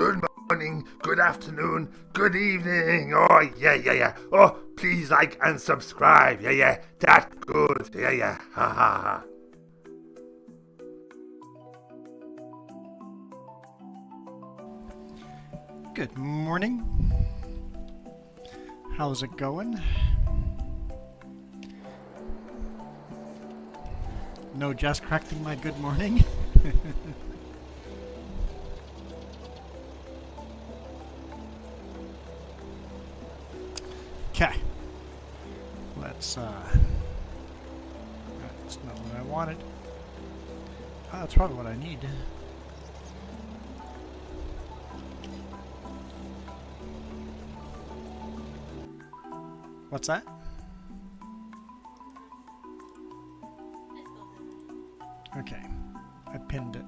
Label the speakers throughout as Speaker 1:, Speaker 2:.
Speaker 1: good morning, good afternoon, good evening. Oh, yeah. Oh, please like and subscribe. Yeah. That's good. Yeah. Ha ha.
Speaker 2: Good morning. How's it going? No, just correcting my good morning. Okay. That's not what I wanted. That's probably what I need. What's that? Okay, I pinned it.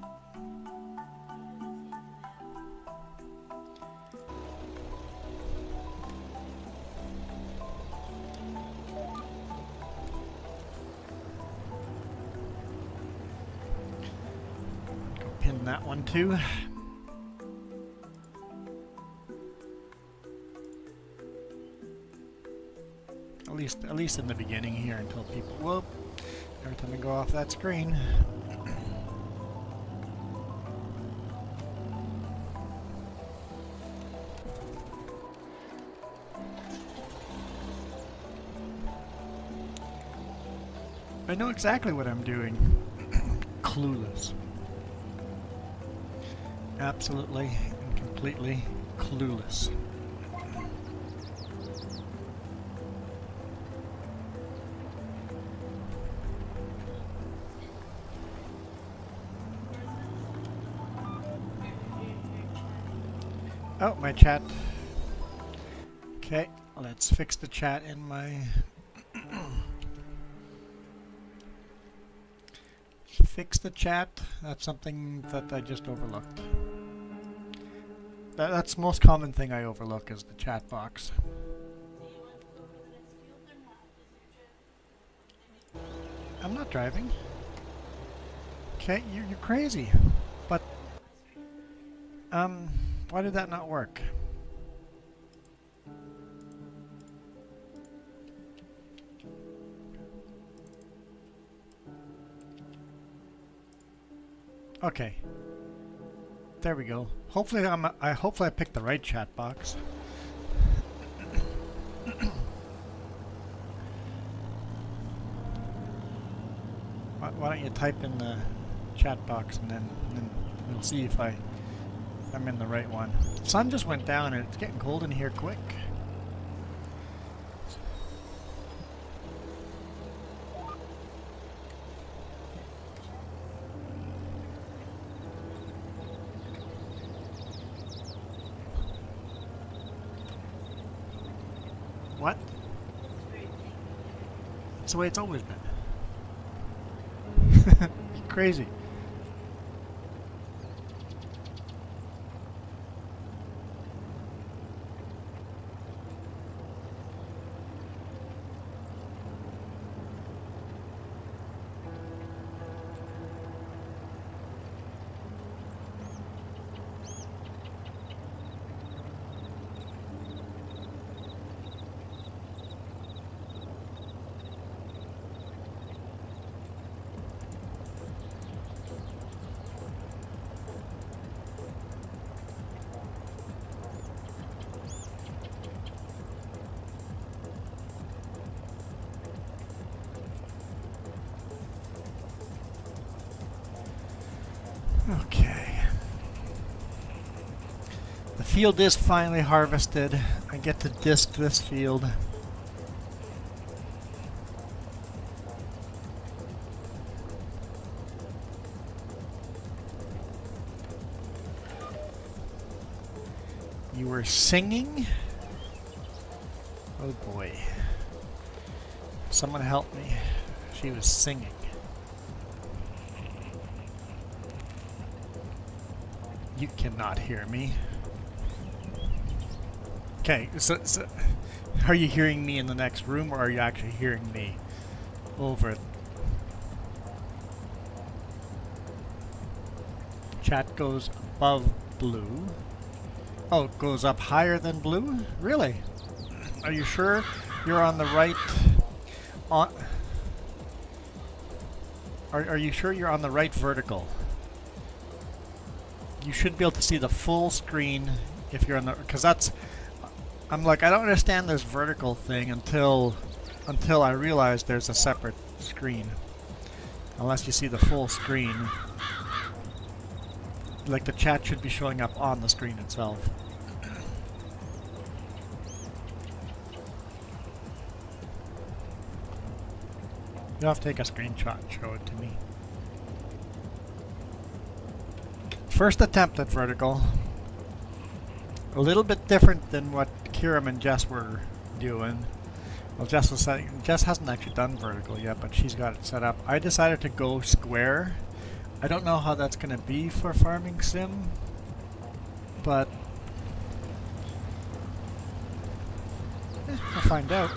Speaker 2: Go pin that one too. At least in the beginning here until people whoop every time I go off that screen. I know exactly what I'm doing. Clueless. Absolutely and completely clueless. Oh, my chat. Okay, let's fix the chat in my... Fix the chat. That's something that I just overlooked. That's the most common thing I overlook is the chat box. I'm not driving. Okay, you're crazy. But, why did that not work? Okay. There we go. Hopefully hopefully I picked the right chat box. Why don't you type in the chat box and then we'll see if I'm in the right one. The sun just went down and it's getting cold in here quick. What? That's the way it's always been. Crazy. Okay. The field is finally harvested. I get to disc this field. You were singing? Oh boy. Someone help me. She was singing. You cannot hear me. Okay, so are you hearing me in the next room or are you actually hearing me over it? Chat goes above blue. Oh, it goes up higher than blue? Really? Are you sure you're on the right... Are you sure you're on the right vertical? You should be able to see the full screen if you're on the... Because that's... I'm like, I don't understand this vertical thing until I realize there's a separate screen. Unless you see the full screen. Like the chat should be showing up on the screen itself. You'll have to take a screenshot and show it to me. First attempt at vertical. A little bit different than what Kiram and Jess were doing. Well, Jess hasn't actually done vertical yet, but she's got it set up. I decided to go square. I don't know how that's going to be for Farming Sim, but I'll find out.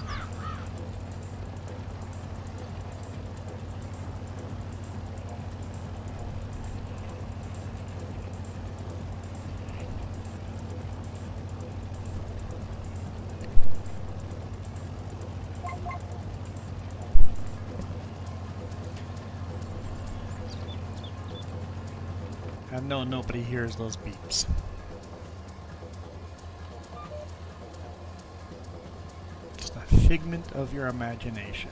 Speaker 2: And no, nobody hears those beeps. Just a figment of your imagination.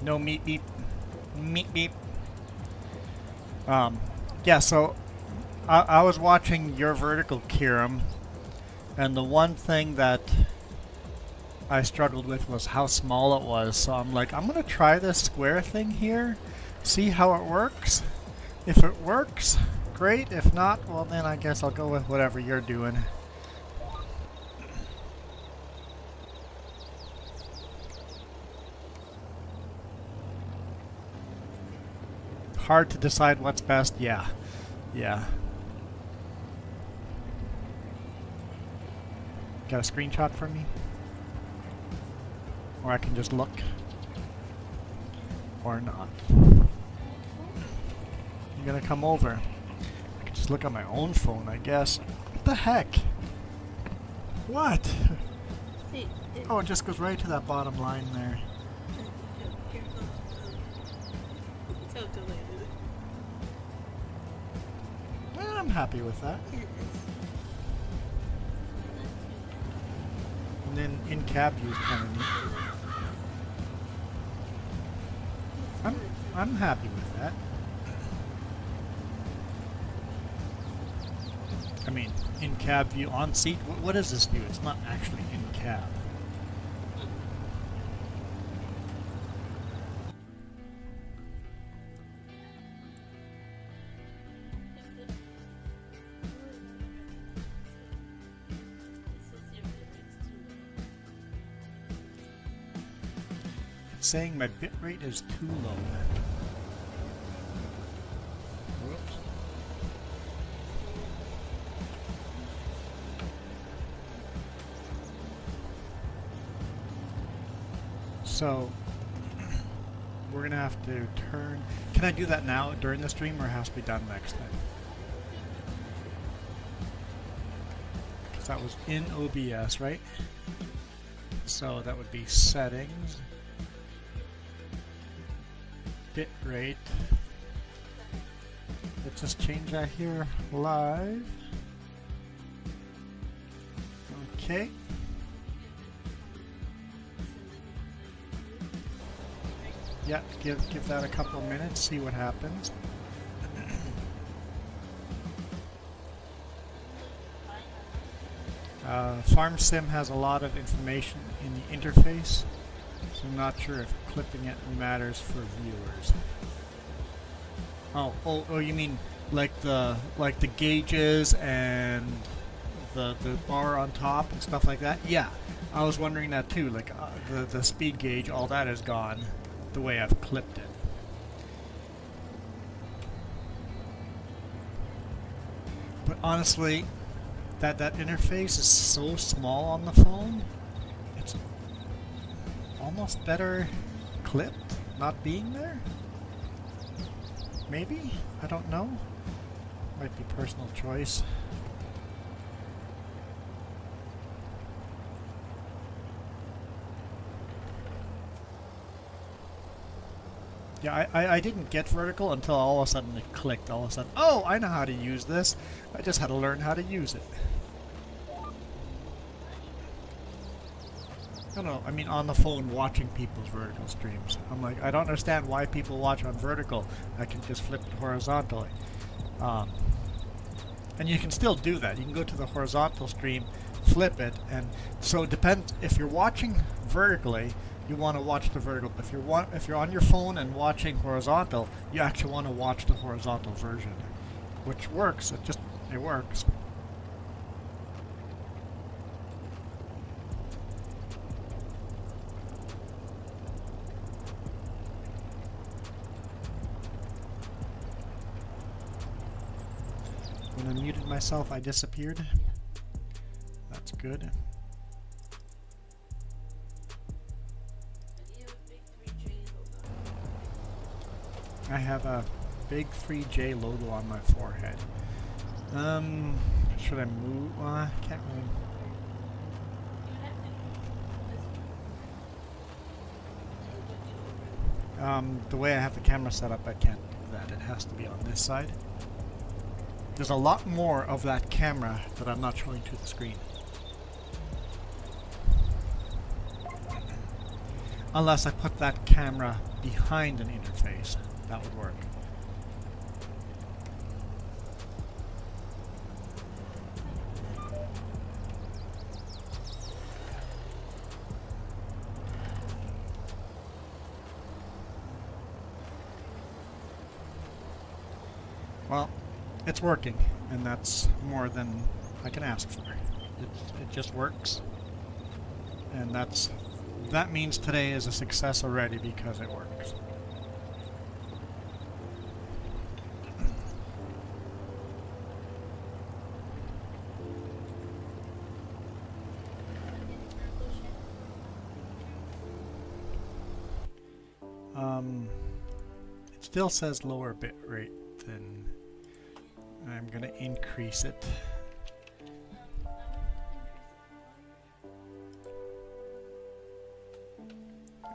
Speaker 2: No meat beep. Meat beep. Yeah, so I was watching your vertical, Kiram, and the one thing that I struggled with was how small it was. So I'm like, I'm going to try this square thing here, see how it works. If it works, great. If not, well then I guess I'll go with whatever you're doing. Hard to decide what's best. Yeah. Got a screenshot for me? Or I can just look. Or not. You're gonna come over. I can just look on my own phone, I guess. What the heck? What? Oh, it just goes right to that bottom line there. I'm happy with that. And then in-cab view is kind of neat. I'm happy with that. I mean, in-cab view on seat. What is this view? It's not actually in-cab. Saying my bitrate is too low. Whoops. So we're gonna have to turn. Can I do that now during the stream, or it has to be done next time? Because that was in OBS, right? So that would be settings. Bit rate. Let's just change that here live. Okay. Yeah, give that a couple of minutes, see what happens. Farm Sim has a lot of information in the interface. So I'm not sure if clipping it matters for viewers. Oh, you mean like the gauges and the bar on top and stuff like that? Yeah, I was wondering that too. Like the speed gauge, all that is gone the way I've clipped it. But honestly, that interface is so small on the phone, it's almost better clipped not being there. Maybe? I don't know. Might be personal choice. Yeah, I didn't get vertical until all of a sudden it clicked. All of a sudden, oh, I know how to use this. I just had to learn how to use it. I don't know, I mean on the phone watching people's vertical streams. I'm like, I don't understand why people watch on vertical. I can just flip it horizontally. And you can still do that. You can go to the horizontal stream, flip it, and so it depends. If you're watching vertically, you want to watch the vertical. If you're on your phone and watching horizontal, you actually want to watch the horizontal version, which works. It works. When I muted myself, I disappeared. That's good. I have a big 3J logo on my forehead. Should I move? I can't really. The way I have the camera set up, I can't do that. It has to be on this side. There's a lot more of that camera that I'm not showing to the screen. Unless I put that camera behind an interface, that would work. Well, it's working, and that's more than I can ask for. It just works, and that means today is a success already because it works. It still says lower bit rate than. I'm going to increase it.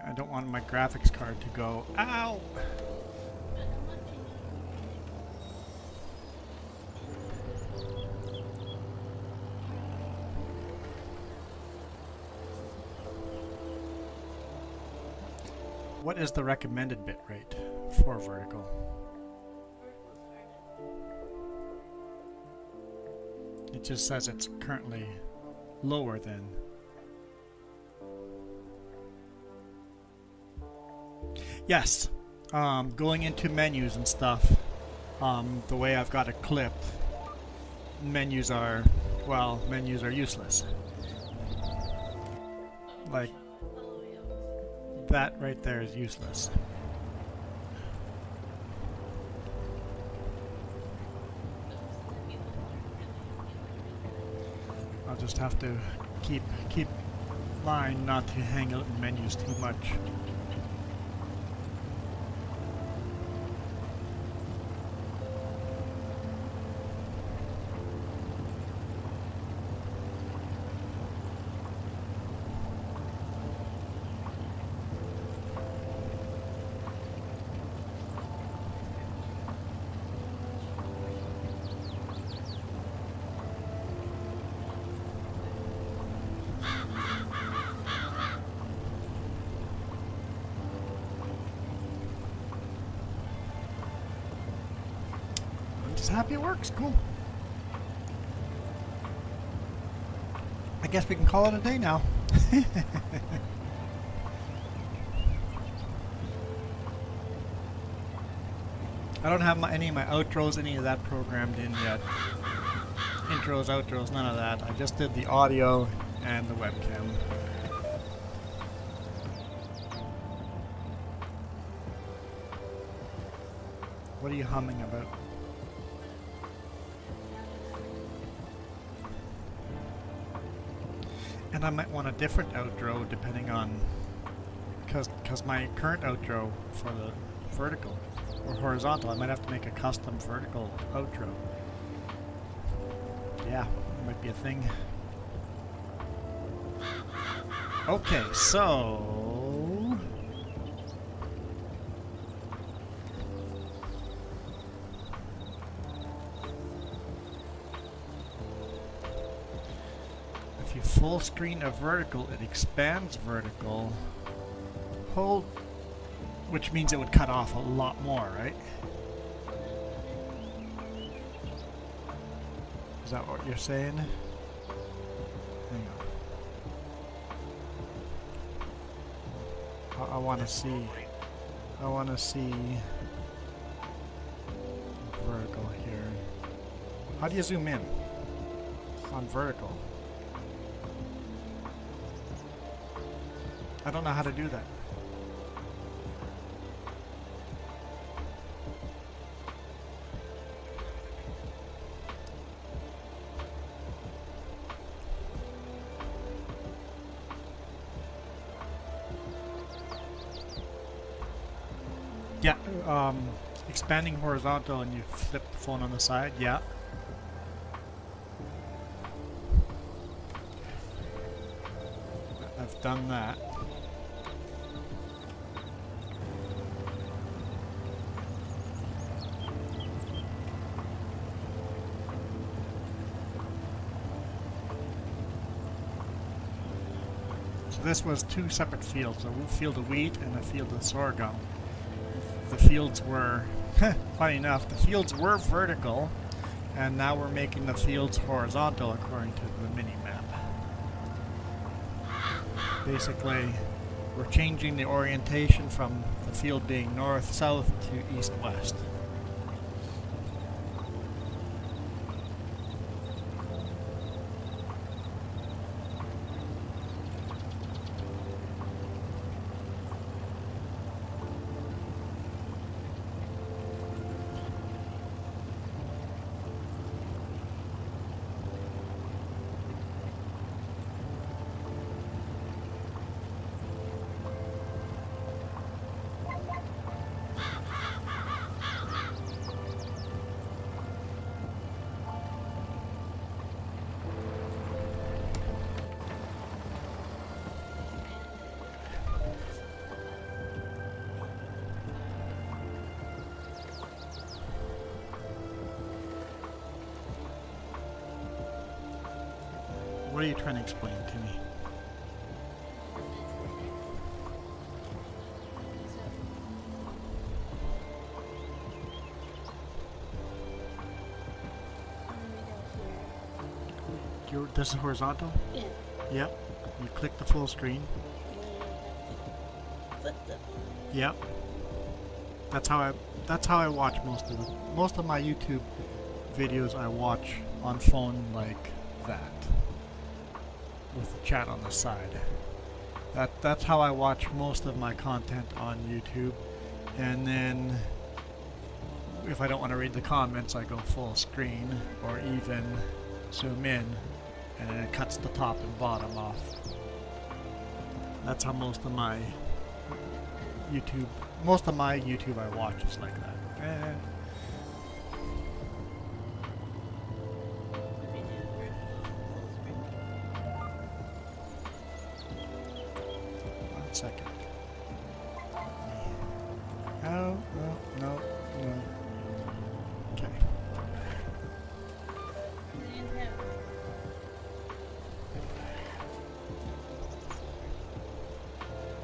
Speaker 2: I don't want my graphics card to go, ow! What is the recommended bit rate for vertical? It just says it's currently lower than. Yes, going into menus and stuff, the way I've got it clipped, menus are useless. Like, that right there is useless. I'll just have to keep mind not to hang out in menus too much. Happy it works. Cool. I guess we can call it a day now. I don't have any of my outros, any of that programmed in yet. Intros, outros, none of that. I just did the audio and the webcam. What are you humming about? And I might want a different outro depending on, because my current outro for the vertical or horizontal, I might have to make a custom vertical outro. Yeah, it might be a thing. Okay, so if you full screen a vertical, it expands vertical. Hold, which means it would cut off a lot more, right? Is that what you're saying? Hang on. I want to see. I want to see vertical here. How do you zoom in on vertical? I don't know how to do that. Yeah, expanding horizontal and you flip the phone on the side, yeah. I've done that. So this was two separate fields, a field of wheat and a field of sorghum. The fields were, funny enough, the fields were vertical, and now we're making the fields horizontal according to the mini-map. Basically, we're changing the orientation from the field being north-south to east-west. What are you trying to explain to me? This is horizontal?
Speaker 3: Yeah.
Speaker 2: Yep. You click the full screen.
Speaker 3: Flip the phone.
Speaker 2: Yep. That's how I watch most of my YouTube videos. I watch on phone like that, with the chat on the side. That's how I watch most of my content on YouTube. And then if I don't want to read the comments, I go full screen or even zoom in, and then it cuts the top and bottom off. That's how most of my YouTube I watch is like that. One second. Oh, no. Okay.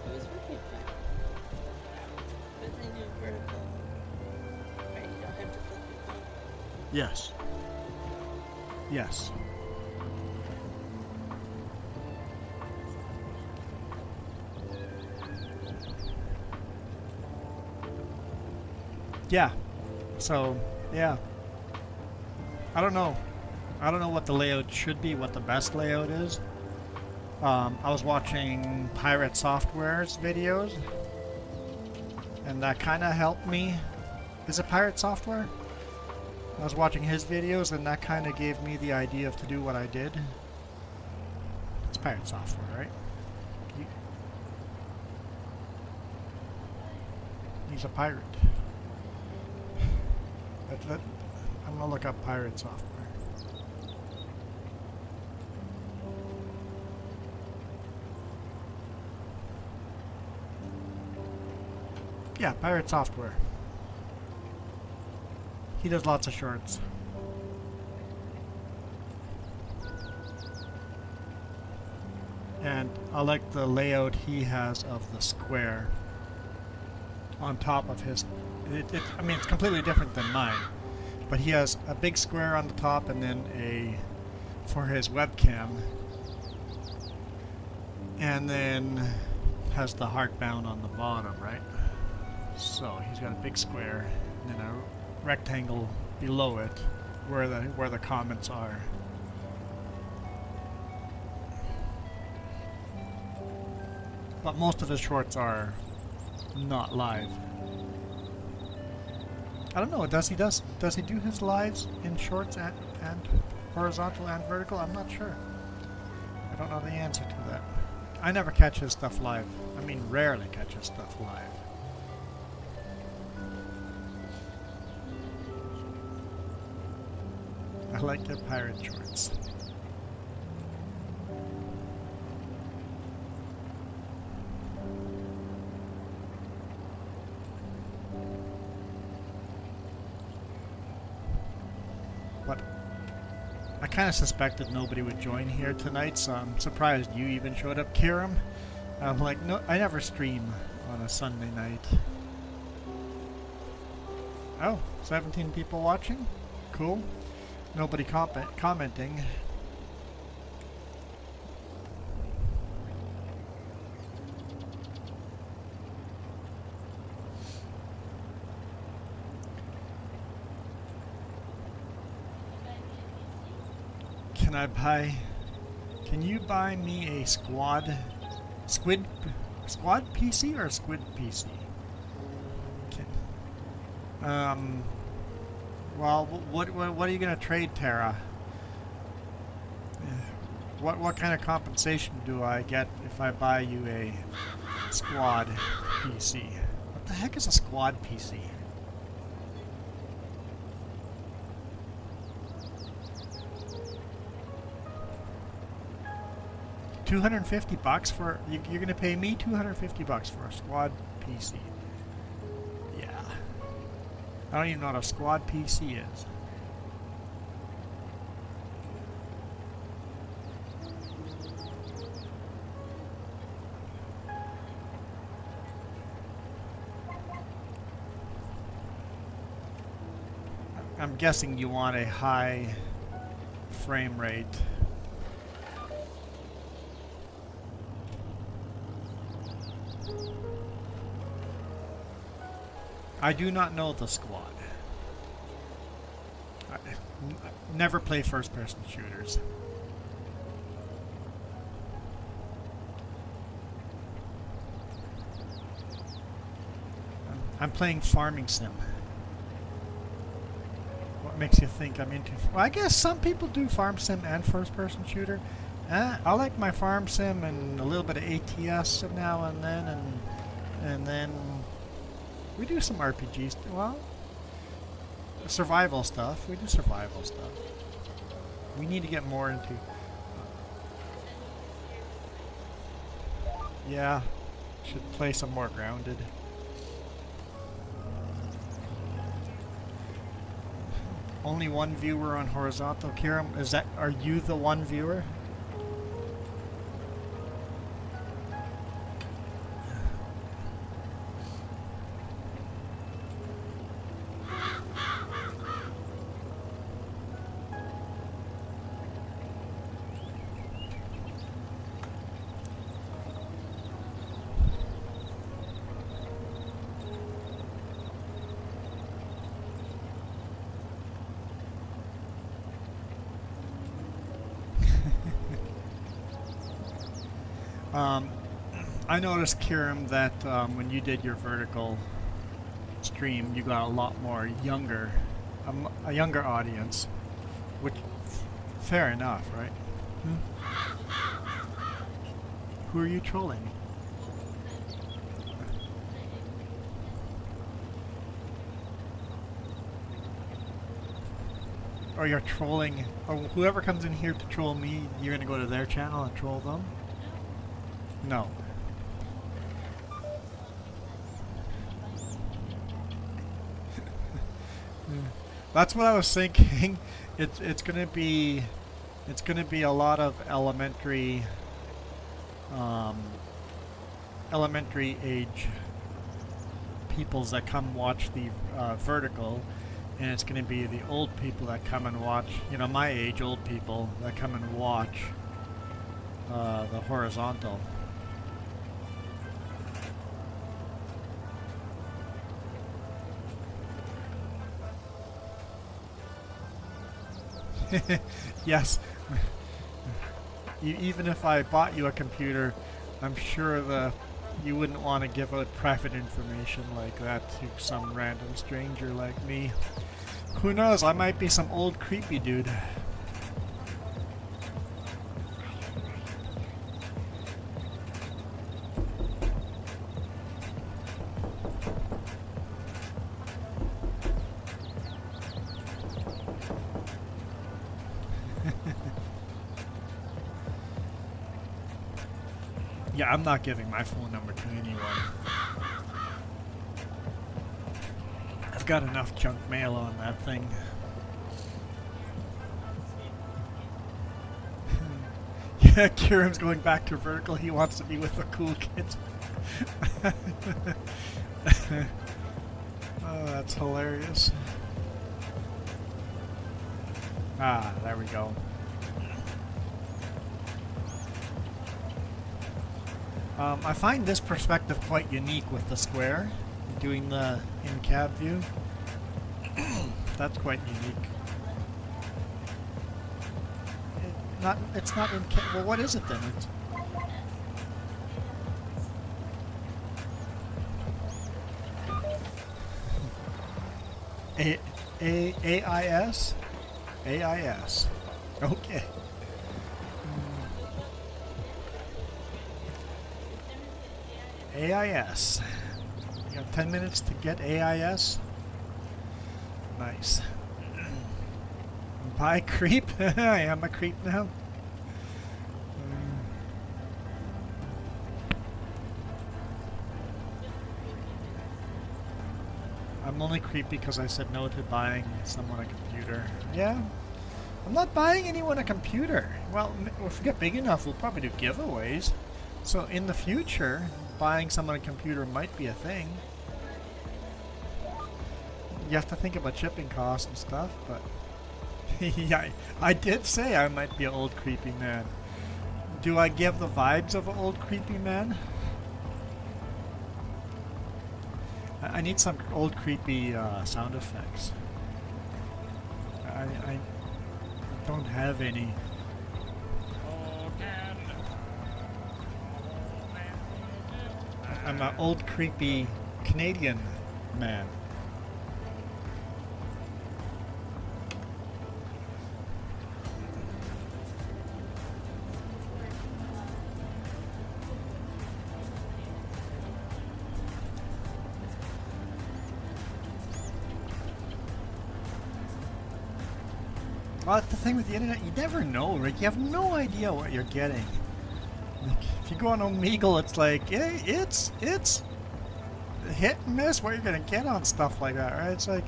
Speaker 3: It was working fine. But then you vertical. Right, you don't have to flip your phone.
Speaker 2: Yes. Yes. Yeah. So, yeah. I don't know. I don't know what the layout should be, what the best layout is. I was watching Pirate Software's videos, and that kind of helped me. Is it Pirate Software? I was watching his videos, and that kind of gave me the idea of to do what I did. It's pirate software, right? He's a pirate. I'm gonna look up pirate software. Yeah, pirate software. He does lots of shorts. And I like the layout he has of the square on top of his. I mean, it's completely different than mine, but he has a big square on the top and then for his webcam, and then has the heart bound on the bottom, right? So he's got a big square and then a rectangle below it where the comments are. But most of his shorts are not live. I don't know. Does he do his lives in shorts and horizontal and vertical? I'm not sure. I don't know the answer to that. I never catch his stuff live. I mean, rarely catch his stuff live. I like your pirate shorts. But I kind of suspected nobody would join here tonight, so I'm surprised you even showed up, Kiram. I'm like, no, I never stream on a Sunday night. Oh, 17 people watching? Cool. Nobody commenting. Can you buy me a squad PC or a squid PC? Well, what are you gonna trade, Tara? What kind of compensation do I get if I buy you a squad PC? What the heck is a squad PC? $250 for you're gonna pay me $250 for a squad PC? Yeah. I don't even know what a squad PC is. I'm guessing you want a high frame rate. I do not know the squad. I never play first-person shooters. I'm playing farming sim. What makes you think I'm into? Well, I guess some people do farm sim and first-person shooter. I like my farm sim and a little bit of ATS now and then we do some RPGs. Well, survival stuff. We do survival stuff. We need to get more into. Yeah, should play some more Grounded. Only one viewer on horizontal. Kiram, are you the one viewer? I noticed, Kiram, that when you did your vertical stream, you got a lot more younger, a younger audience, which fair enough, right? Who are you trolling? Or you're trolling, or whoever comes in here to troll me, you're gonna go to their channel and troll them? No. That's what I was thinking. It's gonna be a lot of elementary age peoples that come watch the vertical, and it's gonna be the old people that come and watch, you know, my age old people that come and watch the horizontal. Yes. Even if I bought you a computer, I'm sure you wouldn't want to give out private information like that to some random stranger like me. Who knows, I might be some old creepy dude. Yeah, I'm not giving my phone number to anyone. I've got enough junk mail on that thing. Yeah, Kieran's going back to vertical. He wants to be with the cool kids. Oh, that's hilarious. Ah, there we go. I find this perspective quite unique with the square, doing the in-cab view. That's quite unique. It's not in-cab. Well, what is it then? AIS? AIS. Okay. AIS. You got 10 minutes to get AIS? Nice. Bye, creep. I am a creep now. I'm only creepy because I said no to buying someone a computer. Yeah. I'm not buying anyone a computer. Well, if we get big enough, we'll probably do giveaways. So in the future, buying someone a computer might be a thing. You have to think about shipping costs and stuff, but yeah, I did say I might be an old creepy man. Do I give the vibes of an old creepy man? I need some old creepy sound effects. I don't have any. I'm an old creepy Canadian man. Well, that's the thing with the internet, you never know, right? You have no idea what you're getting. Like, if you go on Omegle, it's like, hey, it's hit and miss what you're gonna get on stuff like that, right? It's like,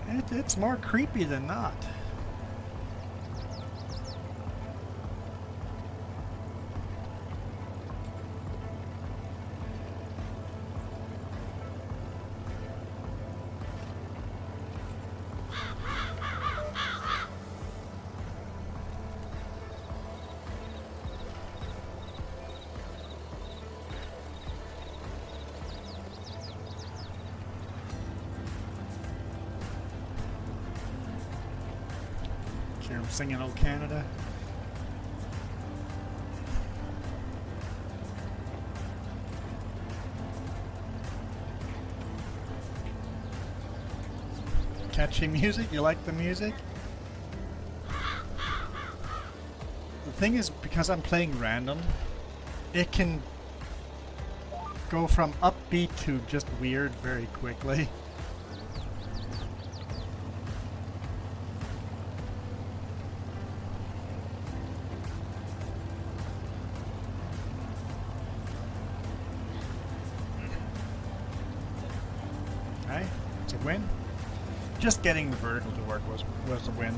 Speaker 2: it's more creepy than not. I'm singing "Oh Canada." Catchy music? You like the music? The thing is, because I'm playing random, it can go from upbeat to just weird very quickly. Okay, it's a win. Just getting the vertical to work was a win.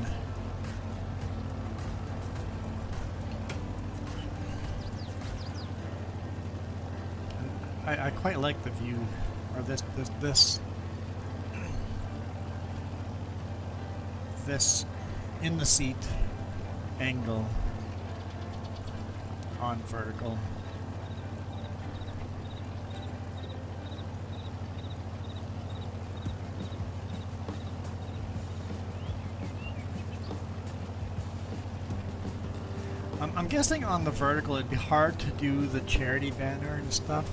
Speaker 2: I quite like the view, or this in the seat angle on vertical. I'm guessing on the vertical it'd be hard to do the charity banner and stuff.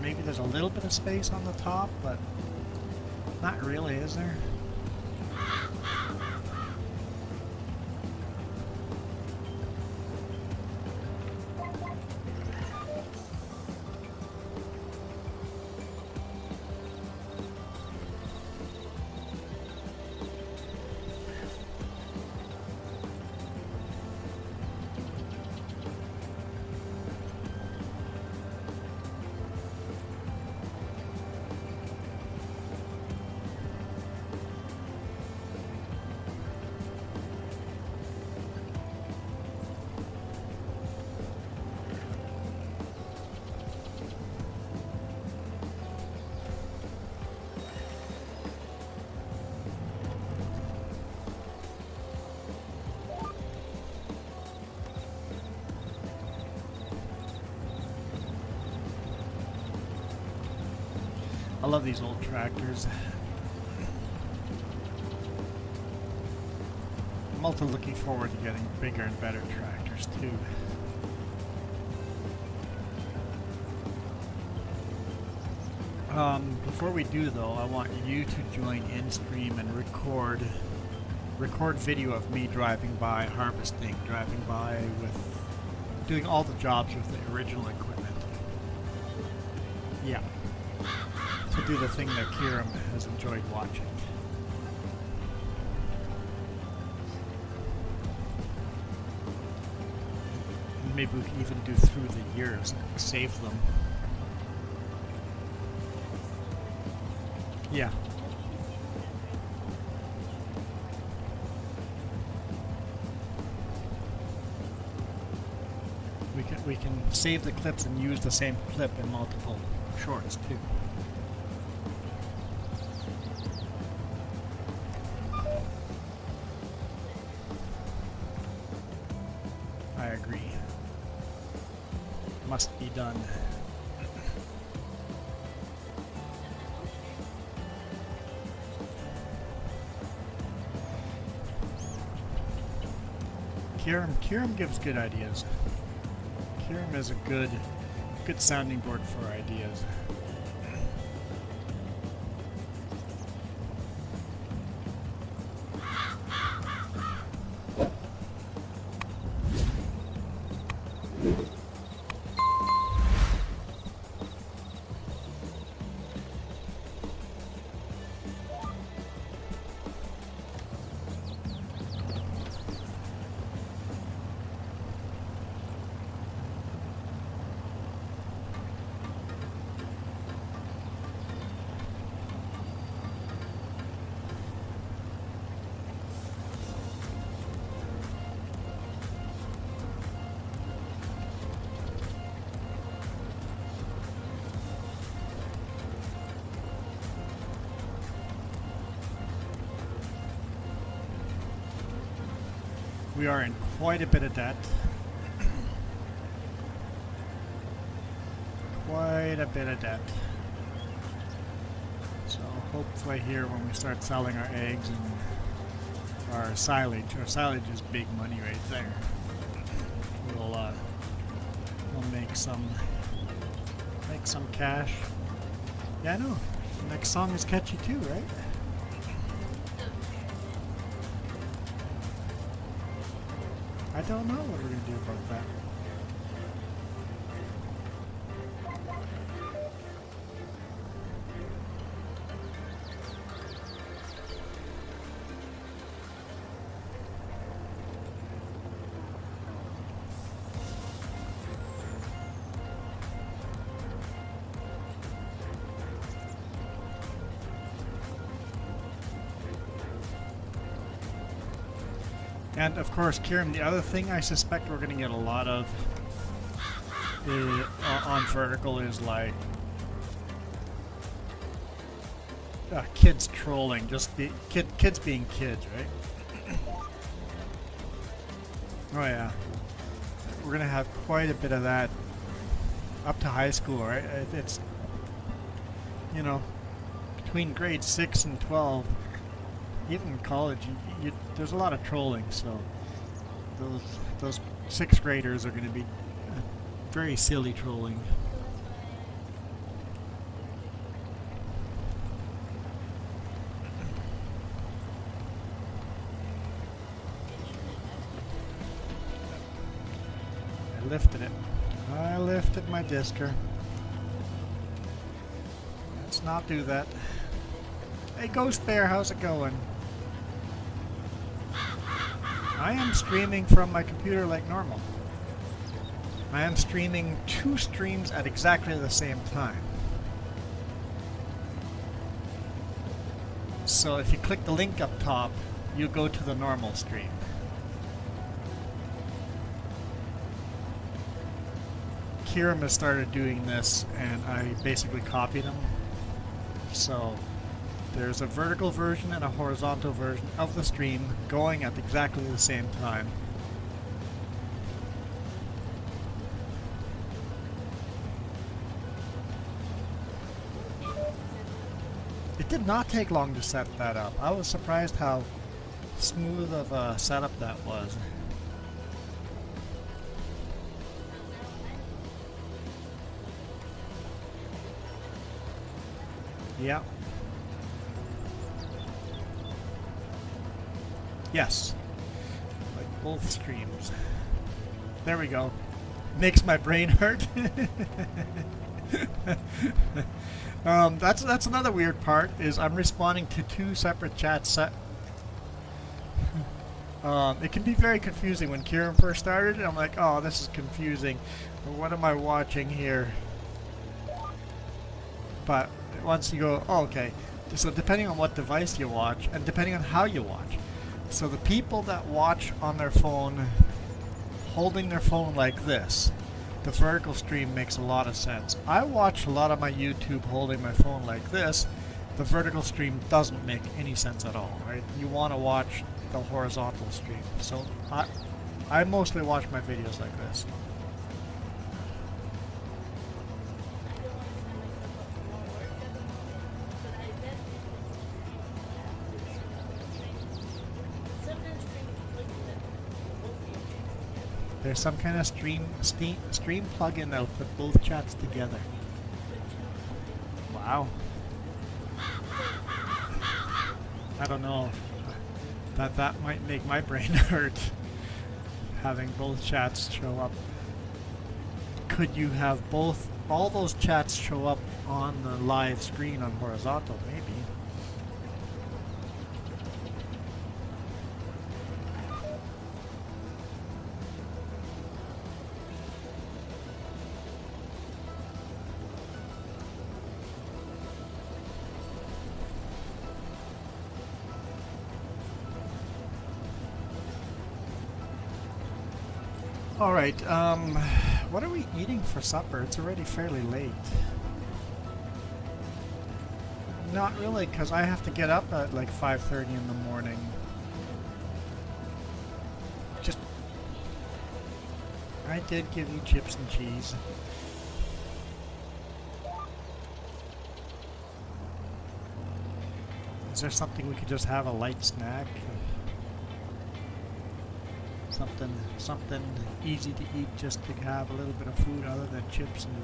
Speaker 2: Maybe there's a little bit of space on the top, but not really, is there? I love these old tractors. I'm also looking forward to getting bigger and better tractors too. Before we do though, I want you to join in stream and record video of me driving by, harvesting, driving by with doing all the jobs with the original equipment. Yeah. To do the thing that Kiram has enjoyed watching. And maybe we can even do through the years and save them. Yeah. We can save the clips and use the same clip in multiple shorts too. I agree. Must be done. Kiram gives good ideas. Kiram is a good sounding board for ideas. We are in quite a bit of debt. Quite a bit of debt. So hopefully here when we start selling our eggs and our silage is big money right there. We'll make some cash. Yeah, I know. The next song is catchy too, right? I don't know what we're going to do about that. And of course, Kieran, the other thing I suspect we're going to get a lot of on vertical is like kids trolling, just kids being kids, right? Oh yeah, we're gonna have quite a bit of that up to high school, right? It's, you know, between grades 6 and 12, even in college, there's a lot of trolling. So those 6th graders are going to be very silly trolling. I lifted it. I lifted my disker. Let's not do that. Hey Ghost Bear, how's it going? I am streaming from my computer like normal. I am streaming 2 streams at exactly the same time. So if you click the link up top, you go to the normal stream. Kieran has started doing this, and I basically copied him. So there's a vertical version and a horizontal version of the stream going at exactly the same time. It did not take long to set that up. I was surprised how smooth of a setup that was. Yeah. Yes. Like both streams. There we go. Makes my brain hurt. That's another weird part, is I'm responding to 2 separate chats. It can be very confusing. When Kieran first started, I'm like, oh, this is confusing. What am I watching here? But once you go, oh, okay. So depending on what device you watch, and depending on how you watch. So the people that watch on their phone, holding their phone like this, the vertical stream makes a lot of sense. I watch a lot of my YouTube holding my phone like this. The vertical stream doesn't make any sense at all, right? You want to watch the horizontal stream. So I mostly watch my videos like this. There's some kind of stream plugin that'll put both chats together. Wow. I don't know. That might make my brain hurt. Having both chats show up. Could you have all those chats show up on the live screen on horizontal? Maybe. Alright, what are we eating for supper? It's already fairly late. Not really, because I have to get up at like 5:30 in the morning. I did give you chips and cheese. Is there something we could just have a light snack? Something easy to eat, just to have a little bit of food other than chips and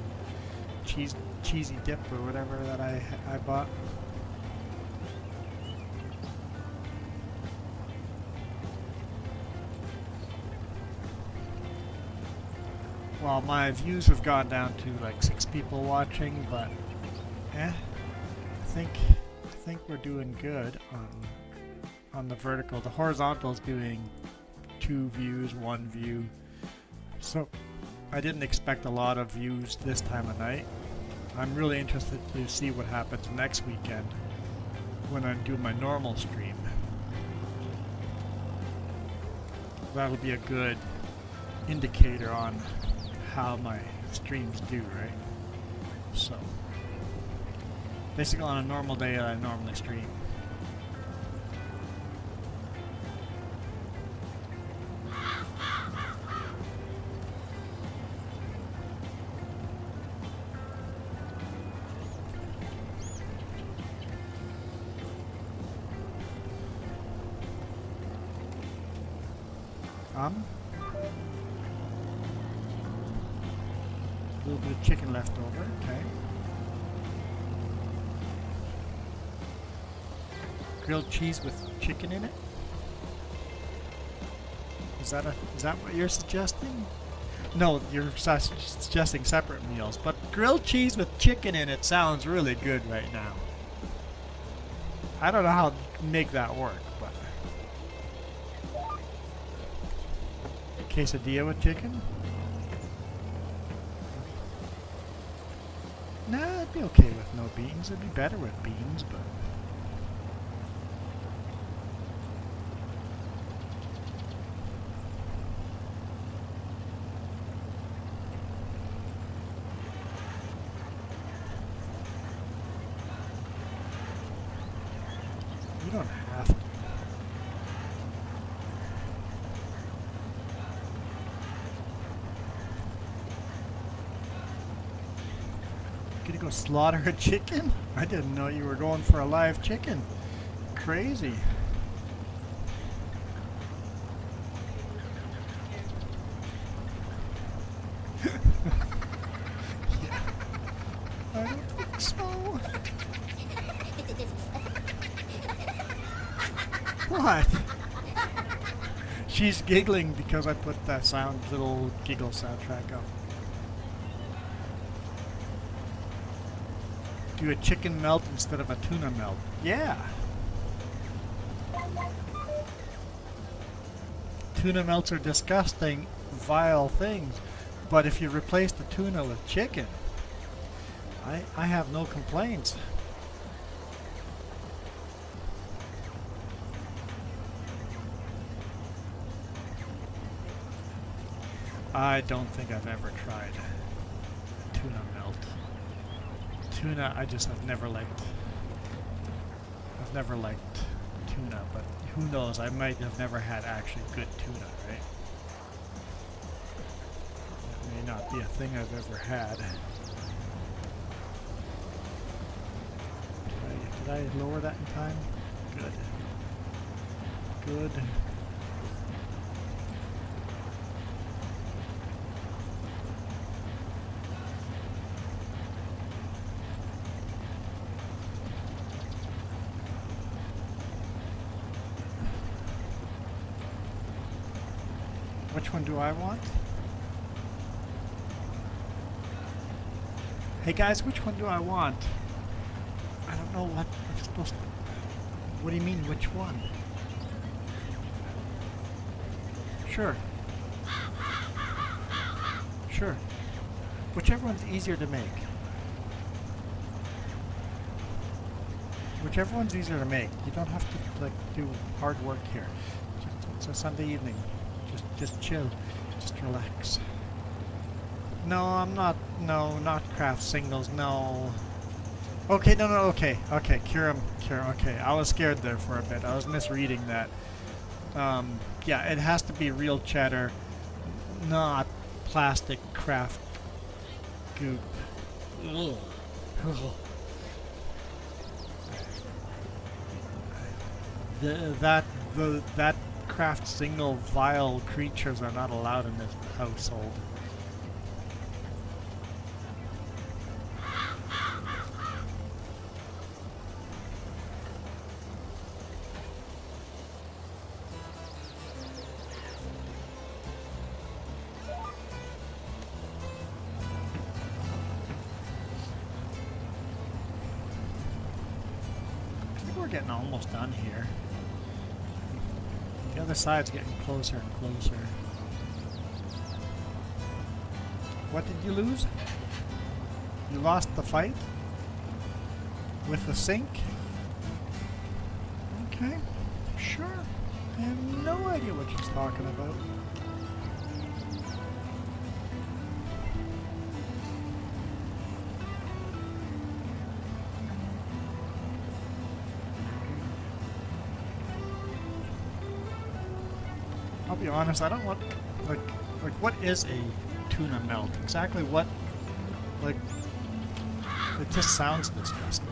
Speaker 2: cheesy dip or whatever that I bought. Well, my views have gone down to like 6 people watching, but I think we're doing good on the vertical. The horizontal is doing 2 views, 1 view. So I didn't expect a lot of views this time of night. I'm really interested to see what happens next weekend when I do my normal stream. that'll be a good indicator on how my streams do, right? So, basically on a normal day I normally stream. A little bit of chicken left over, okay. Grilled cheese with chicken in it? Is that what you're suggesting? No, you're suggesting separate meals, but grilled cheese with chicken in it sounds really good right now. I don't know how to make that work, but quesadilla with chicken? Nah, it'd be okay with no beans. It'd be better with beans, but you don't have to. Gonna go slaughter a chicken? I didn't know you were going for a live chicken. Crazy. Yeah. I don't think so. What? She's giggling because I put that little giggle soundtrack up. Do a chicken melt instead of a tuna melt. Yeah. Tuna melts are disgusting, vile things. But if you replace the tuna with chicken, I have no complaints. I don't think I've ever tried tuna melt. Tuna, I just have never liked. I've never liked tuna, but who knows? I might have never had actually good tuna, right? That may not be a thing I've ever had. Did I lower that in time? Good. Good. Which one do I want? Hey guys, which one do I want? I don't know what I'm supposed to... What do you mean, which one? Sure. Sure. Whichever one's easier to make. Whichever one's easier to make. You don't have to, like, do hard work here. It's a Sunday evening. Just chill. Just relax. No, I'm not. No, not craft singles. No. Okay, no, okay. Okay, Kiram, okay. I was scared there for a bit. I was misreading that. Yeah, it has to be real cheddar, not plastic craft goop. Ugh. That craft single vile creatures are not allowed in this household. I think we're getting almost done here. The other side's getting closer and closer. What did you lose? You lost the fight? With the sink? Okay, sure. I have no idea what she's talking about. I'll be honest, I don't want, like what is a tuna melt? Exactly what, like, it just sounds disgusting.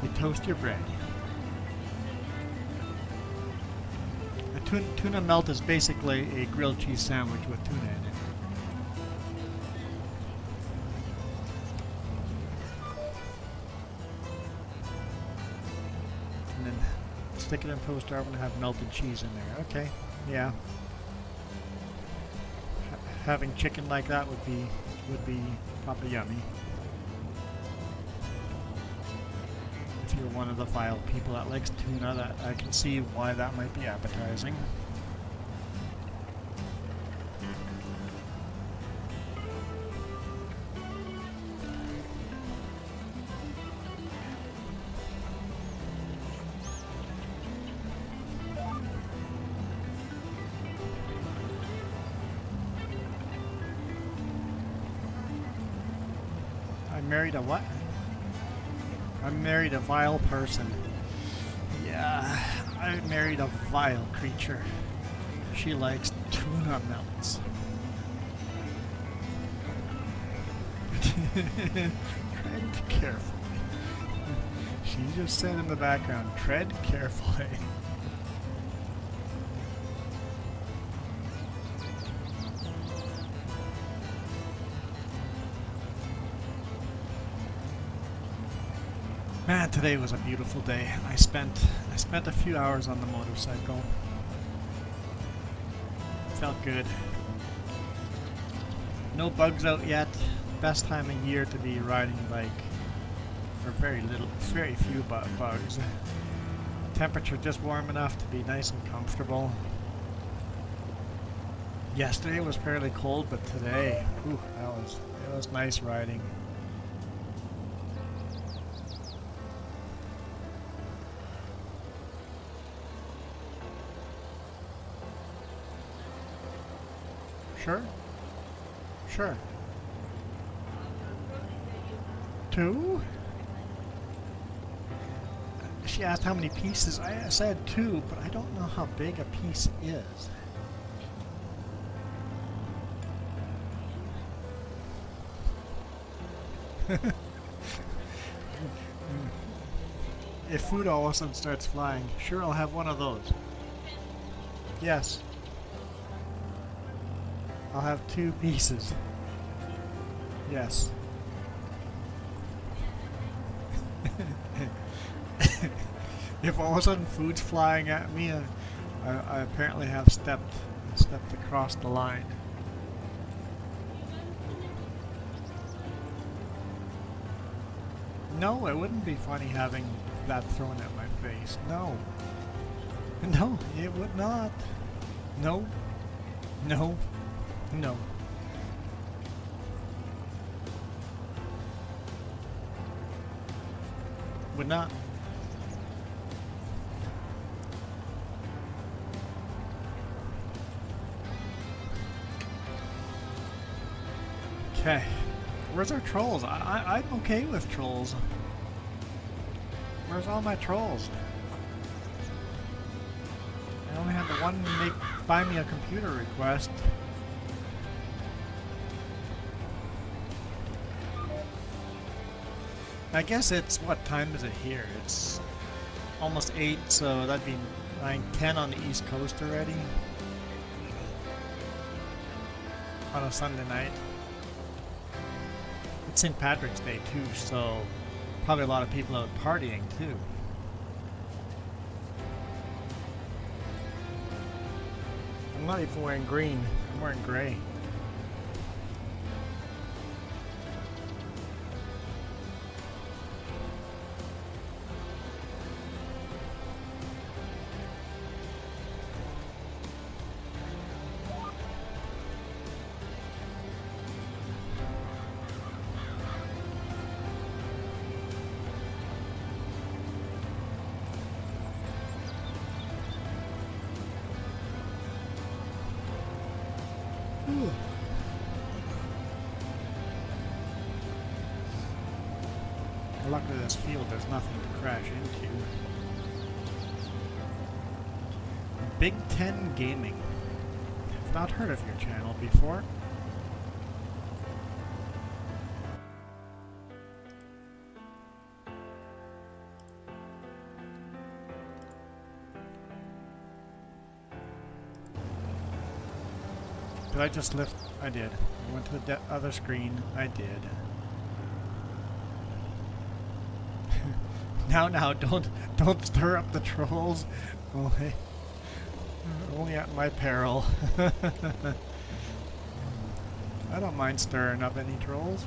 Speaker 2: You toast your bread. A tuna melt is basically a grilled cheese sandwich with tuna in it. And then stick it in toaster oven and have melted cheese in there. Okay, yeah. Having chicken like that would be probably yummy. If you're one of the vile people that likes tuna, that I can see why that might be appetizing. I married a what? I married a vile person. Yeah, I married a vile creature. She likes tuna melts. Tread carefully. She just said in the background, tread carefully. Man, today was a beautiful day. I spent a few hours on the motorcycle. Felt good. No bugs out yet. Best time of year to be riding a bike. Or very few bugs. Temperature just warm enough to be nice and comfortable. Yesterday was fairly cold, but today, whew, it was nice riding. Sure. Sure. 2? She asked how many pieces. I said 2, but I don't know how big a piece is. If food all of a sudden starts flying, sure, I'll have one of those. Yes. I'll have 2 pieces. Yes. If all of a sudden food's flying at me, I apparently have stepped across the line. No, it wouldn't be funny having that thrown at my face. No. No, it would not. No. No. No. Would not. Okay. Where's our trolls? I'm okay with trolls. Where's all my trolls? I only had the one buy me a computer request. I guess it's, what time is it here? It's almost 8, so that'd be 9, 10 on the East Coast already. On a Sunday night. It's St. Patrick's Day too, so probably a lot of people out partying too. I'm not even wearing green, I'm wearing gray. Luckily this field there's nothing to crash into. Big Ten Gaming. I've not heard of your channel before. Did I just lift? I did. I went to the other screen. I did. Now, don't stir up the trolls. Only at my peril. I don't mind stirring up any trolls.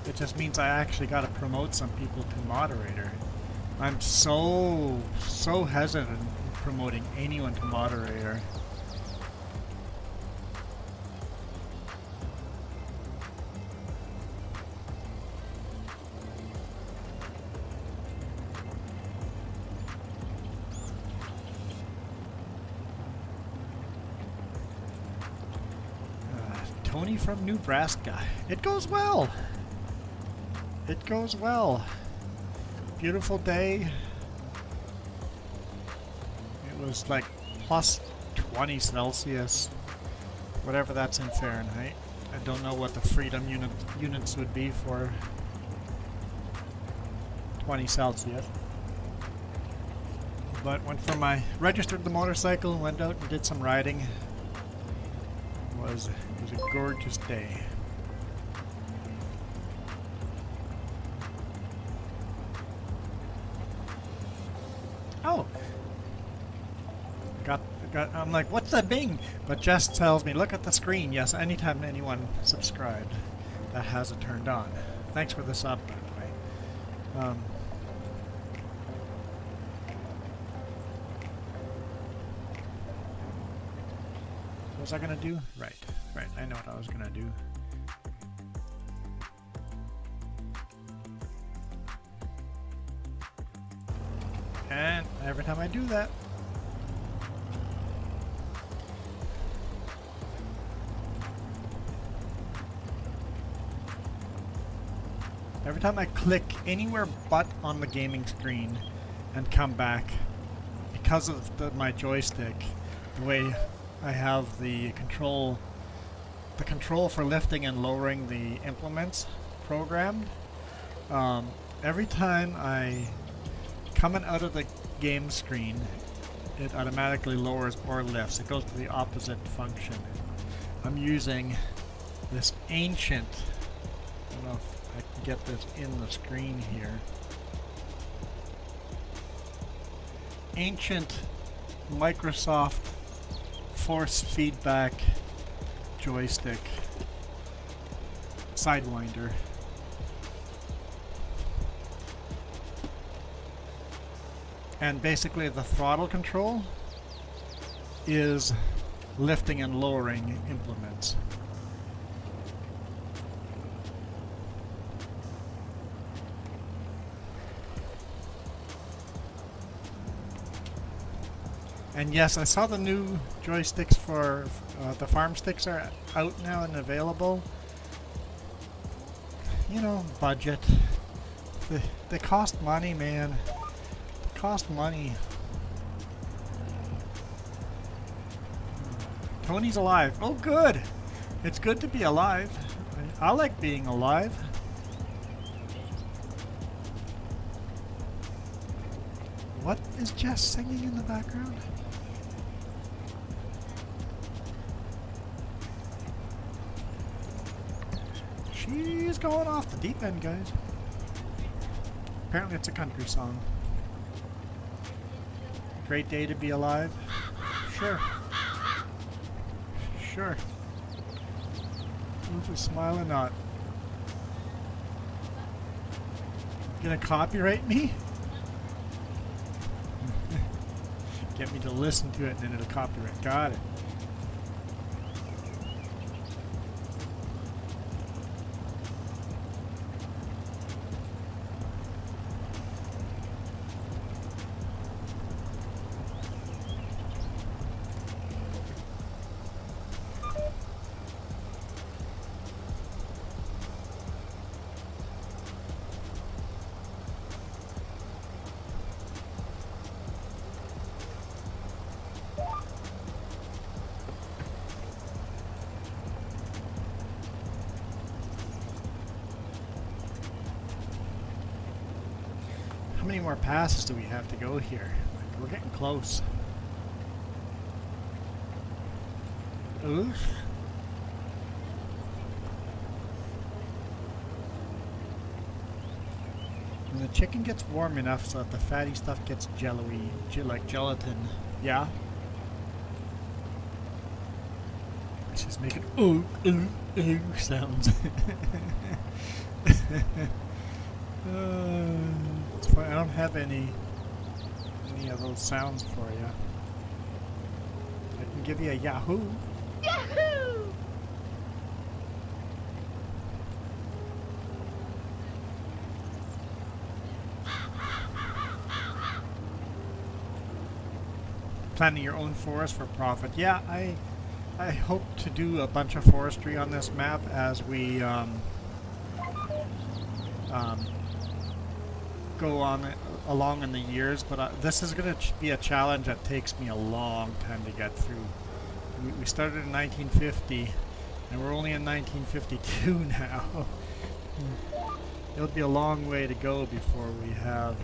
Speaker 2: It just means I actually got to promote some people to moderator. I'm so hesitant in promoting anyone to moderator. Tony from Nebraska. It goes well. It goes well. Beautiful day. It was like plus 20 Celsius, whatever that's in Fahrenheit. I don't know what the freedom units would be for 20 Celsius. But registered the motorcycle, went out and did some riding. It was a gorgeous day. Oh, I'm like, what's that bing? But Jess tells me, look at the screen. Yes, anytime anyone subscribed, that has it turned on. Thanks for the sub, by the way. What was I gonna do? Right. I know what I was gonna do. And every time I do that, every time I click anywhere but on the gaming screen and come back, because of my joystick, the way I have the control for lifting and lowering the implements programmed, every time I coming out of the game screen, it automatically lowers or lifts. It goes to the opposite function. I'm using this ancient, I don't know if I can get this in the screen here, ancient Microsoft force feedback joystick Sidewinder. And basically the throttle control is lifting and lowering implements. And yes, I saw the new joysticks for the farm sticks are out now and available. You know, budget. They cost money, man. Cost money. Tony's alive. Oh, good. It's good to be alive. I like being alive. What is Jess singing in the background? She's going off the deep end, guys. Apparently it's a country song. Great day to be alive. Sure. Sure. We'll just smile and nod. Gonna copyright me? Get me to listen to it and then it'll copyright. Got it. many more passes do we have to go here? Like, we're getting close. Oof. When the chicken gets warm enough so that the fatty stuff gets jello-y, like gelatin. Yeah? It's just making ooh, ooh, ooh sounds. It's fine. I don't have any of those sounds for you. I can give you a Yahoo.
Speaker 3: Yahoo!
Speaker 2: Planting your own forest for profit. Yeah, I hope to do a bunch of forestry on this map as we go on along in the years, but this is going to be a challenge that takes me a long time to get through. We started in 1950 and we're only in 1952 now. It'll be a long way to go before we have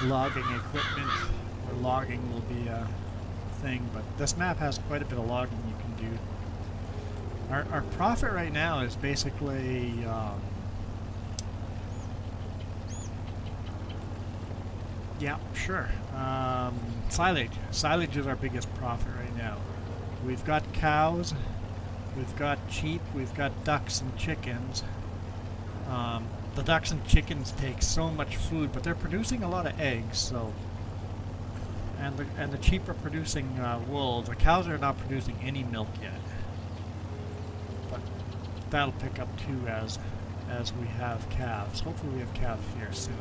Speaker 2: logging equipment, or logging will be a thing, but this map has quite a bit of logging you can do. Our profit right now is basically yeah, sure. Silage. Silage is our biggest profit right now. We've got cows, we've got sheep, we've got ducks and chickens. The ducks and chickens take so much food, but they're producing a lot of eggs, so. And the sheep are producing wool. The cows are not producing any milk yet. But that'll pick up too as we have calves. Hopefully we have calves here soon.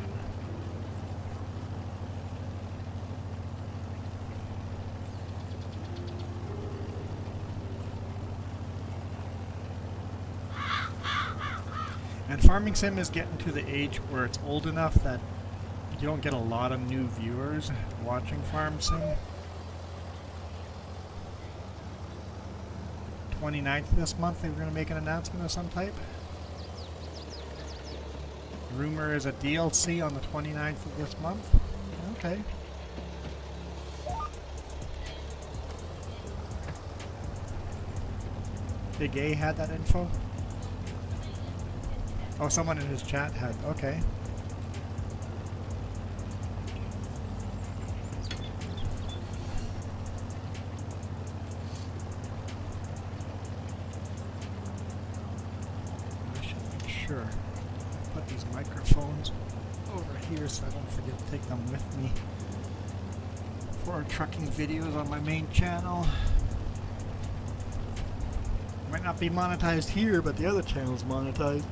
Speaker 2: And Farming Sim is getting to the age where it's old enough that you don't get a lot of new viewers watching Farm Sim. 29th this month they were going to make an announcement of some type. Rumor is a DLC on the 29th of this month. Okay. Big A had that info? Oh, someone in his chat had. Okay. I should make sure. Put these microphones over here so I don't forget to take them with me for our trucking videos on my main channel. Might not be monetized here, but the other channel's monetized.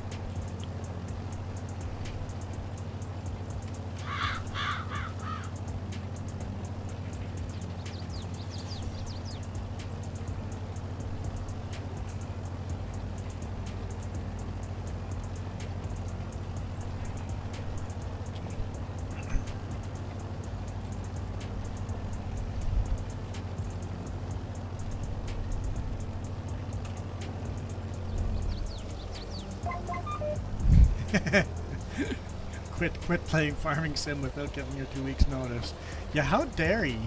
Speaker 2: Quit playing Farming Sim without giving your 2 weeks notice. Yeah, how dare you?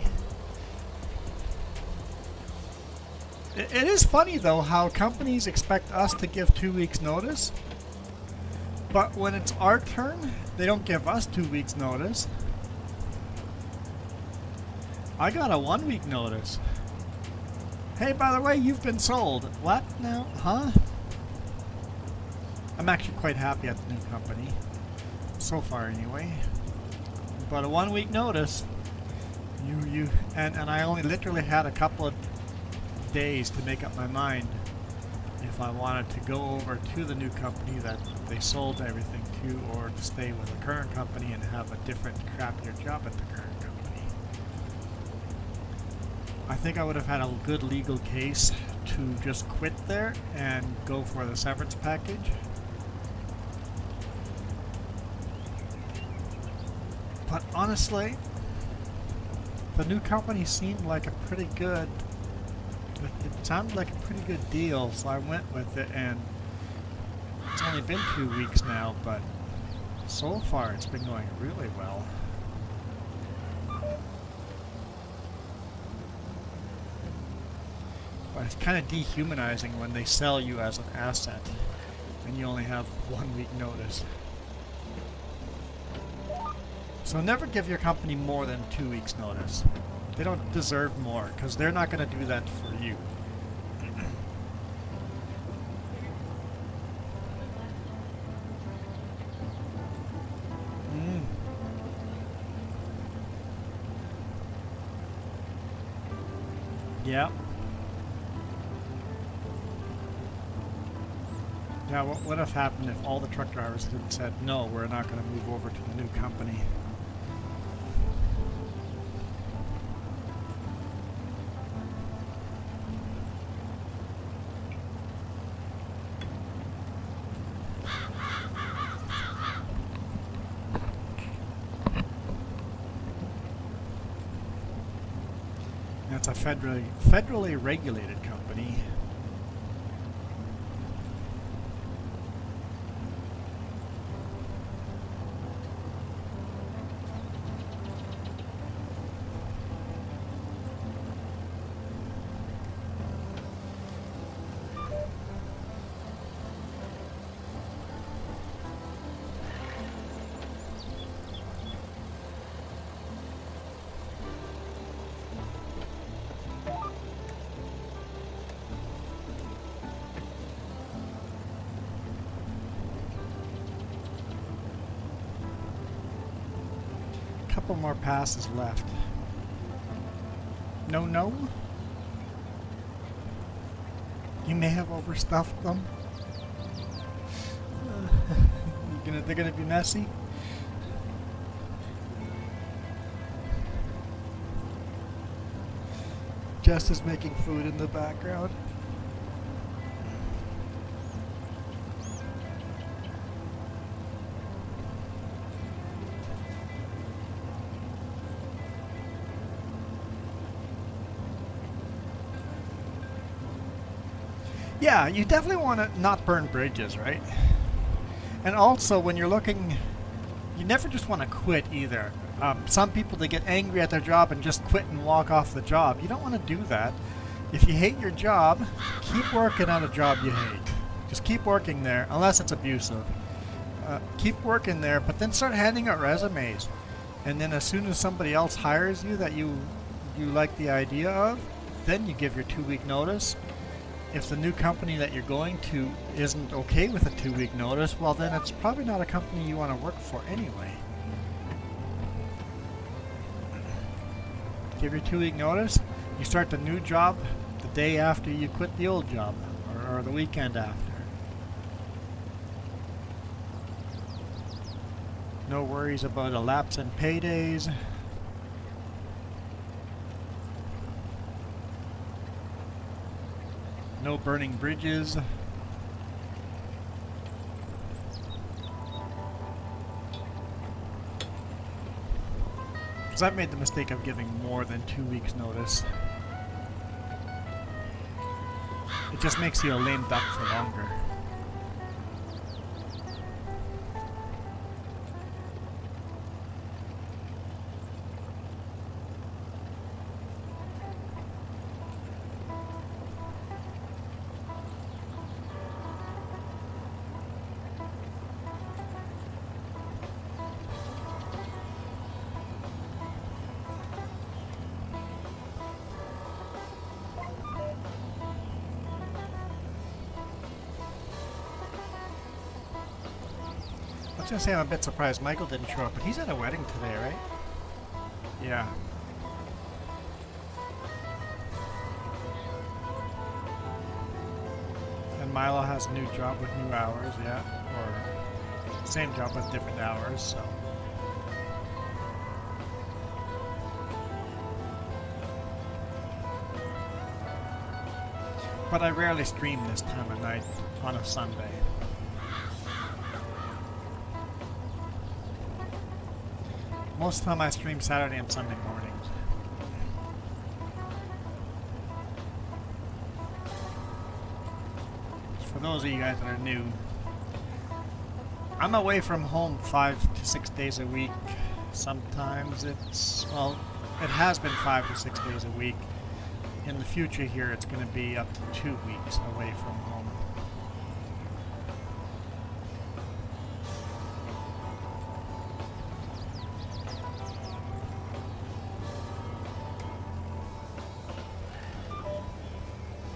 Speaker 2: It is funny though how companies expect us to give 2 weeks notice, but when it's our turn, they don't give us 2 weeks notice. I got a 1 week notice. Hey, by the way, you've been sold. What now? Huh? I'm actually quite happy at the new company. So far anyway. But a 1 week notice. And I only literally had a couple of days to make up my mind if I wanted to go over to the new company that they sold everything to, or to stay with the current company and have a different crappier job at the current company. I think I would have had a good legal case to just quit there and go for the severance package. But honestly, the new company seemed like a pretty good, it sounded like a pretty good deal, so I went with it, and it's only been 2 weeks now, but so far it's been going really well. But it's kind of dehumanizing when they sell you as an asset and you only have 1 week notice. So never give your company more than 2 weeks notice. They don't deserve more because they're not going to do that for you. Yeah. Yeah, what would have happened if all the truck drivers had said, no, we're not going to move over to the new company? That's a federally regulated company. Couple more passes left. No. You may have overstuffed them. They're gonna be messy. Jess is making food in the background. Yeah, you definitely want to not burn bridges, right? And also, when you're looking, you never just want to quit either. Some people, they get angry at their job and just quit and walk off the job. You don't want to do that. If you hate your job, keep working on a job you hate. Just keep working there, unless it's abusive. Keep working there, but then start handing out resumes. And then as soon as somebody else hires you that you like the idea of, then you give your 2-week notice. If the new company that you're going to isn't okay with a 2-week notice, well then it's probably not a company you want to work for anyway. Give your 2-week notice. You start the new job the day after you quit the old job, or the weekend after. No worries about a lapse in paydays. No burning bridges. Because I've made the mistake of giving more than 2 weeks notice. It just makes you a lame duck for longer. I was gonna say I'm a bit surprised Michael didn't show up, but he's at a wedding today, right? Yeah. And Milo has a new job with new hours, yeah. Or same job with different hours, so. But I rarely stream this time of night on a Sunday. Most of the time I stream Saturday and Sunday mornings. For those of you guys that are new, I'm away from home 5 to 6 days a week. Sometimes it's, well, it has been 5 to 6 days a week. in the future here, it's going to be up to 2 weeks away from home.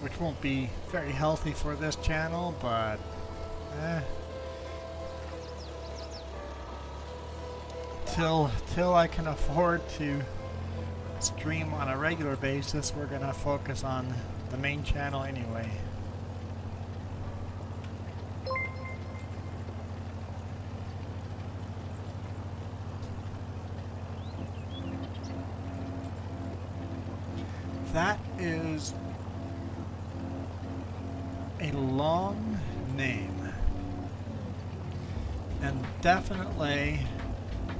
Speaker 2: Which won't be very healthy for this channel, but till I can afford to stream on a regular basis, we're gonna focus on the main channel anyway. That is a long name, and definitely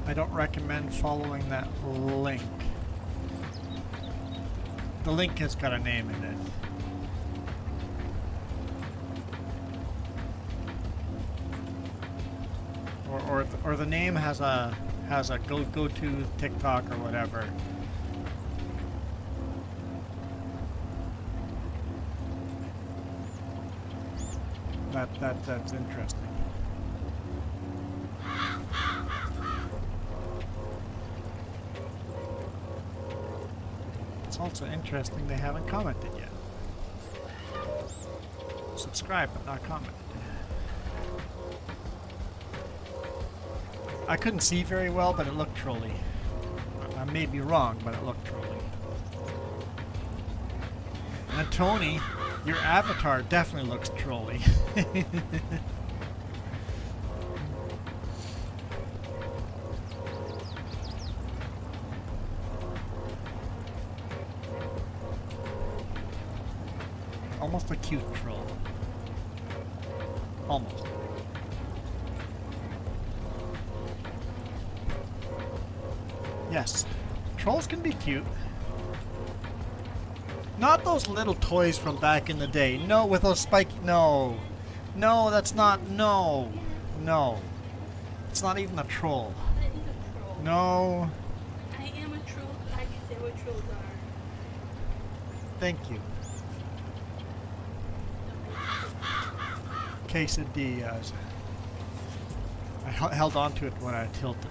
Speaker 2: I don't recommend following that link. The link has got a name in it. Or the name has a go to TikTok or whatever. That's interesting. It's also interesting they haven't commented yet. Subscribe but not commented. I couldn't see very well, but it looked trolly. I may be wrong, but it looked trolly. And Tony, your avatar definitely looks trolly. Almost a cute troll. Almost. Yes, trolls can be cute. Not those little toys from back in the day. No, with those spiky... No. No, that's not... No. No. It's not even a troll.
Speaker 3: That is a troll.
Speaker 2: No.
Speaker 3: I am a troll, but I can say what trolls are.
Speaker 2: Thank you. Quesadillas. I held on to it when I tilted.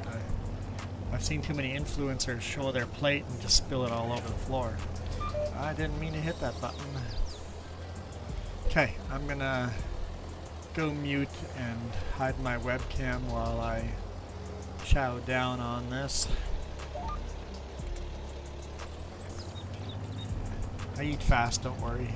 Speaker 2: I've seen too many influencers show their plate and just spill it all over the floor. I didn't mean to hit that button. Okay, I'm gonna go mute and hide my webcam while I chow down on this. I eat fast, don't worry.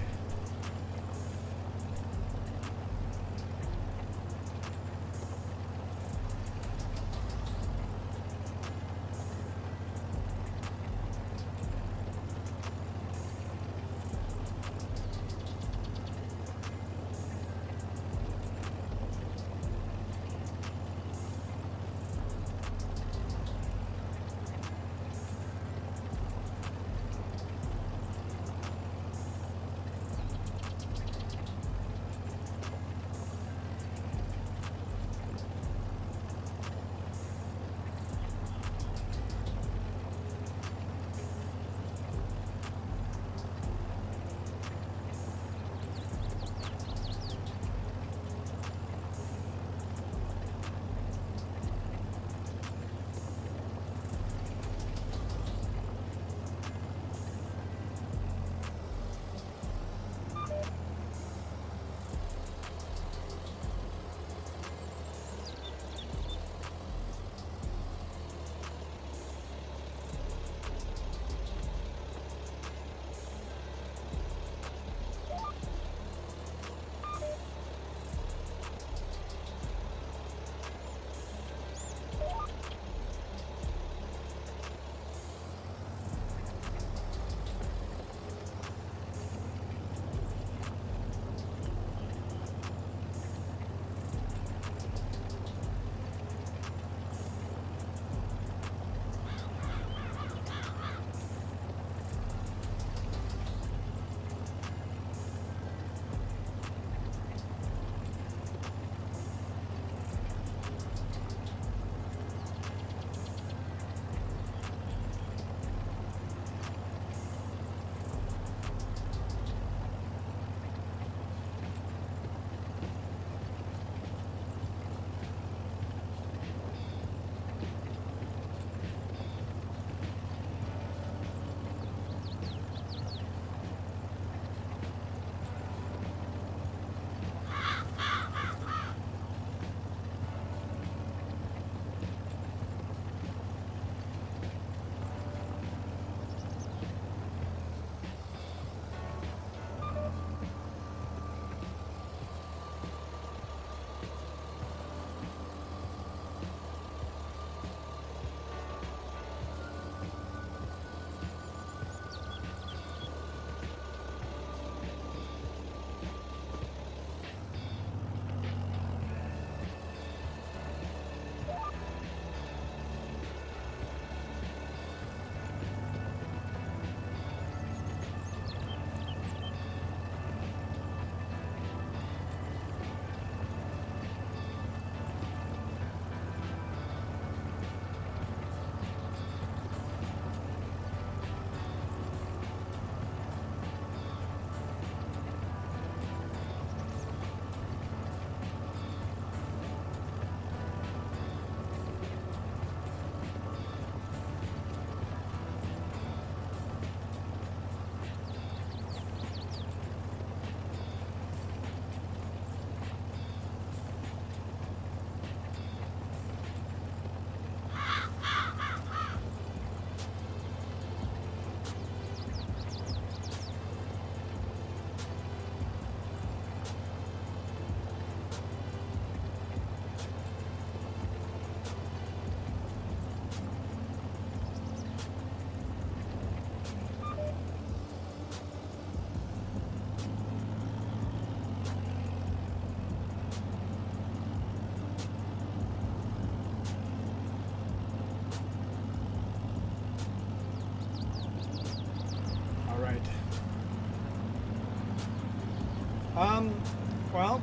Speaker 2: Well,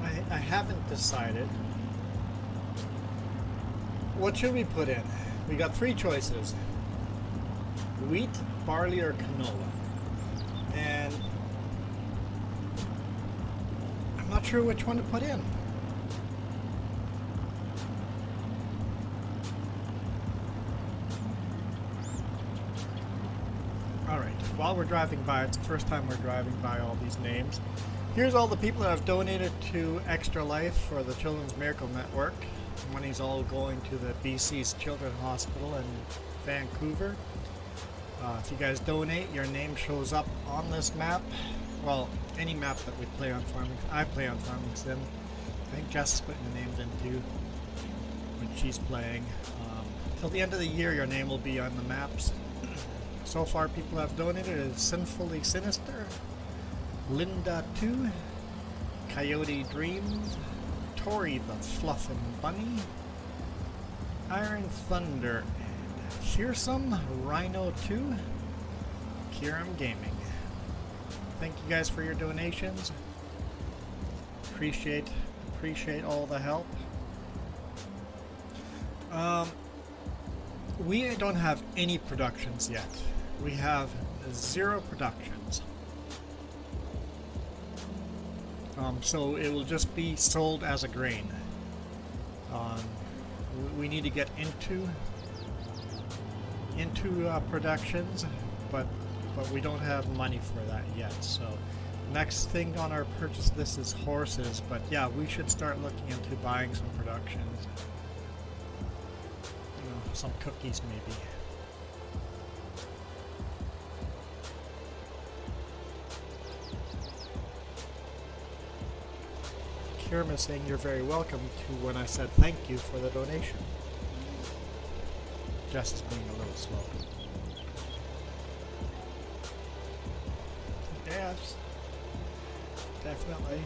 Speaker 2: I haven't decided. What should we put in? We got three choices. Wheat, barley, or canola. And I'm not sure which one to put in. Alright, while we're driving by, it's the first time we're driving by all these names. Here's all the people that have donated to Extra Life for the Children's Miracle Network. Money's all going to the BC's Children's Hospital in Vancouver. If you guys donate, your name shows up on this map. Well, any map that we play on Farming. I play on Farming Sim. I think Jess is putting the names in too when she's playing. Till the end of the year, your name will be on the maps. So far, people have donated is Sinfully Sinister, Linda 2, Coyote Dreams, Tori the Fluffin' Bunny, Iron Thunder, and Fearsome Rhino 2, Kiram Gaming. Thank you guys for your donations. Appreciate all the help. We don't have any productions yet. We have 0 productions. So it will just be sold as a grain. We need to get into productions, but we don't have money for that yet. So next thing on our purchase list is horses, but yeah, we should start looking into buying some productions. You know, some cookies maybe. Kiram is saying you're very welcome to when I said thank you for the donation. Jess is being a little slow. Yes, definitely.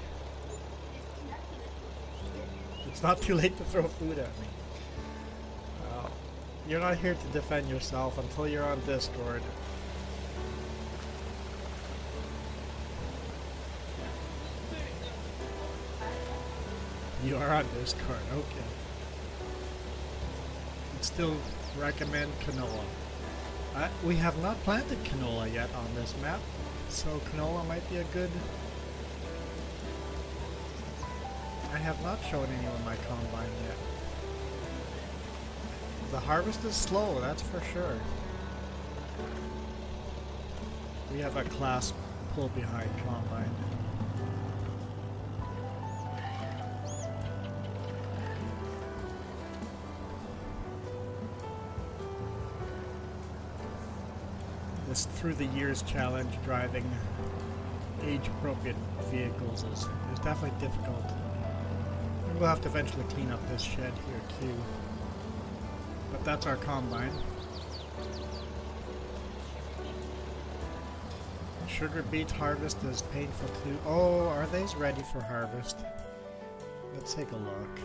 Speaker 2: It's not too late to throw food at me. You're not here to defend yourself until you're on Discord. You are on Discord, okay. I'd still recommend canola. We have not planted canola yet on this map, so canola might be a good... I have not shown anyone my combine yet. The harvest is slow, that's for sure. We have a class pull behind combine. This Through the Years challenge, driving age-appropriate vehicles is definitely difficult. And we'll have to eventually clean up this shed here too. But that's our combine. Sugar beet harvest is painful too. Oh, are these ready for harvest? Let's take a look.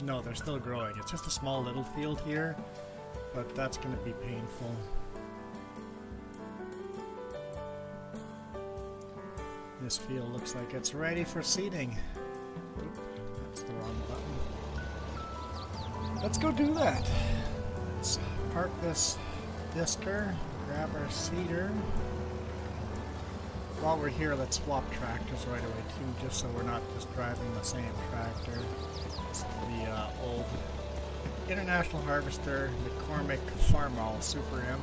Speaker 2: No, they're still growing. It's just a small little field here, but that's going to be painful. This field looks like it's ready for seeding. Oop, that's the wrong button. Let's go do that. Let's park this disker, grab our seeder. While we're here, let's swap tractors right away too, just so we're not just driving the same tractor. This is the old International Harvester McCormick Farmall Super M.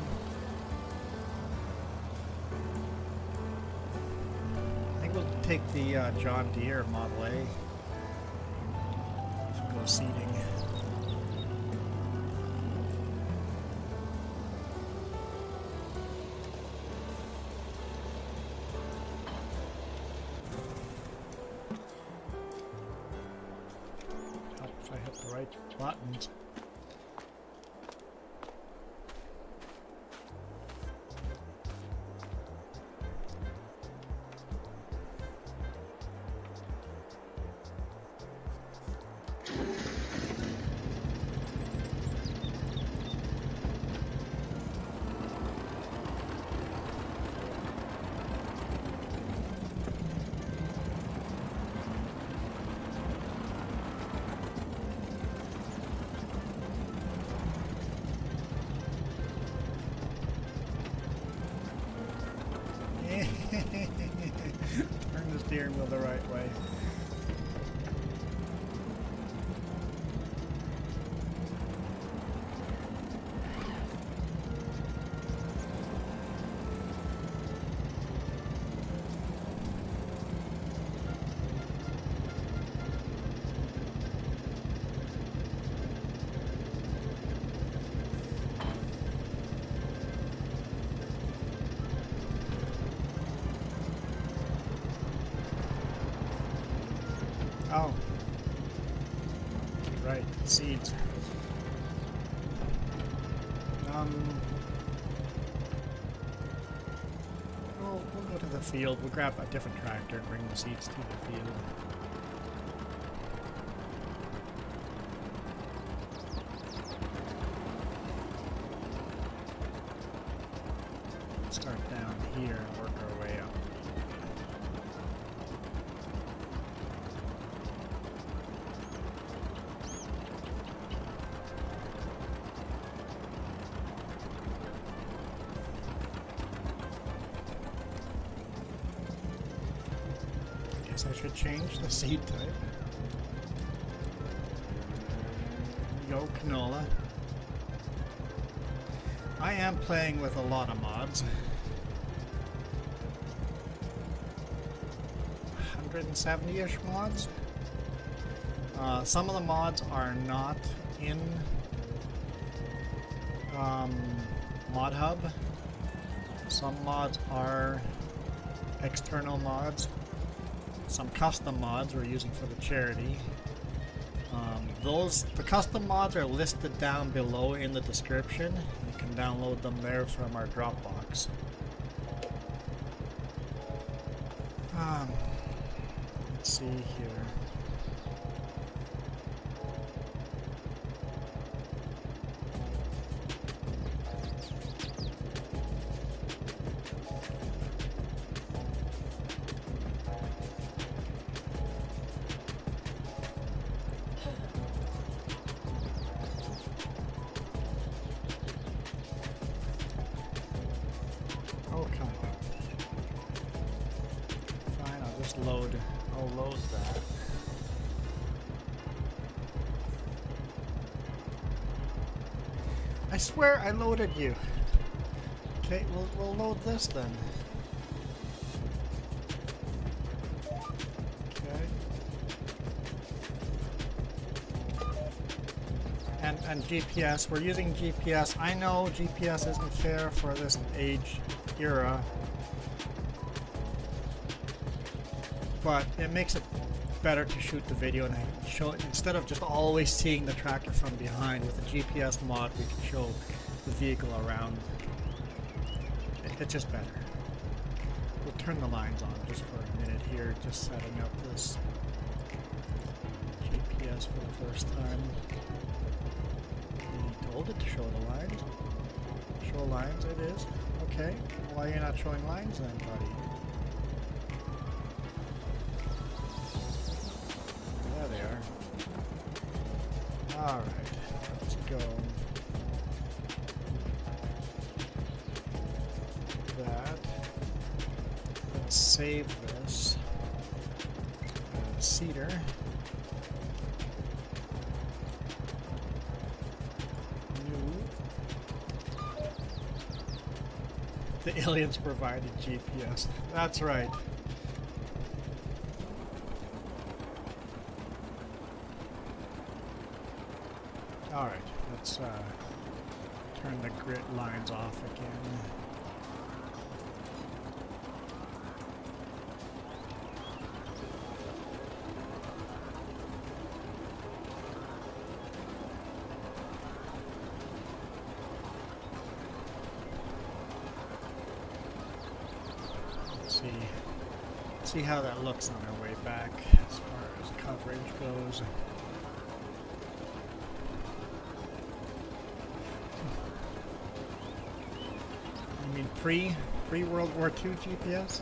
Speaker 2: I think we'll take the John Deere Model A to go seeding. If I hit the right buttons. Turn the steering wheel the right way. Oh. Right, seeds. We'll go to the field. We'll grab a different tractor and bring the seeds to the field. Start down here and work our way up. I should change the seed type. Yo, canola. I am playing with a lot of mods. 170-ish mods. Some of the mods are not in Mod Hub. Some mods are external mods. Some custom mods we're using for the charity. The custom mods are listed down below in the description. You can download them there from our Dropbox. Let's see here. Oh, come on. Fine, I'll load that. I swear I loaded you. Okay, we'll load this then. Okay. And GPS, we're using GPS. I know GPS isn't fair for this age era, but it makes it better to shoot the video and show it instead of just always seeing the tractor from behind. With the GPS mod, we can show the vehicle around. It's just better. We'll turn the lines on just for a minute here, just setting up this GPS for the first time. We told it to show the lines. Show lines, it is. Okay, why are you not showing lines then, buddy? There they are. Alright, let's go. That. Let's save this. Cedar. The aliens provided GPS. That's right. Alright, let's turn the grid lines off again. See how that looks on our way back as far as coverage goes. I mean pre-World War II GPS?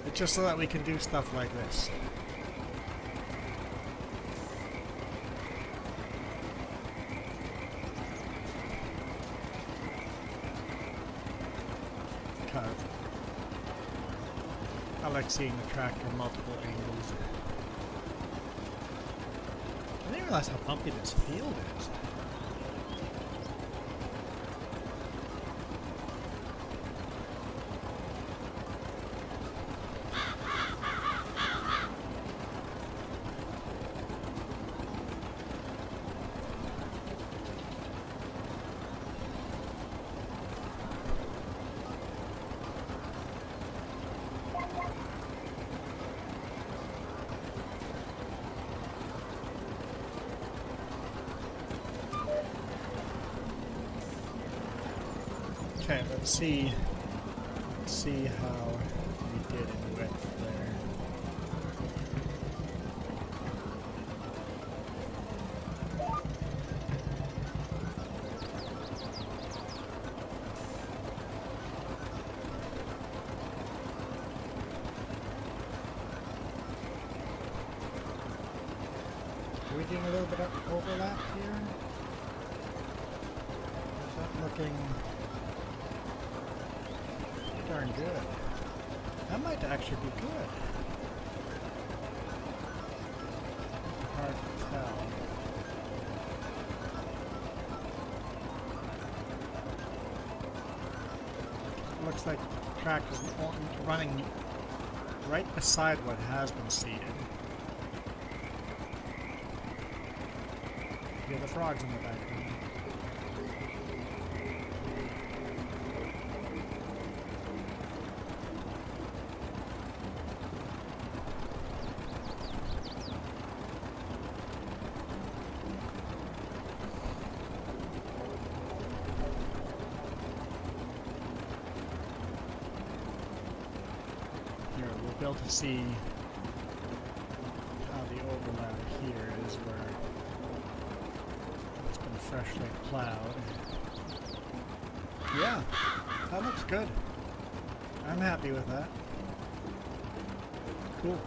Speaker 2: It's just so that we can do stuff like this. like seeing the tractor multiple angles. I didn't realize how bumpy this field is. Okay, let's see how we did in width there. Are we doing a little bit of overlap here? Is that looking darn good? That might actually be good. Hard to tell. Looks like the tractor's running right beside what has been seeded. Yeah, the frogs in the background. Here, we'll be able to see how the overlap here is where it's been freshly plowed. Yeah, that looks good. I'm happy with that. Cool.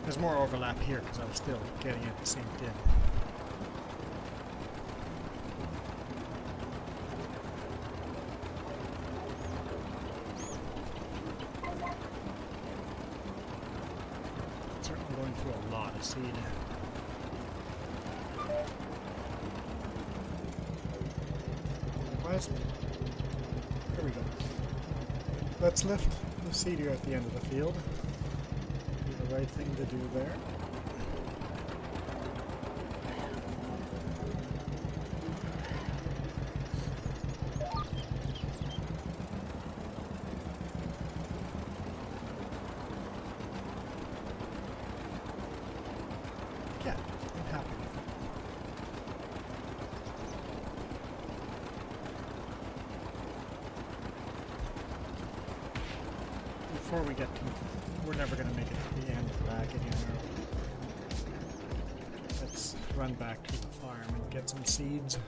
Speaker 2: There's more overlap here because I was still getting at the same dip. Certainly going through a lot of seed. Here we go. Let's lift the seeder at the end of the field. Do the right thing to do there. Yeah, I'm happy with it. Before we get to, we're never going to make it to the end of the back again. Let's run back to the farm and get some seeds.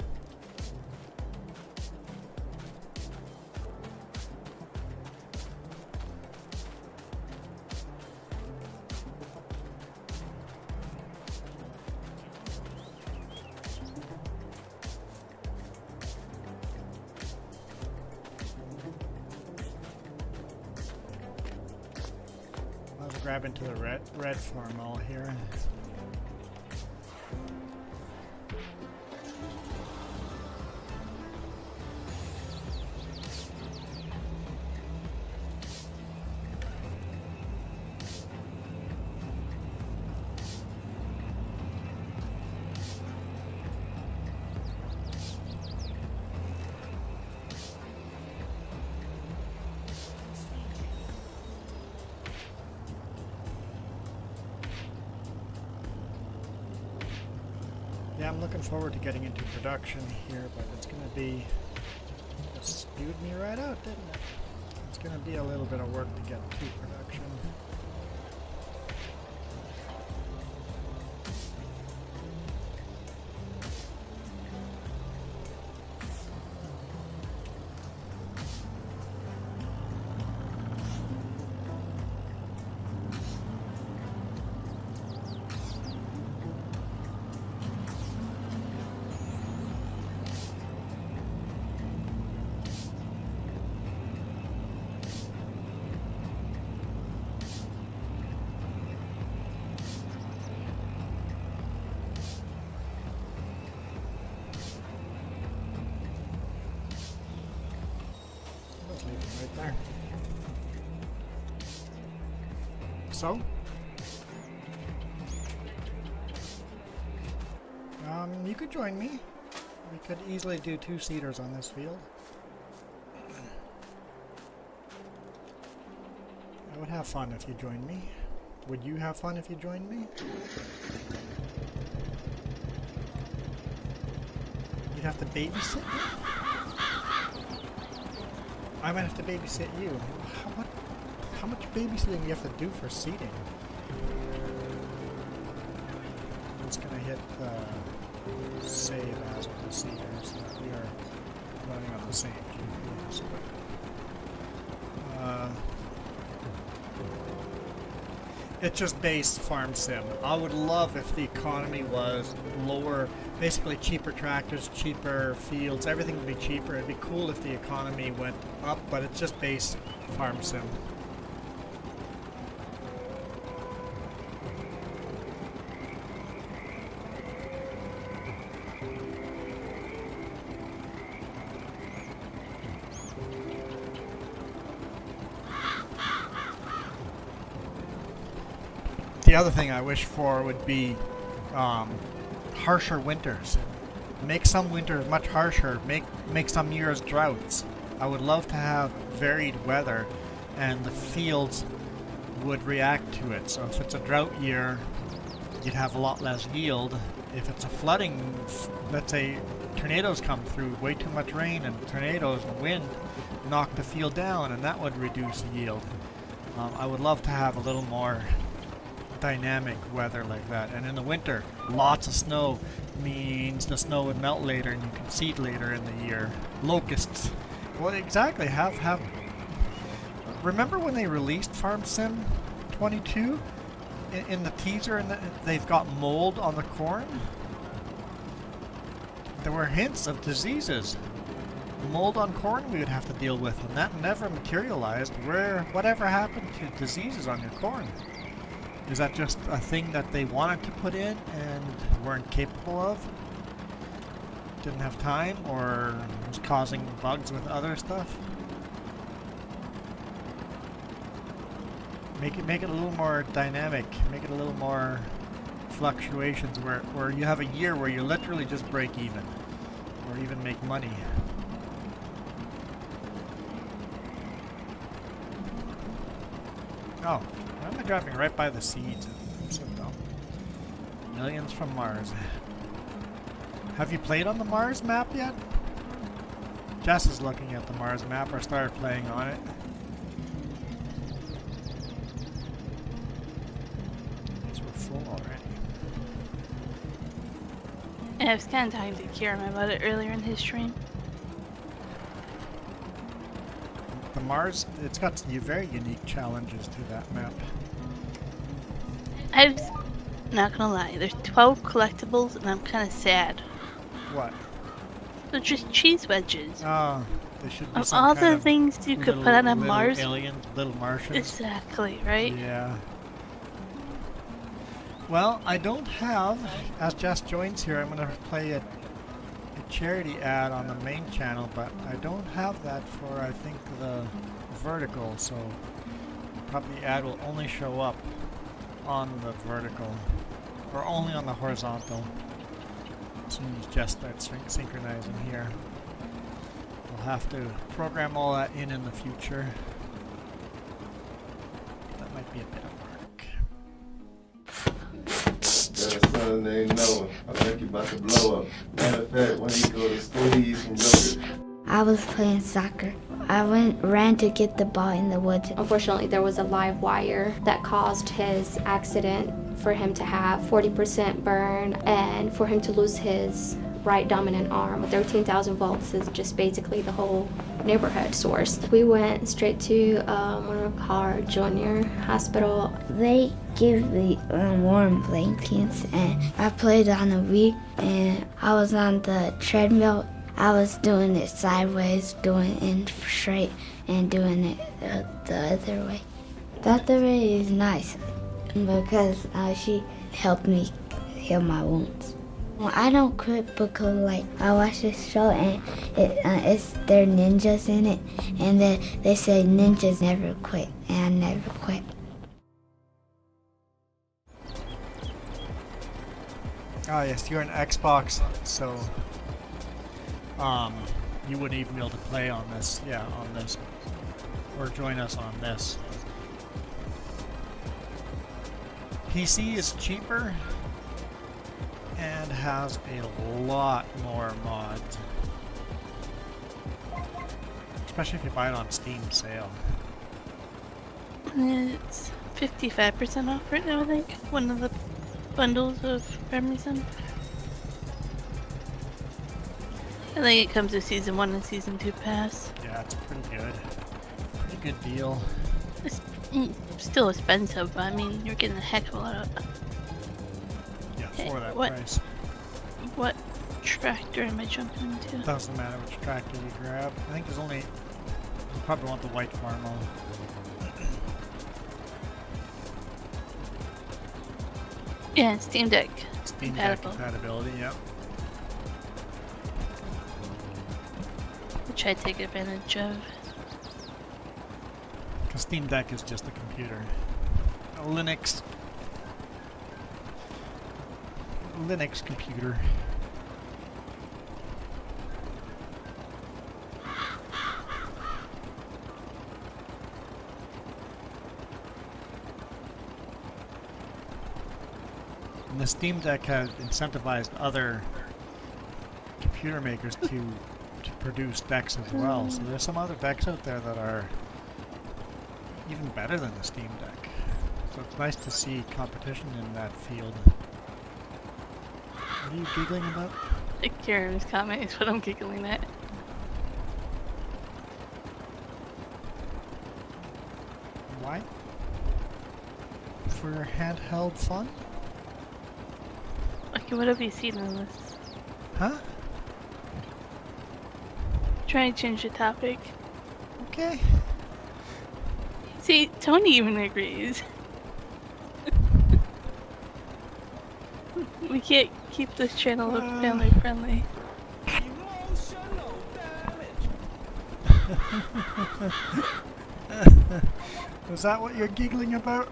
Speaker 2: Grab into the red farm all here. Yeah, I'm looking forward to getting into production here, but it's going to be... It spewed me right out, didn't it? It's going to be a little bit of work to get to production. so. You could join me. We could easily do 2-seaters on this field. I would have fun if you joined me. Would you have fun if you joined me? You'd have to babysit me? I might have to babysit you. How much babysitting do you have to do for seating? I'm just gonna hit save as on the seater so that we are running on the same GPS. It's just base farm sim. I would love if the economy was lower, basically cheaper tractors, cheaper fields, everything would be cheaper. It'd be cool if the economy went up, but it's just base farm sim. The other thing I wish for would be harsher winters. Make some winters much harsher. Make some years droughts. I would love to have varied weather, and the fields would react to it. So if it's a drought year, you'd have a lot less yield. If it's a flooding, let's say tornadoes come through, way too much rain and tornadoes and wind knock the field down, and that would reduce yield. I would love to have a little more dynamic weather like that. And in the winter, lots of snow means the snow would melt later and you can seed later in the year. Locusts. Well, exactly. Have. Remember when they released Farm Sim 22 in the teaser, and they've got mold on the corn? There were hints of diseases. Mold on corn we would have to deal with, and that never materialized. Whatever happened to diseases on your corn? Is that just a thing that they wanted to put in and weren't capable of? Didn't have time, or was causing bugs with other stuff? Make it a little more dynamic. Make it a little more fluctuations where you have a year where you literally just break even, or even make money. Oh, why am I driving right by the seeds? I'm so dumb. Aliens from Mars. Have you played on the Mars map yet? Jess is looking at the Mars map, or started playing on it. These were full already.
Speaker 3: And I was kind of talking to Kieran about it earlier in his stream.
Speaker 2: The Mars, it's got very unique challenges to that map.
Speaker 3: I was not gonna lie, there's 12 collectibles and I'm kind of sad.
Speaker 2: What?
Speaker 3: They're just cheese wedges.
Speaker 2: Oh, they should be
Speaker 3: Of
Speaker 2: some
Speaker 3: all
Speaker 2: kind
Speaker 3: the
Speaker 2: of
Speaker 3: things you could
Speaker 2: little-
Speaker 3: put on a
Speaker 2: little
Speaker 3: Mars.
Speaker 2: aliens, little Martians.
Speaker 3: Exactly, right?
Speaker 2: Yeah. Well, I don't have, as Jess joins here, I'm going to play a charity ad on the main channel, but I don't have that for, I think, the vertical, so probably the ad will only show up on the vertical, or only on the horizontal. As soon as Jess starts synchronizing here. We'll have to program all that in the future. That might be a bit of work.
Speaker 4: Got a son named Noah. I think he about to blow up. Matter of fact, when he go to school, he eat some yogurt.
Speaker 5: I was playing soccer. I ran to get the ball in the woods.
Speaker 6: Unfortunately, there was a live wire that caused his accident for him to have 40% burn and for him to lose his right dominant arm. 13,000 volts is just basically the whole neighborhood source. We went straight to RNRWJZFE Junior Hospital.
Speaker 5: They give me warm blankets, and I played on the Wii, and I was on the treadmill. I was doing it sideways, doing it straight, and doing it the other way. The other way is nice because she helped me heal my wounds. Well, I don't quit because I watched this show and there are ninjas in it, and they say ninjas never quit, and I never quit.
Speaker 2: Ah, yes, you're an Xbox, so you wouldn't even be able to play on this. Yeah, on this, or join us on this. PC is cheaper and has a lot more mods, especially if you buy it on Steam sale.
Speaker 3: It's 55% off right now, I think. One of the bundles of Parmesan. I think it comes with Season 1 and Season 2 pass.
Speaker 2: Yeah, it's pretty good. Pretty good deal.
Speaker 3: It's still expensive, but I mean, you're getting a heck of a lot of...
Speaker 2: Yeah,
Speaker 3: Hey,
Speaker 2: for that
Speaker 3: what?
Speaker 2: price.
Speaker 3: What tractor am I jumping into?
Speaker 2: Doesn't matter which tractor you grab. I think there's only... You probably want the white farm one.
Speaker 3: Yeah, Steam Deck.
Speaker 2: Steam Deck
Speaker 3: Compatible.
Speaker 2: compatibility, yep.
Speaker 3: Which I take advantage of.
Speaker 2: Because Steam Deck is just a computer. A Linux computer. And the Steam Deck has incentivized other computer makers to produce decks as well. So there's some other decks out there that are even better than the Steam Deck. So it's nice to see competition in that field. What are you giggling about?
Speaker 3: Kieran's comment is what I'm giggling at.
Speaker 2: Why? For handheld fun?
Speaker 3: Okay, what have you seen on this?
Speaker 2: Huh?
Speaker 3: Trying to change the topic.
Speaker 2: Okay.
Speaker 3: See, Tony even agrees. We can't keep this channel family friendly.
Speaker 2: Is that what you're giggling about?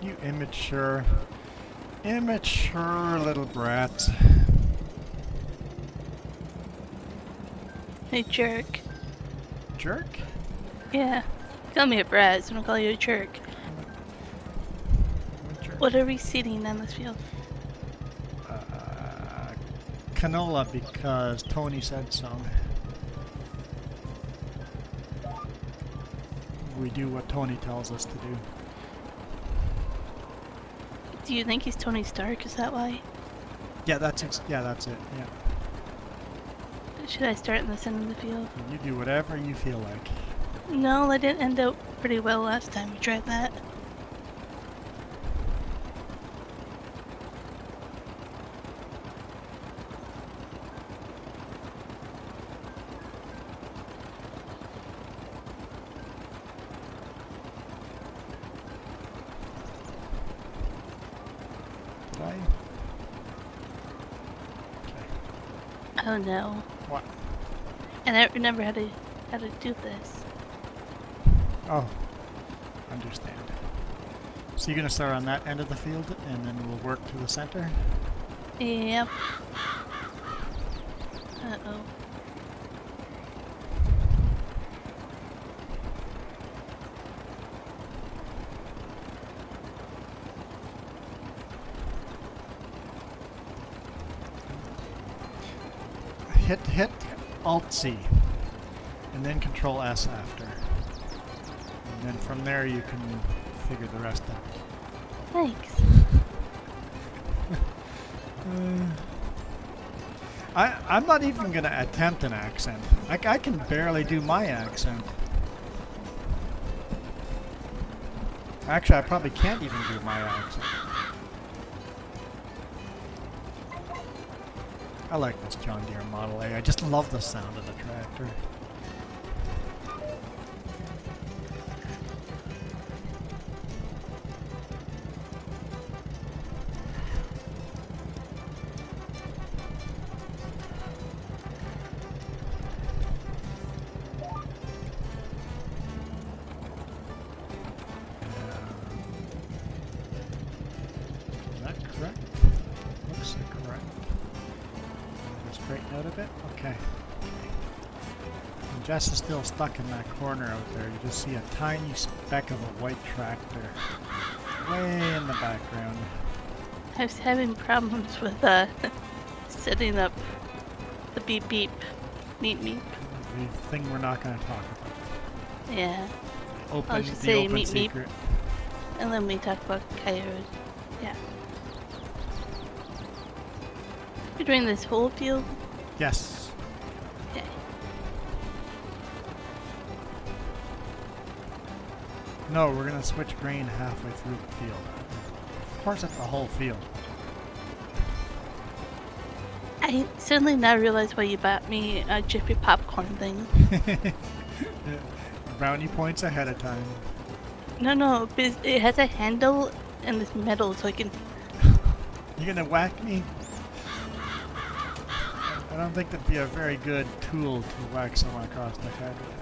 Speaker 2: You immature little brat.
Speaker 3: Hey, jerk.
Speaker 2: Jerk?
Speaker 3: Yeah. Call me a brat, so I don't call you a jerk.
Speaker 2: I'm a jerk.
Speaker 3: What are we seeding on this field?
Speaker 2: Canola, because Tony said so. We do what Tony tells us to do.
Speaker 3: Do you think he's Tony Stark? Is that why?
Speaker 2: Yeah, that's it. Yeah.
Speaker 3: Should I start in the center of the field?
Speaker 2: You do whatever you feel like.
Speaker 3: No, that didn't end up pretty well last time we tried that.
Speaker 2: Did I? Okay.
Speaker 3: Oh no.
Speaker 2: What?
Speaker 3: And I remember how to do this.
Speaker 2: Oh, understand. So you're gonna start on that end of the field, and then we'll work to the center.
Speaker 3: Yep. Uh-oh.
Speaker 2: Hit Alt-C, and then Control S after. And then from there you can figure the rest out.
Speaker 3: Thanks.
Speaker 2: I'm not even gonna attempt an accent. I can barely do my accent. Actually, I probably can't even do my accent. I like this John Deere Model A. I just love the sound of the tractor. Is that correct? Looks bit? Okay. And Jess is still stuck in that corner out there. You just see a tiny speck of a white tractor way in the background.
Speaker 3: I was having problems with setting up the beep beep, meep meep.
Speaker 2: The thing we're not going to talk about.
Speaker 3: Yeah,
Speaker 2: Open,
Speaker 3: just
Speaker 2: the
Speaker 3: say
Speaker 2: open
Speaker 3: meep, meep.
Speaker 2: secret.
Speaker 3: and then we talk about coyote. Yeah. You're doing this whole field?
Speaker 2: Yes.
Speaker 3: Okay.
Speaker 2: No, we're going to switch grain halfway through the field. Of course it's the whole field.
Speaker 3: I certainly now realize why you bought me a Jiffy popcorn thing.
Speaker 2: Brownie points ahead of time.
Speaker 3: No, because it has a handle and it's metal, so I can.
Speaker 2: You gonna whack me? I don't think that'd be a very good tool to whack someone across the head with.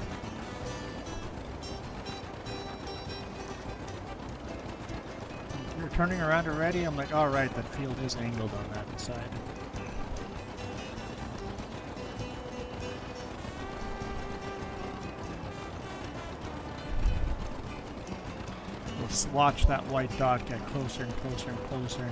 Speaker 2: You're turning around already? I'm like, alright, that field is angled on that side. We'll watch that white dot get closer and closer and closer.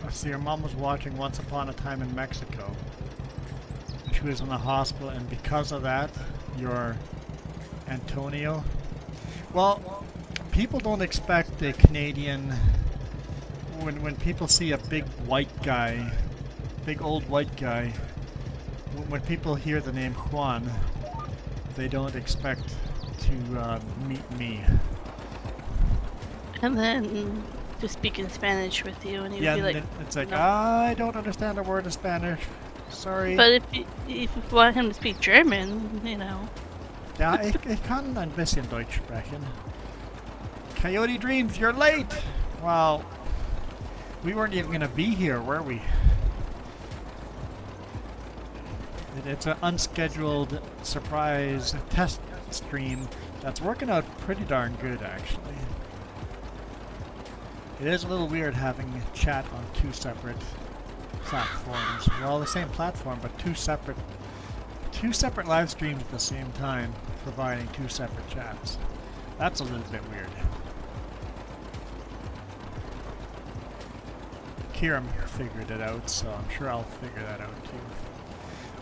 Speaker 2: So your mom was watching Once Upon a Time in Mexico. She was in the hospital, and because of that, you're Antonio. Well, people don't expect a Canadian. When people see a big white guy, big old white guy, when people hear the name Juan, they don't expect to meet me.
Speaker 3: And then just speak in Spanish with you, and he
Speaker 2: Yeah,
Speaker 3: would be like,
Speaker 2: it's like,
Speaker 3: no.
Speaker 2: I don't understand a word of Spanish. Sorry.
Speaker 3: But if you want him to speak German, you know.
Speaker 2: Ja, ich kann ein bisschen Deutsch sprechen. Coyote Dreams, you're late! Well, we weren't even gonna be here, were we? It's an unscheduled surprise test stream that's working out pretty darn good, actually. It is a little weird having chat on two separate platforms. Well, the same platform, but two separate live streams at the same time, providing two separate chats. That's a little bit weird. Kieran figured it out, so I'm sure I'll figure that out too.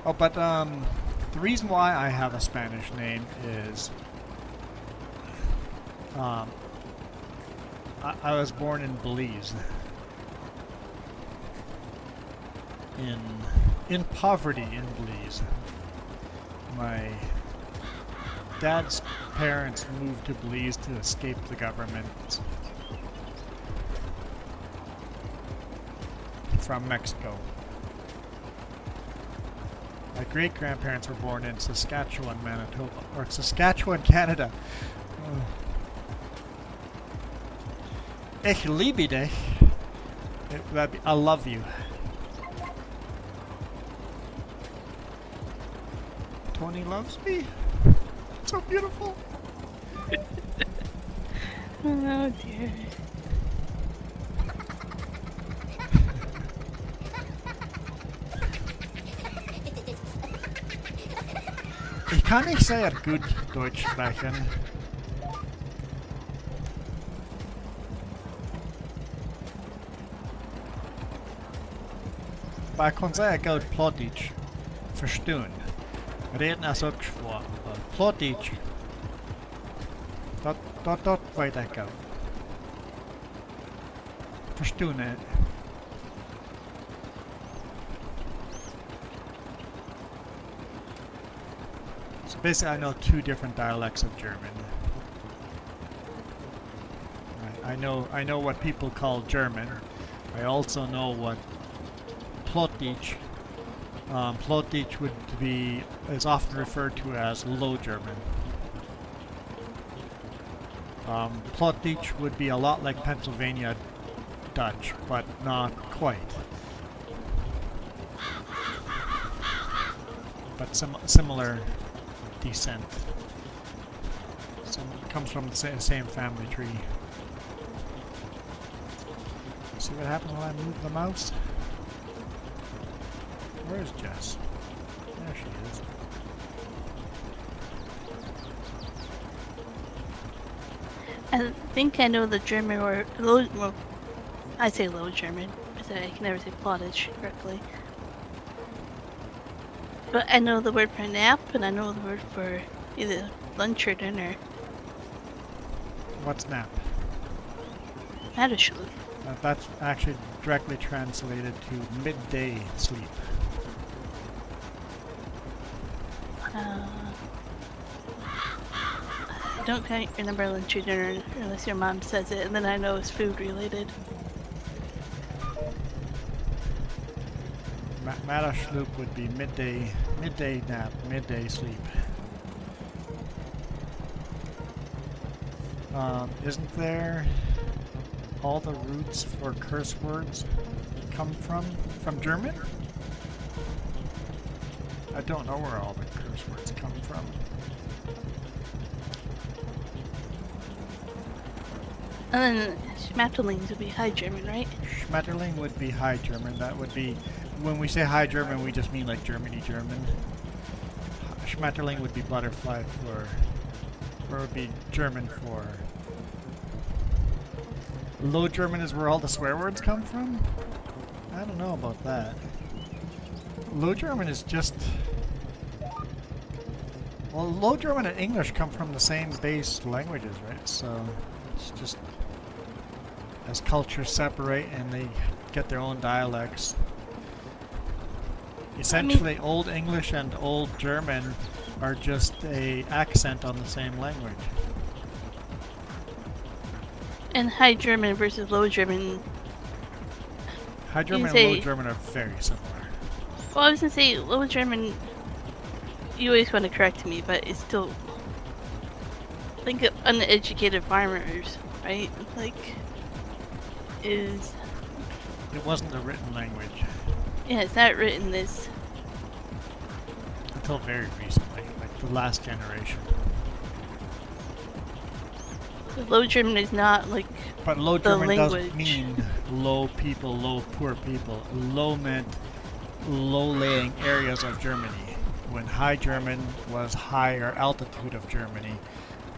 Speaker 2: Oh, but the reason why I have a Spanish name is I was born in Belize. In poverty in Belize. My dad's parents moved to Belize to escape the government from Mexico. My great-grandparents were born in Saskatchewan, Manitoba, or Saskatchewan, Canada. Ich liebe dich. That'd be, I love you. Tony loves me. So beautiful.
Speaker 3: Oh dear.
Speaker 2: Ich kann nicht sehr gut Deutsch sprechen. Maar ik kon sehr gut Plattdeutsch verstehen. Reden is ook schwer. Plattdeutsch. Dat weet ik ook. Verstehen het. So Basically, I know 2 different dialects of German. I know what people call German. I also know what Plattdeutsch. Plattdeutsch is often referred to as Low German. Plattdeutsch would be a lot like Pennsylvania Dutch, but not quite. But similar descent. It comes from the same family tree. See what happened when I moved the mouse? Where's Jess? There she is.
Speaker 3: I think I know the German word. Well, I say Low German, because I can never say Plattdeutsch correctly. But I know the word for nap, and I know the word for either lunch or dinner.
Speaker 2: What's nap?
Speaker 3: Matterschluck.
Speaker 2: That's actually directly translated to midday sleep.
Speaker 3: I don't quite remember lunch or dinner unless your mom says it, and then I know it's food related.
Speaker 2: Matterschluck would be midday nap, midday sleep. Isn't there all the roots for curse words come from German? I don't know where all the curse words come from.
Speaker 3: And then Schmetterlings would be High German, right?
Speaker 2: Schmetterling would be High German. That would be, when we say High German, we just mean like Germany German. Schmetterling would be butterfly for, or it would be German for. Low German is where all the swear words come from? I don't know about that. Low German is just... Well, Low German and English come from the same base languages, right? So it's just as cultures separate and they get their own dialects. Essentially, Old English and Old German are just a accent on the same language.
Speaker 3: And High German versus Low German.
Speaker 2: High German and Low German are very similar.
Speaker 3: Well, I was gonna say Low German. You always want to correct me, but it's still like uneducated farmers, right? Like, is
Speaker 2: it wasn't a written language.
Speaker 3: Yeah, it's not written this
Speaker 2: until very recently, like the last generation.
Speaker 3: So Low German is not like.
Speaker 2: But Low German
Speaker 3: language.
Speaker 2: doesn't mean low people, low poor people. Low meant low-laying areas of Germany. When High German was higher altitude of Germany,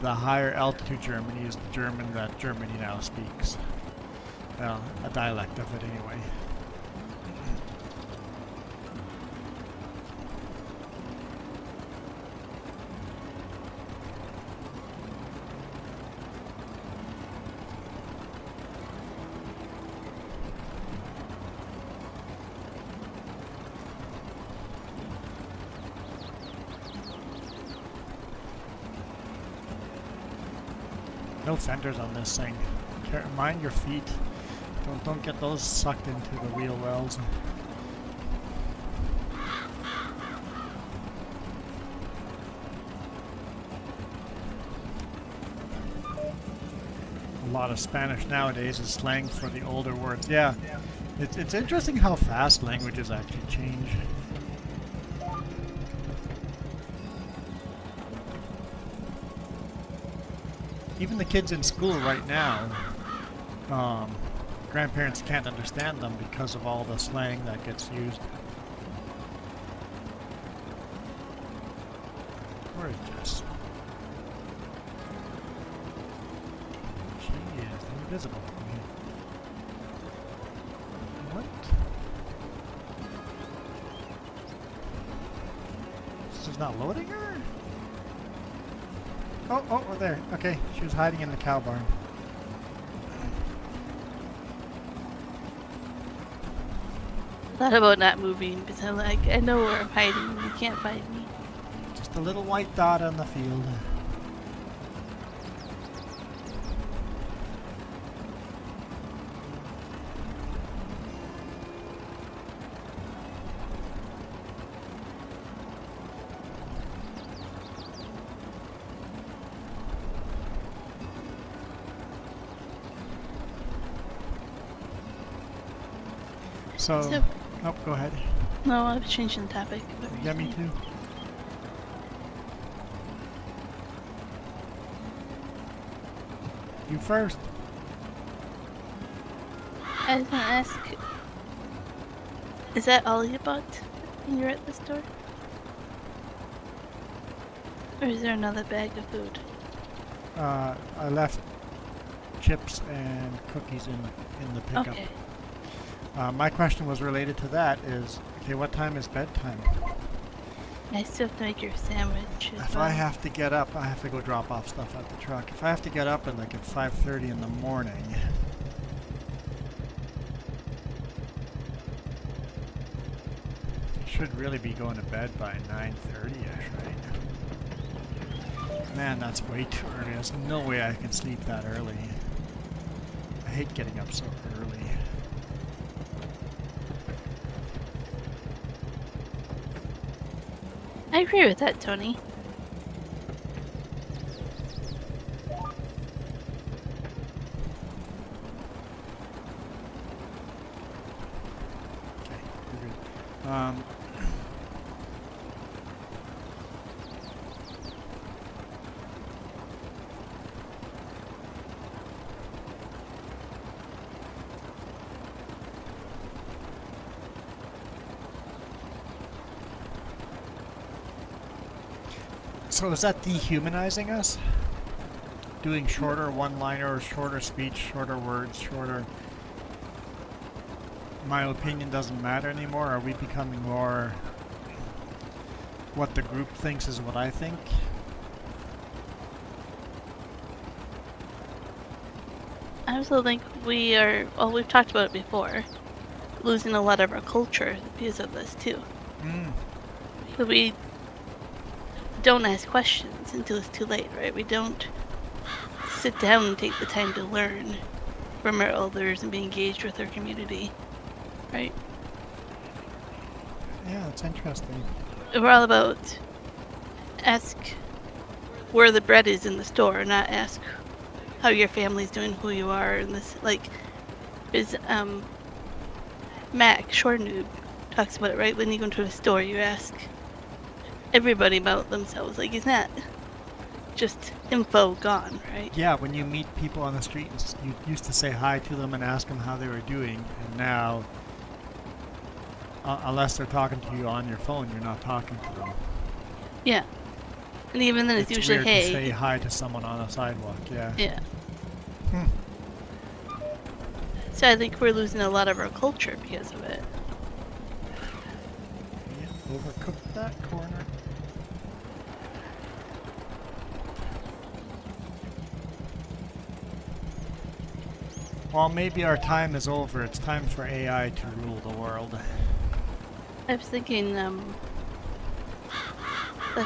Speaker 2: the higher altitude Germany is the German that Germany now speaks. Well, a dialect of it anyway. No fenders on this thing. Mind your feet. Don't get those sucked into the wheel wells. A lot of Spanish nowadays is slang for the older words. Yeah, it's interesting how fast languages actually change. Even the kids in school right now, grandparents can't understand them because of all the slang that gets used. Where is Jess? She is invisible from here. What? This is not loading her? Oh, we're there. Okay, she was hiding in the cow barn.
Speaker 3: I thought about not moving because I'm like, I know where I'm hiding. You can't find me.
Speaker 2: Just Just a little white dot on the field. So, oh, go ahead.
Speaker 3: No, I was changing the topic.
Speaker 2: Yeah, me too. You first.
Speaker 3: I was gonna ask, is that all you bought when you were at the store? Or is there another bag of food?
Speaker 2: I left chips and cookies in the pickup.
Speaker 3: Okay.
Speaker 2: My question was related to that is, okay, what time is bedtime?
Speaker 3: I still have to make your sandwich.
Speaker 2: If I have to get up, I have to go drop off stuff at the truck. If I have to get up at like at 5:30 in the morning, I should really be going to bed by 9:30ish, right? Man, that's way too early. There's no way I can sleep that early. I hate getting up so early.
Speaker 3: I agree with that, Tony.
Speaker 2: Okay, we're good. So is that dehumanizing us? Doing shorter one-liners, shorter speech, shorter words, shorter... My opinion doesn't matter anymore? Are we becoming more... what the group thinks is what I think?
Speaker 3: I also think we are, well, we've talked about it before, losing a lot of our culture because of this too. So we don't ask questions until it's too late, right? We don't sit down and take the time to learn from our elders and be engaged with our community, right?
Speaker 2: Yeah, it's interesting.
Speaker 3: We're all about ask where the bread is in the store, not ask how your family's doing, who you are, and this, like, is, Mac, Short Noob, talks about it, right? When you go into a store, you ask everybody about themselves. Like, it's not just info gone, right?
Speaker 2: Yeah, when you meet people on the street, you used to say hi to them and ask them how they were doing, and now, unless they're talking to you on your phone, you're not talking to them.
Speaker 3: Yeah. And even then, it's usually,
Speaker 2: weird
Speaker 3: hey.
Speaker 2: to say hi to someone on a sidewalk, yeah.
Speaker 3: Yeah. So I think we're losing a lot of our culture because of it.
Speaker 2: Yeah, overcooked that corner. Well, maybe our time is over. It's time for AI to rule the world.
Speaker 3: I was thinking, that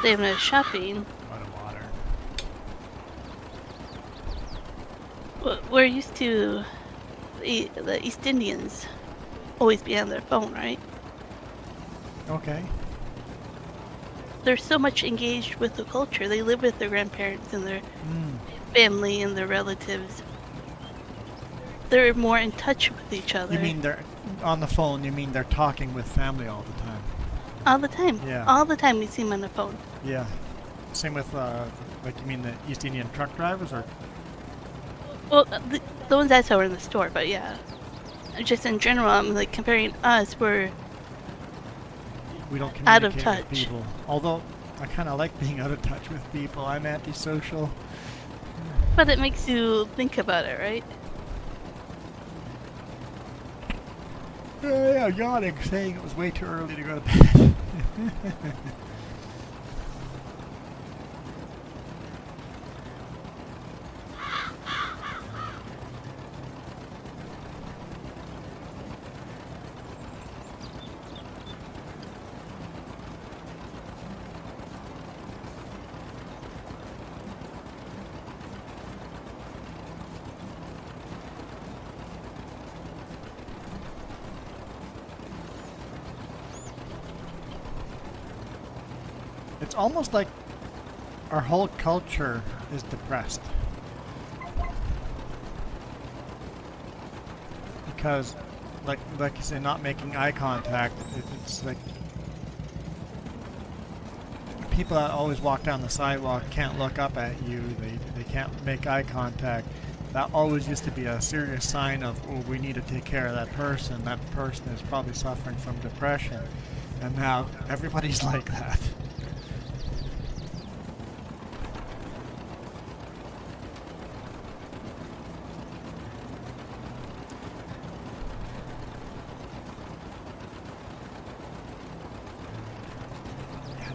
Speaker 3: they have no shopping.
Speaker 2: Out of water.
Speaker 3: We're used to the East Indians always be on their phone, right?
Speaker 2: Okay.
Speaker 3: They're so much engaged with the culture. They live with their grandparents and their family and their relatives. They're more in touch with each other.
Speaker 2: You mean they're on the phone? You mean they're talking with family all the time?
Speaker 3: All the time.
Speaker 2: Yeah.
Speaker 3: All the time we see them on the phone.
Speaker 2: Yeah. Same with, like, you mean the East Indian truck drivers, or?
Speaker 3: Well, the ones I saw were in the store, but yeah. Just in general, I'm like comparing us, we're
Speaker 2: We don't
Speaker 3: out of
Speaker 2: communicate with
Speaker 3: touch.
Speaker 2: people. Although, I kind of like being out of touch with people. I'm antisocial.
Speaker 3: But it makes you think about it, right?
Speaker 2: Yeah, yawning, saying it was way too early to go to bed. It's almost like our whole culture is depressed. Because, like you say, not making eye contact, it's like people that always walk down the sidewalk can't look up at you, they can't make eye contact. That always used to be a serious sign of, oh, we need to take care of that person. That person is probably suffering from depression. And now everybody's like that.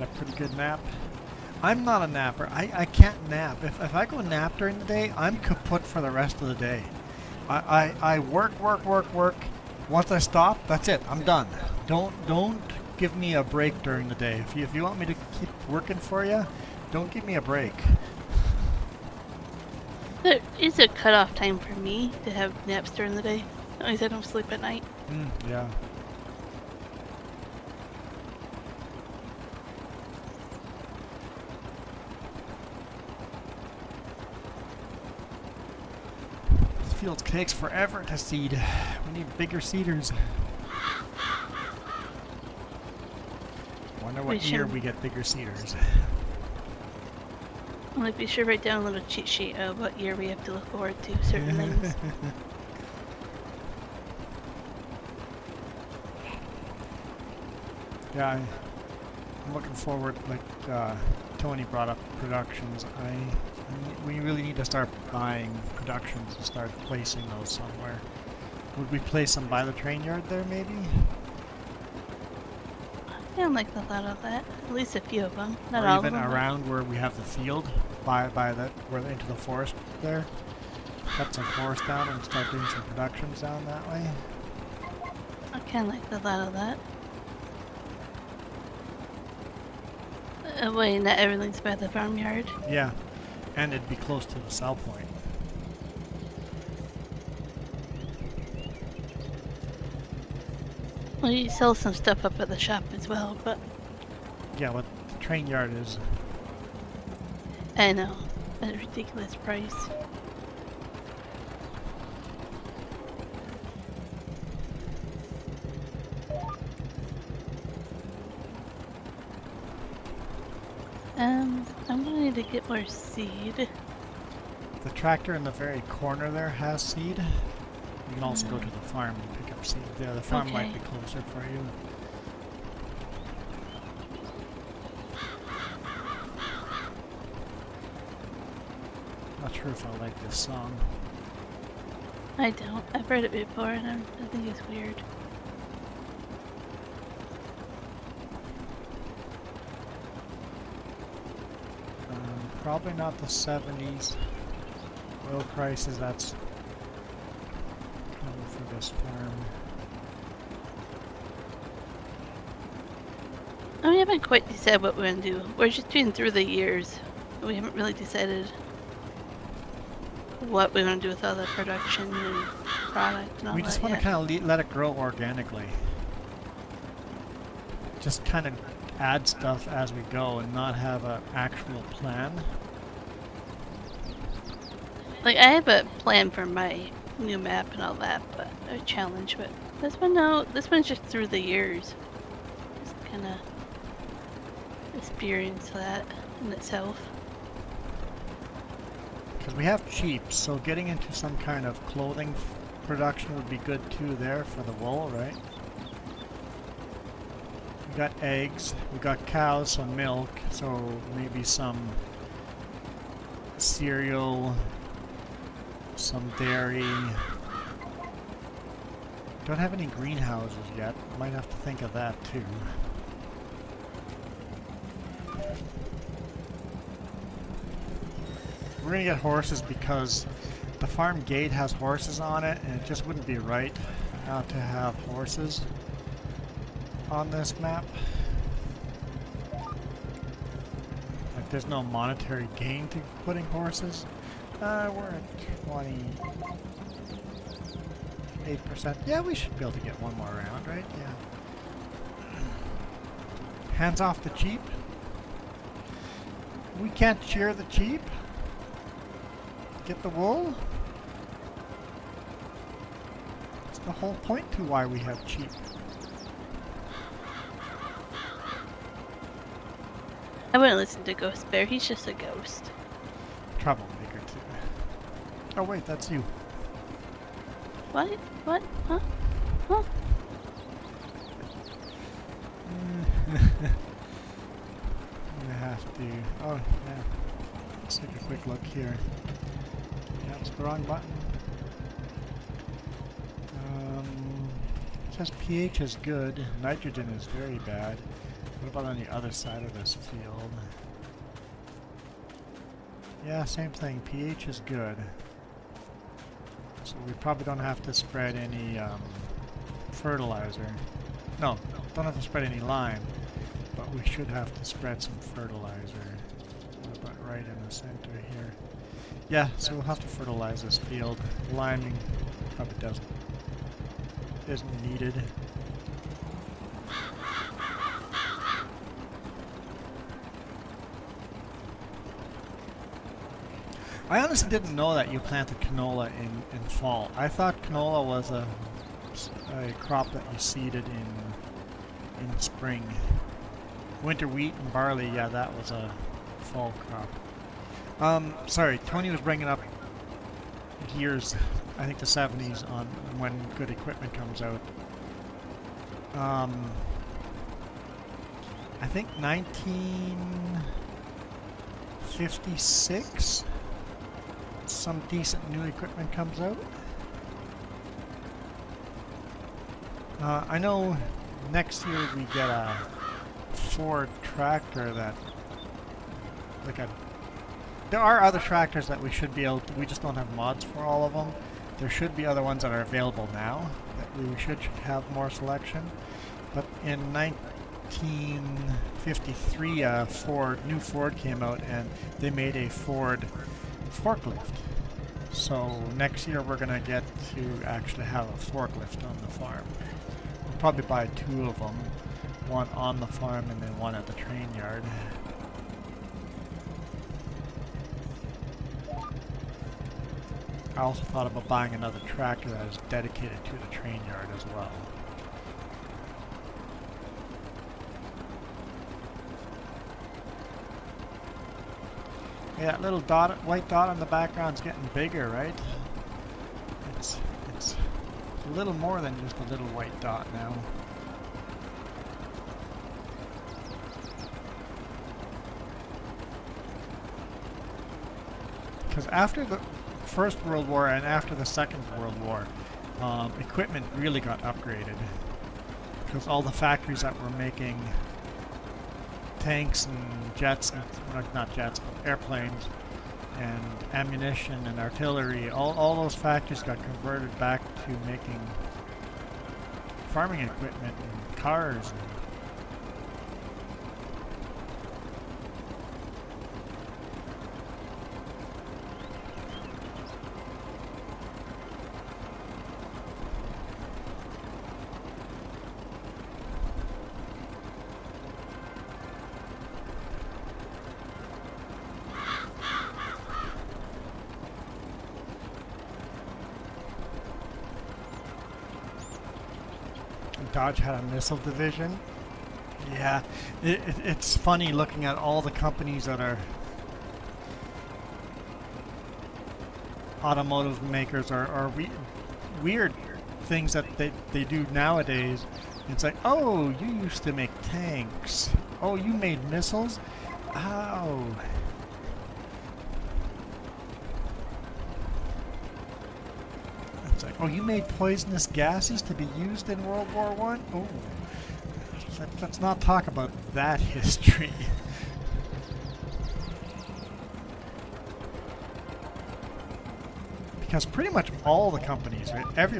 Speaker 2: A pretty good nap. I'm not a napper. I can't nap. If I go nap during the day, I'm kaput for the rest of the day. I work. Once I stop, that's it. I'm done. Don't give me a break during the day. If you want me to keep working for you, don't give me a break.
Speaker 3: There is a cutoff time for me to have naps during the day. At least I don't sleep at night.
Speaker 2: Yeah. Fields takes forever to seed. We need bigger seeders. Wonder what year we get bigger seeders.
Speaker 3: I'll be sure to write down a little cheat sheet of what year we have to look forward to certain things.
Speaker 2: Yeah, I'm looking forward, like Tony brought up productions. We really need to start buying productions and start placing those somewhere. Would we place them by the train yard there, maybe?
Speaker 3: I don't like the thought of that. At least a few of them, not
Speaker 2: or
Speaker 3: all of
Speaker 2: even
Speaker 3: them.
Speaker 2: around where we have the field, by that, where into the forest there. Cut some forest down and start doing some productions down that way.
Speaker 3: I kind of like the thought of that. Wait, not everything's by the farmyard.
Speaker 2: Yeah, and it'd be close to the sell point.
Speaker 3: Well, you sell some stuff up at the shop as well, but
Speaker 2: Yeah, what the train yard is.
Speaker 3: I know, at a ridiculous price. I'm gonna need to get more seed.
Speaker 2: The tractor in the very corner there has seed. You can also go to the farm and pick up seed. Yeah, the farm might be closer for you. Not sure if I like this song.
Speaker 3: I don't. I've heard it before and I think it's weird.
Speaker 2: Probably not the 70s. Oil prices, that's coming for this farm.
Speaker 3: We haven't quite decided what we're gonna do. We're just doing through the years. We haven't really decided what we want to do with all the production and product and all that.
Speaker 2: We just want to kind of let it grow organically. Just kind of add stuff as we go and not have an actual plan.
Speaker 3: Like, I have a plan for my new map and all that, but a challenge, but this one, no, this one's just through the years. Just kind of experience that in itself.
Speaker 2: Because we have sheep, so getting into some kind of clothing production would be good too there for the wool, right? We got eggs, we got cows, some milk, so maybe some cereal, some dairy. Don't have any greenhouses yet. Might have to think of that too. We're gonna get horses because the farm gate has horses on it, and it just wouldn't be right not to have horses on this map. Like, there's no monetary gain to putting horses. We're at 28%. Yeah, we should be able to get one more round, right? Yeah. Hands off the Jeep. We can't shear the sheep? Get the wool? It's the whole point to why we have sheep.
Speaker 3: I wouldn't listen to Ghost Bear. He's just a ghost.
Speaker 2: Troublemaker too. Oh wait, that's you.
Speaker 3: What? What? Huh? Huh?
Speaker 2: I have to. Oh yeah. Let's take a quick look here. Yeah, it's the wrong button. It says pH is good. Nitrogen is very bad. What about on the other side of this field? Yeah, same thing. pH is good. So we probably don't have to spread any fertilizer. No, don't have to spread any lime, but we should have to spread some fertilizer. About right in the center here. Yeah, so we'll have to fertilize this field. Liming probably isn't needed. I honestly didn't know that you planted canola in fall. I thought canola was a crop that you seeded in spring. Winter wheat and barley, yeah, that was a fall crop. Sorry, Tony was bringing up years, I think the 70s, on when good equipment comes out. I think 1956. Some decent new equipment comes out. I know next year we get a Ford tractor that, there are other tractors that we should be able to, we just don't have mods for all of them. There should be other ones that are available now that we should have more selection. But in 1953, new Ford came out and they made a Ford forklift. So next year we're gonna get to actually have a forklift on the farm. We'll probably buy 2 of them, one on the farm and then one at the train yard. I also thought about buying another tractor that is dedicated to the train yard as well. Yeah, that little white dot on the background's getting bigger, right? It's a little more than just a little white dot now. Because after the First World War and after the Second World War, equipment really got upgraded. Because all the factories that were making tanks and jets, and, not jets, but airplanes, and ammunition and artillery, all those factories got converted back to making farming equipment and cars. Dodge had a missile division. Yeah, it's funny looking at all the companies that are automotive makers or weird things that they do nowadays. It's like, oh, you used to make tanks. Oh, you made missiles? Ow. Oh, you made poisonous gases to be used in World War I? Oh, let's not talk about that history. Because pretty much all the companies, right? Every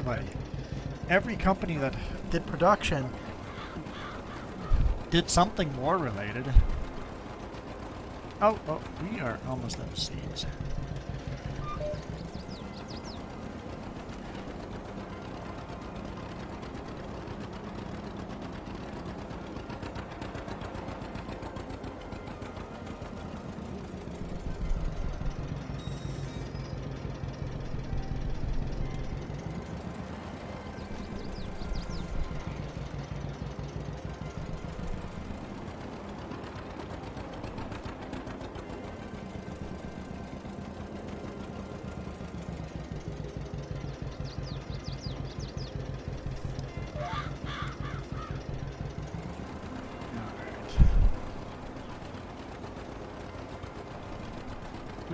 Speaker 2: company that did production did something war related. Oh, we are almost out of seeds.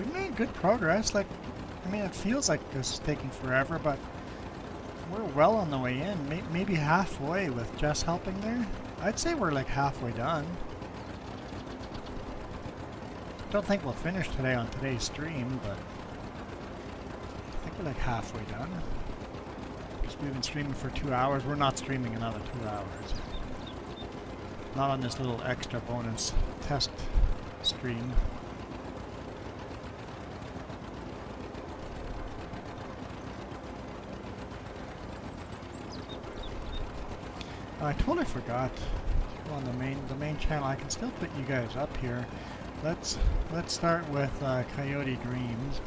Speaker 2: we've made good progress. Like, I mean, it feels like this is taking forever, but we're well on the way in. Maybe halfway with Jess helping there. I'd say we're like halfway done. Don't think we'll finish today on today's stream, but I think we're like halfway done. Because we've been streaming for 2 hours. We're not streaming another 2 hours. Not on this little extra bonus test stream. I totally forgot on the main channel. I can still put you guys up here. Let's start with Coyote Dreams.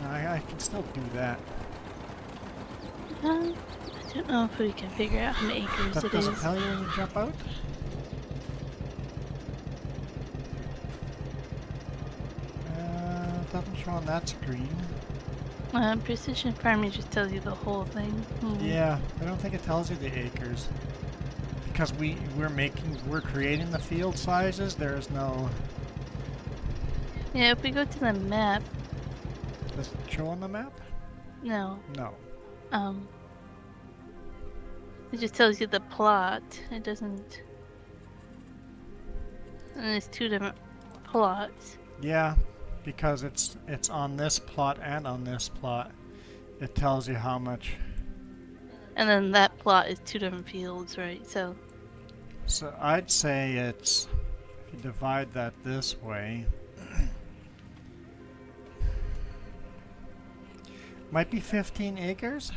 Speaker 2: I can still do that.
Speaker 3: I don't know if we can figure out how many acres
Speaker 2: That
Speaker 3: it
Speaker 2: doesn't
Speaker 3: is.
Speaker 2: tell you when you jump out? Doesn't show on that screen.
Speaker 3: Precision farming just tells you the whole thing.
Speaker 2: Yeah, I don't think it tells you the acres. Because we're creating the field sizes, there's no...
Speaker 3: Yeah, if we go to the map,
Speaker 2: Does it show on the map?
Speaker 3: no.
Speaker 2: No.
Speaker 3: It just tells you the plot. It doesn't. And there's two different plots.
Speaker 2: Yeah, because it's on this plot and on this plot. It tells you how much.
Speaker 3: And then that plot is two different fields, right? So
Speaker 2: I'd say it's, if you divide that this way, might be 15 acres?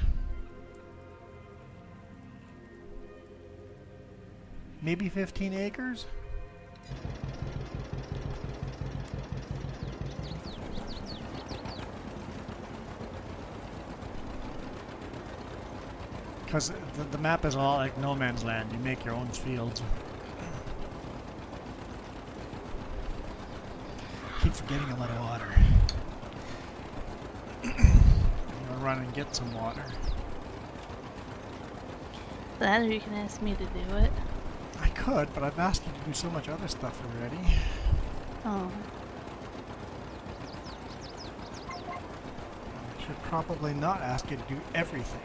Speaker 2: Maybe 15 acres? Because the map is all like no man's land. You make your own fields. Keep forgetting a lot of water. I'm gonna run and get some water.
Speaker 3: that, or you can ask me to do it.
Speaker 2: I could, but I've asked you to do so much other stuff already.
Speaker 3: Oh.
Speaker 2: I should probably not ask you to do everything.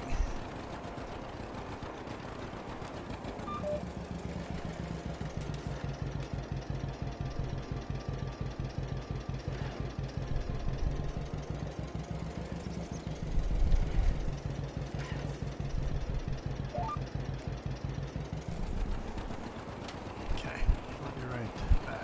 Speaker 2: Okay, I'll be right back.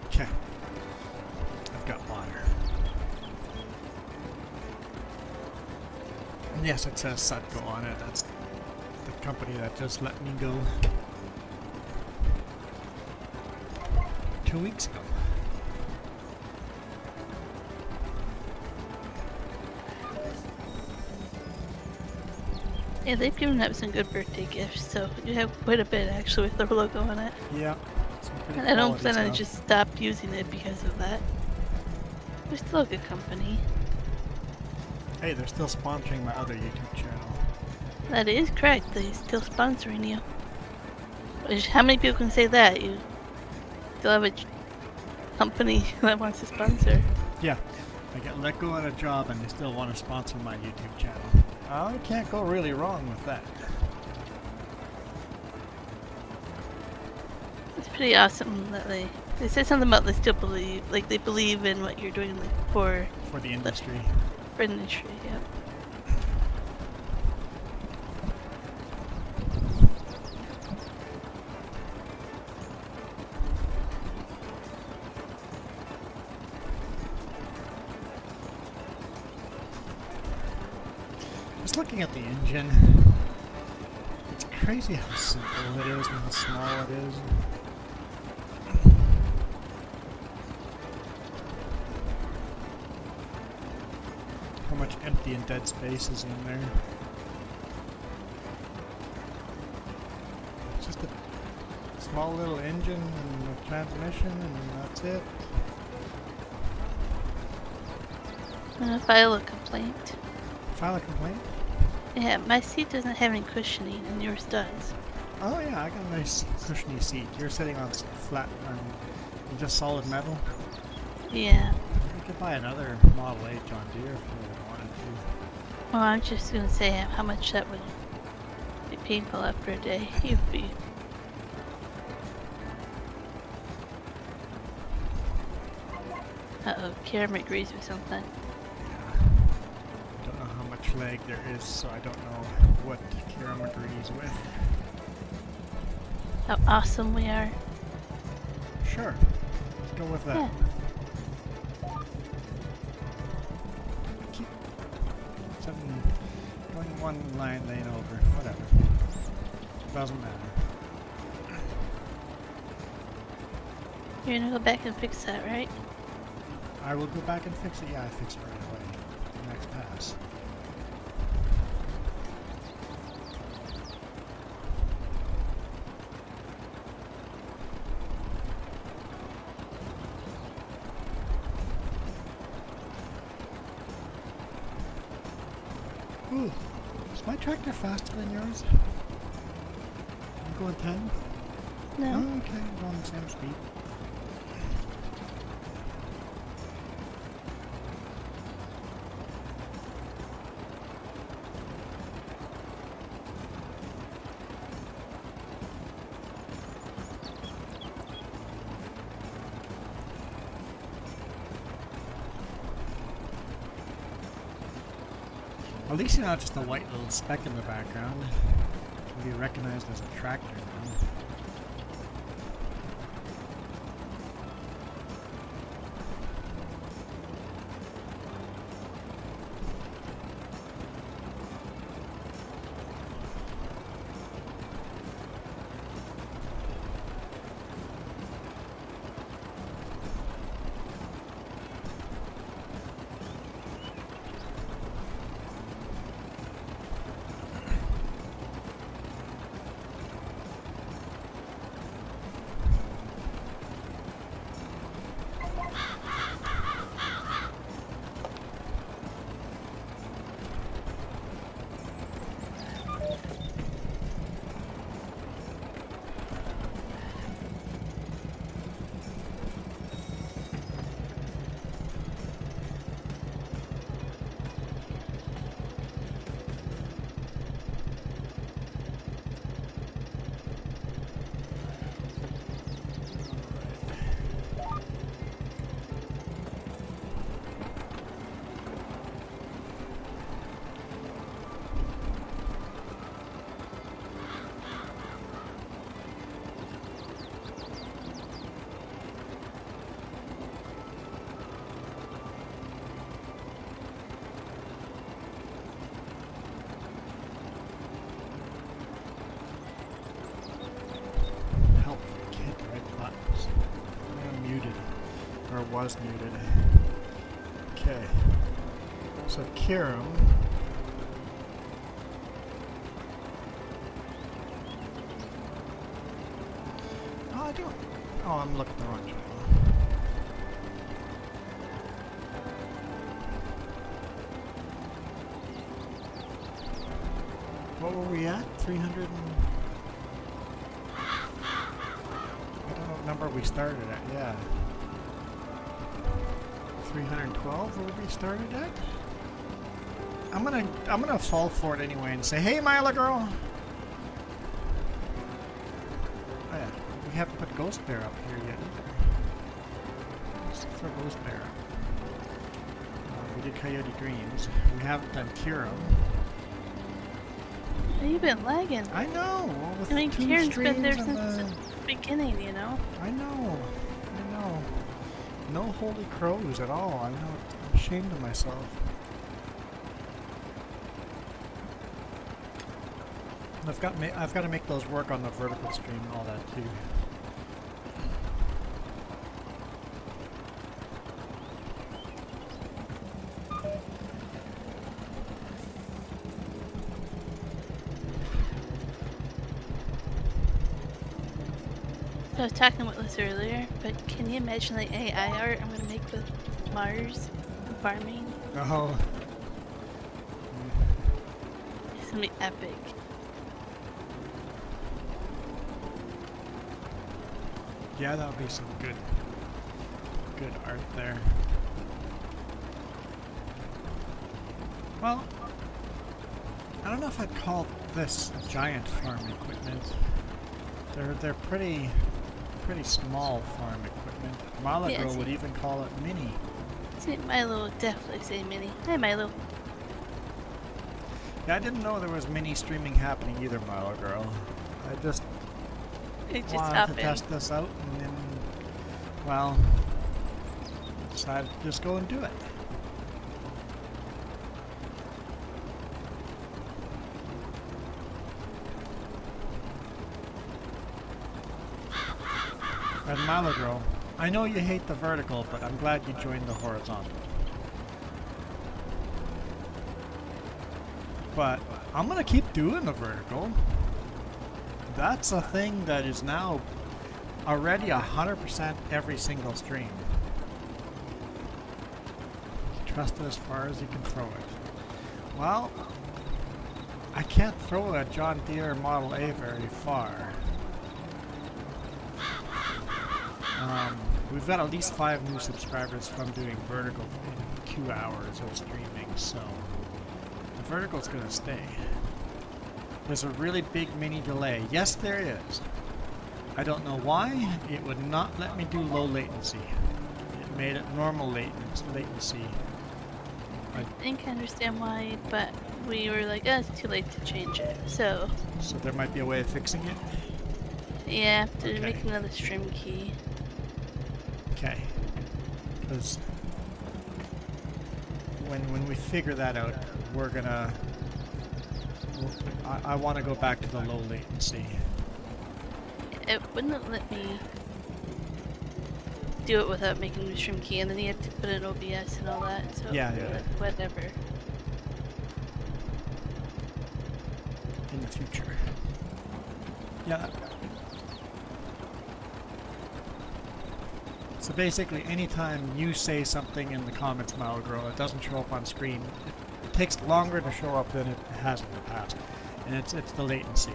Speaker 2: Okay. I've got water. And yes, it says Sutco on it. That's the company that just let me go 2 weeks ago.
Speaker 3: Yeah, they've given up some good birthday gifts, so you have quite a bit actually with their logo on it.
Speaker 2: Yeah, it's Pretty
Speaker 3: And I don't
Speaker 2: quality
Speaker 3: plan on
Speaker 2: stuff.
Speaker 3: just stop using it because of that. We're still a good company.
Speaker 2: Hey, they're still sponsoring my other YouTube channel.
Speaker 3: That is correct. They're still sponsoring you. Which, how many people can say that? You still have a company that wants to sponsor.
Speaker 2: Yeah, I get let go on a job and they still want to sponsor my YouTube channel. I can't go really wrong with that.
Speaker 3: It's pretty awesome that they said something about they still believe, like they believe in what you're doing, like for
Speaker 2: For the industry.
Speaker 3: industry. Yep.
Speaker 2: Just looking at the engine, it's crazy how simple it is and how small it is. How much empty and dead space is in there. It's just a small little engine and a transmission and that's it.
Speaker 3: I'm gonna file a complaint.
Speaker 2: File a complaint?
Speaker 3: Yeah, my seat doesn't have any cushioning, and yours does.
Speaker 2: Oh yeah, I got a nice cushiony seat. You're sitting on flat, just solid metal.
Speaker 3: Yeah.
Speaker 2: You could buy another Model 8 John Deere if you really wanted to.
Speaker 3: Well, I'm just gonna say how much that would be painful after a day. You'd be. Uh-oh, Karen agrees with something.
Speaker 2: I don't know how much lag there is, so I don't know what Kiram agrees with.
Speaker 3: How awesome we are.
Speaker 2: Sure, let's go with that.
Speaker 3: Yeah.
Speaker 2: Keep something going one lane over, whatever. Doesn't matter.
Speaker 3: You're gonna go back and fix that, right?
Speaker 2: I will go back and fix it. Yeah, I fix it right away. The next pass. Ooh, is my tractor faster than yours? I'm going 10?
Speaker 3: No.
Speaker 2: Oh, okay, I'm going the same speed. At least you're not just a white little speck in the background. You can be recognized as a tractor now. Was muted. Okay. So Kiram. Oh, Oh, I'm looking the wrong channel. What were we at? 300 and... I don't know what number we started at, yeah. 312 where we started at? I'm gonna fall for it anyway and say, hey Mila girl! Oh yeah, we haven't put Ghost Bear up here yet either. Let's throw Ghost Bear up. We did Coyote Dreams. We haven't done Kiram.
Speaker 3: You've been lagging.
Speaker 2: I know! With
Speaker 3: I mean,
Speaker 2: two
Speaker 3: Kieran's been there
Speaker 2: streams
Speaker 3: since
Speaker 2: and
Speaker 3: the beginning, you know?
Speaker 2: I know. No holy crows at all. I'm ashamed of myself. I've got to make those work on the vertical stream and all that too.
Speaker 3: So I was talking about this earlier, but can you imagine the AI art I'm gonna make with Mars and farming?
Speaker 2: Oh.
Speaker 3: It's gonna be epic.
Speaker 2: Yeah, that would be some good art there. Well, I don't know if I'd call this giant farm equipment. They're pretty small farm equipment. Milo
Speaker 3: Yeah,
Speaker 2: Girl
Speaker 3: see-
Speaker 2: would even call it mini.
Speaker 3: See, Milo would definitely say mini. Hi, Milo.
Speaker 2: Yeah, I didn't know there was mini streaming happening either, Milo Girl. I just
Speaker 3: It just
Speaker 2: wanted
Speaker 3: happened.
Speaker 2: to test this out and then, well, decided to just go and do it. And Milo Girl, I know you hate the vertical, but I'm glad you joined the horizontal. But I'm gonna keep doing the vertical. That's a thing that is now already 100% every single stream. Trust it as far as you can throw it. Well, I can't throw a John Deere Model A very far. We've got at least 5 new subscribers from doing vertical in 2 hours of streaming, so the vertical's gonna stay. There's a really big mini delay. Yes, there is. I don't know why. It would not let me do low latency. It made it normal latency.
Speaker 3: I think I understand why, but we were like, oh, it's too late to change it. So,
Speaker 2: there might be a way of fixing it.
Speaker 3: yeah, to
Speaker 2: Okay.
Speaker 3: make another stream key.
Speaker 2: Okay. Because when we figure that out, we're gonna... I want to go back to the low latency.
Speaker 3: It wouldn't let me do it without making a stream key, and then you have to put in OBS and all that, so
Speaker 2: Yeah.
Speaker 3: whatever.
Speaker 2: In the future. Yeah. So basically, anytime you say something in the comments, Malagro, it doesn't show up on screen. It takes longer to show up than it has in the past, and it's the latency.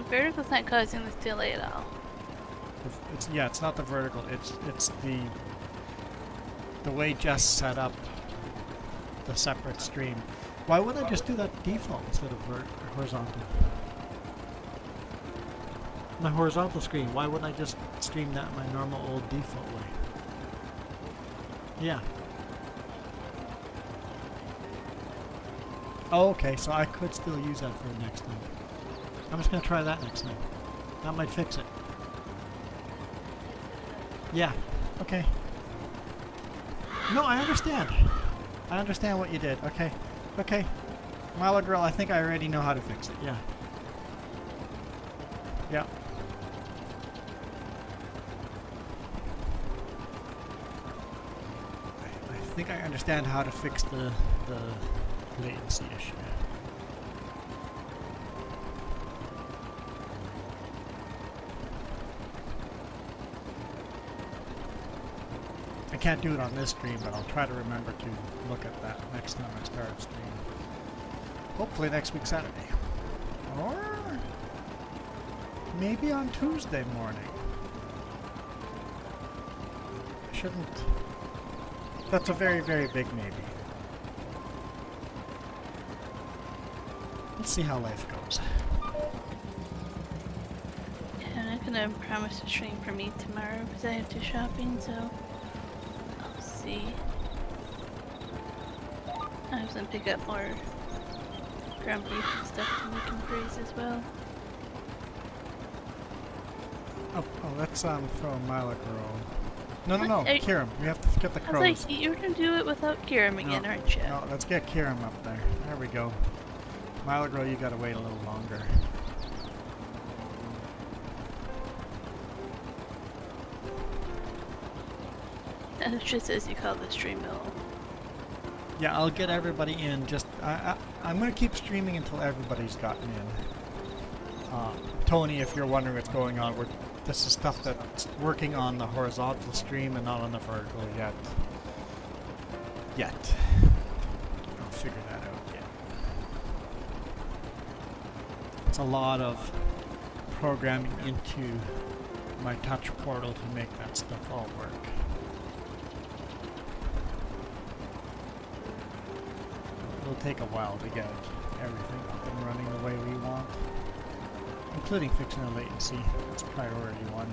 Speaker 3: Vertical's not causing this delay at all.
Speaker 2: It's not the vertical. It's the way Jess set up the separate stream. Why wouldn't I just do that default instead of horizontal? My horizontal screen, why wouldn't I just stream that my normal old default way? Yeah. Oh, okay, so I could still use that for the next time. I'm just going to try that next time. That might fix it. Yeah, okay. No, I understand. I understand what you did. Okay, okay. Milo Girl, I think I already know how to fix it. Yeah. Yeah. I think I understand how to fix the latency issue. can't do it on this stream, but I'll try to remember to look at that next time I start a stream. Hopefully next week Saturday. Or maybe on Tuesday morning. Shouldn't. That's a very, very big maybe. Let's see how life goes.
Speaker 3: I'm not gonna promise a stream for me tomorrow because I have to shopping, so I'll see. I have to pick up more ground beef and stuff to make them freeze as well.
Speaker 2: Oh, that's from Mila Girl. No,
Speaker 3: What?
Speaker 2: Kiram. We have to get the
Speaker 3: I
Speaker 2: crows.
Speaker 3: was like, you're gonna do it without Kiram again, aren't you?
Speaker 2: No, let's get Kiram up there. There we go. Mila Girl, you gotta wait a little longer.
Speaker 3: It's just as you call the stream mill.
Speaker 2: Yeah, I'll get everybody in. Just I'm gonna keep streaming until everybody's gotten in. Tony, if you're wondering what's going on, this is stuff that's working on the horizontal stream and not on the vertical yet. I'll figure that out yet. It's a lot of programming into my touch portal to make that stuff all work. It'll take a while to get everything up and running the way we want, including fixing the latency. That's priority one.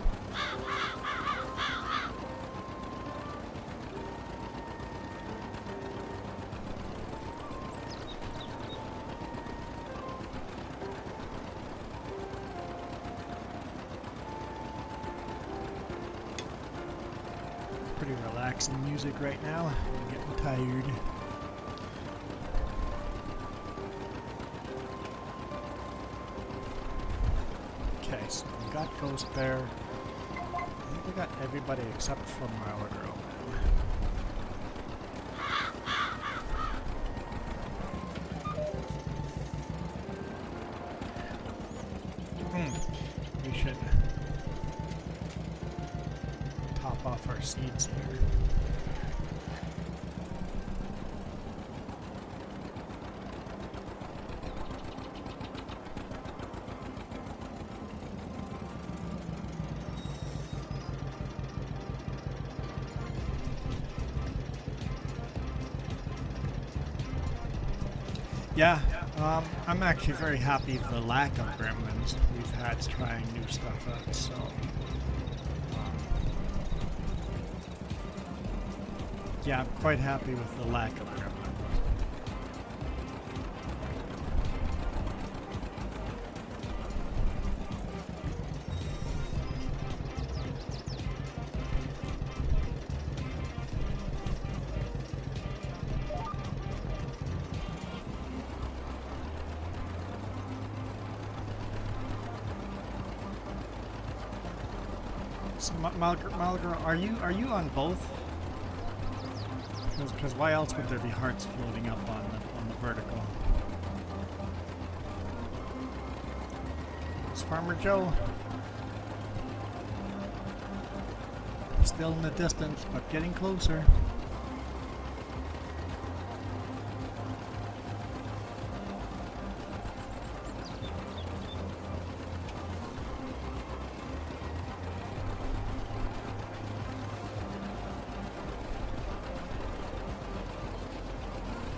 Speaker 2: Pretty relaxing music right now. I'm getting tired. Okay, so we got Ghost there. I think we got everybody except for Mila Girl now. We should top off our seeds here. Yeah, I'm actually very happy with the lack of gremlins we've had trying new stuff out, so... yeah, I'm quite happy with the lack of gremlins. So, Malgar, are you on both? Because why else would there be hearts floating up on the vertical? It's Farmer Joe. Still in the distance, but getting closer.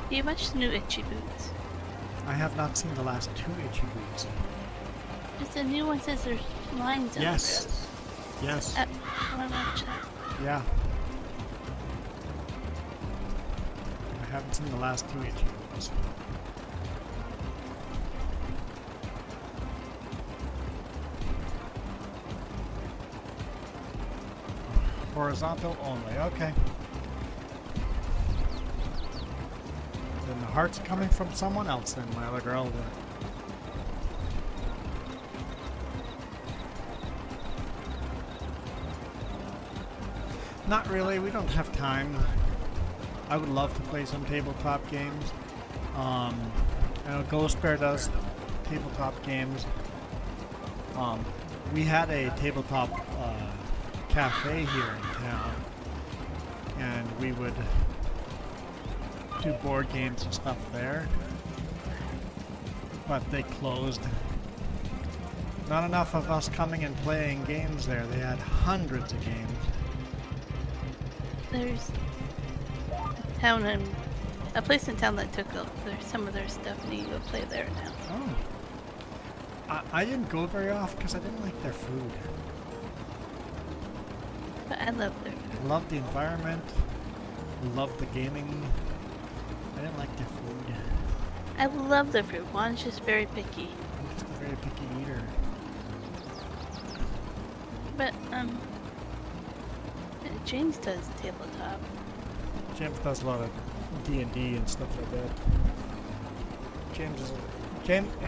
Speaker 3: Do you watch the new Itchy Boots?
Speaker 2: I have not seen the last two Itchy Boots.
Speaker 3: Just the new one says there's lines on
Speaker 2: Yes.
Speaker 3: it.
Speaker 2: Yes.
Speaker 3: I want to watch that.
Speaker 2: Yeah. I haven't seen the last two Itchy Boots. Horizontal only, okay. Then the heart's coming from someone else then, my other girl. Not really, we don't have time. I would love to play some tabletop games. I know Ghost Bear does tabletop games. We had a tabletop cafe here in town, and we would do board games and stuff there. But they closed. Not enough of us coming and playing games there. They had hundreds of games.
Speaker 3: There's a place in town that took some of their stuff, and you can go play there now.
Speaker 2: Oh. I didn't go very often because I didn't like their food.
Speaker 3: But I love their food.
Speaker 2: I loved the environment. Loved the gaming. I didn't like their food.
Speaker 3: I love their food. Juan's just very picky.
Speaker 2: I'm just a very picky eater.
Speaker 3: But James does tabletop.
Speaker 2: James does a lot of D&D and stuff like that.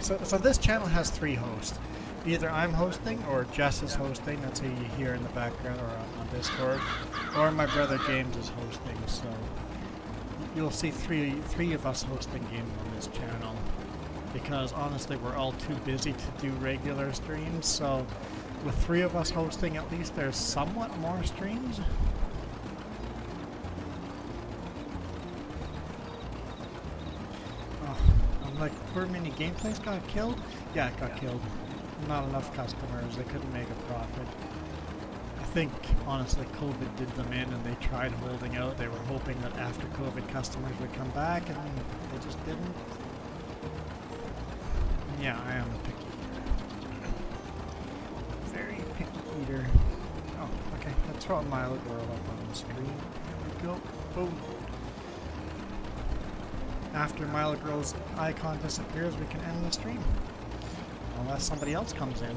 Speaker 2: So this channel has 3 hosts. Either I'm hosting or Jess is hosting. That's who you hear in the background or on Discord, or my brother James is hosting. So you'll see three of us hosting games on this channel, because honestly we're all too busy to do regular streams. So with 3 of us hosting, at least there's somewhat more streams. I'm like, where many gameplays got killed? Yeah, it got killed. Not enough customers. They couldn't make a profit. I think, honestly, COVID did them in, and they tried holding out. They were hoping that after COVID customers would come back, and they just didn't. Yeah, I am a picky eater. Very picky eater. Oh, okay. Let's throw a Milo Girl up on the screen. There we go. Boom. After Milo Girl's icon disappears, we can end the stream. Unless somebody else comes in.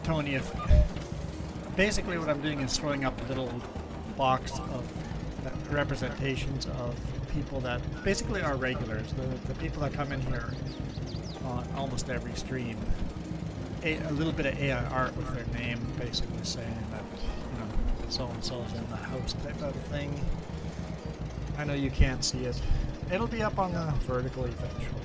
Speaker 2: Tony, basically what I'm doing is throwing up a little box of representations of people that basically are regulars, the people that come in here on almost every stream. A little bit of AI art with their name, basically saying that, you know, so-and-so's in the house type of thing. I know you can't see it. It'll be up on the vertical eventually.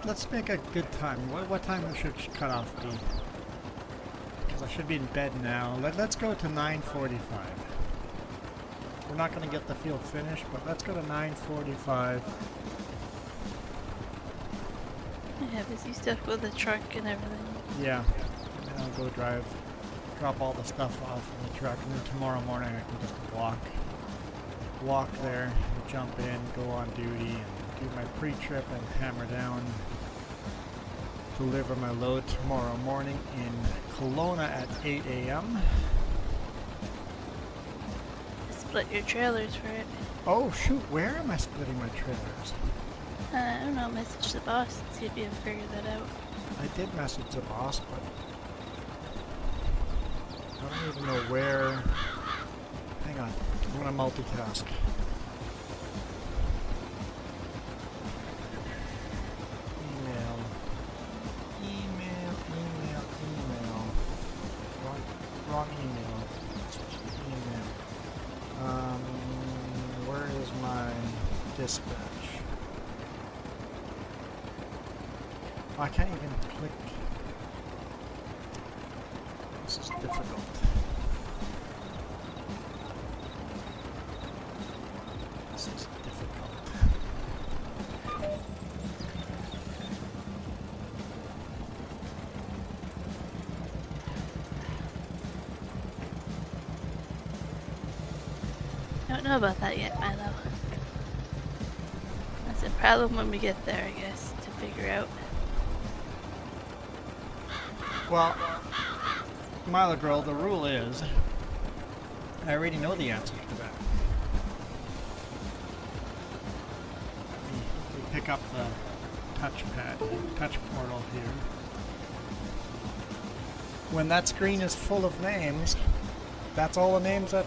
Speaker 2: Let's make a good time. What time should cut off be? Because I should be in bed now. Let's go to 9:45. We're not going to get the field finished, but let's go to 9:45.
Speaker 3: Yeah, busy stuff with the truck and everything.
Speaker 2: Yeah, and then I'll go drop all the stuff off in the truck, and then tomorrow morning I can just walk there, jump in, go on duty, and do my pre-trip and hammer down, deliver my load tomorrow morning in Kelowna at 8 a.m.
Speaker 3: Split your trailers for it.
Speaker 2: Oh shoot, where am I splitting my trailers?
Speaker 3: I don't know, message the boss and see if you can figure that out.
Speaker 2: I did message the boss, but I don't even know where. Hang on, I'm gonna multitask. Wrong email. Where is my dispatch? Oh, I can't even click. This is difficult. This is difficult.
Speaker 3: I don't know about that yet, Milo. That's a problem when we get there, I guess, to figure out.
Speaker 2: Well, Milo Girl, the rule is, I already know the answer to that. We pick up the touch portal here. When that screen is full of names, that's all the names that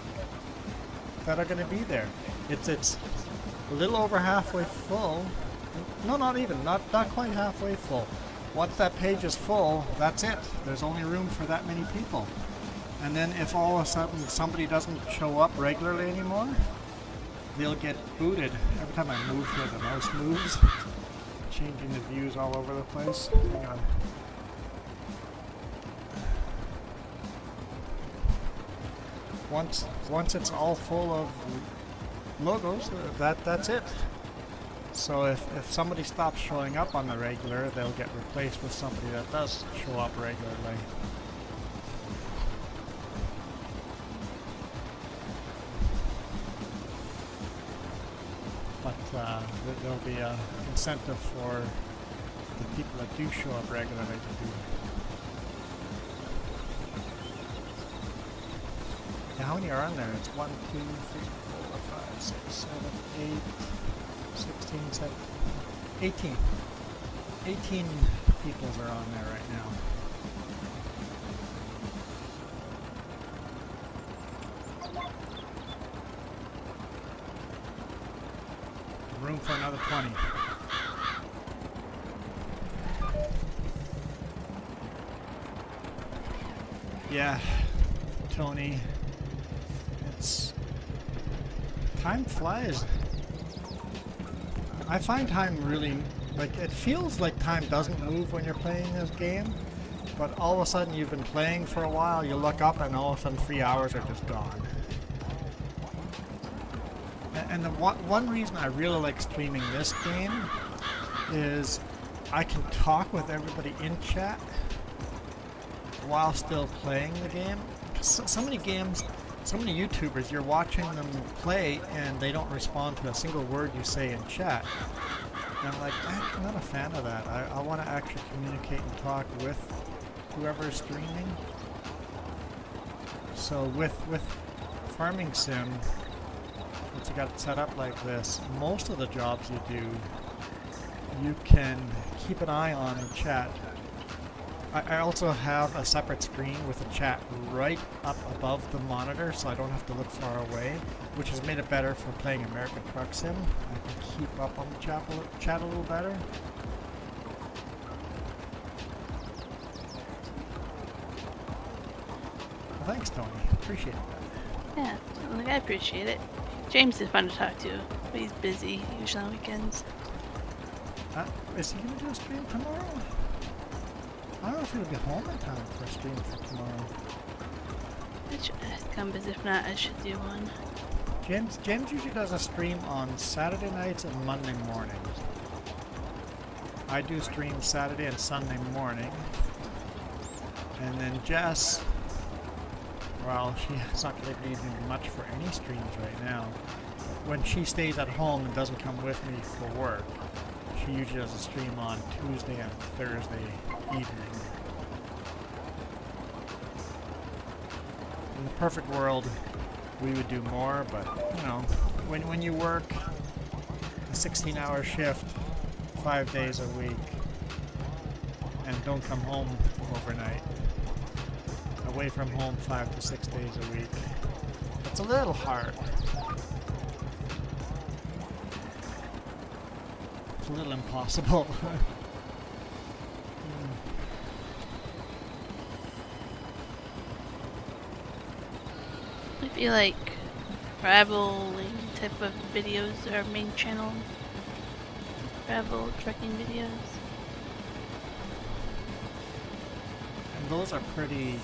Speaker 2: are going to be there. It's a little over halfway full. No, not even. Not quite halfway full. Once that page is full, that's it. There's only room for that many people. And then if all of a sudden somebody doesn't show up regularly anymore, they'll get booted. Every time I move here, the mouse moves, changing the views all over the place. Hang on. Once it's all full of logos, that's it. So if somebody stops showing up on the regular, they'll get replaced with somebody that does show up regularly. But there'll be an incentive for the people that do show up regularly to do. Yeah, how many are on there? It's 1, 2, 3, 4, 5, 6, 7, 8, 16, 17, 18. 18 peoples are on there right now. Room for another 20. Yeah, Tony. Time flies. I find time really, like, it feels like time doesn't move when you're playing this game, but all of a sudden you've been playing for a while, you look up and all of a sudden 3 hours are just gone. And the one reason I really like streaming this game is I can talk with everybody in chat while still playing the game. So many games, so many YouTubers, you're watching them play and they don't respond to a single word you say in chat. And I'm like, I'm not a fan of that. I want to actually communicate and talk with whoever is streaming. So with Farming Sim, once you got it set up like this, most of the jobs you do, you can keep an eye on the chat. I also have a separate screen with a chat right up above the monitor, so I don't have to look far away, which has made it better for playing American Truck Sim. I can keep up on the chat a little better. Well, thanks, Tony. Appreciate that.
Speaker 3: Yeah, I appreciate it. James is fun to talk to, but he's busy, usually on weekends.
Speaker 2: Is he going to do a stream tomorrow? I don't know if he'll be home in time for a stream for tomorrow.
Speaker 3: I should ask him, but if not, I should do one.
Speaker 2: James usually does a stream on Saturday nights and Monday mornings. I do stream Saturday and Sunday morning. And then Jess, well, she's not going to be doing much for any streams right now. When she stays at home and doesn't come with me for work, she usually does a stream on Tuesday and Thursday evening. In the perfect world, we would do more, but you know, when you work a 16-hour shift 5 days a week and don't come home overnight, away from home 5 to 6 days a week, it's a little hard. It's a little impossible.
Speaker 3: I feel like traveling type of videos are our main channel. Travel, trekking videos.
Speaker 2: And those are pretty...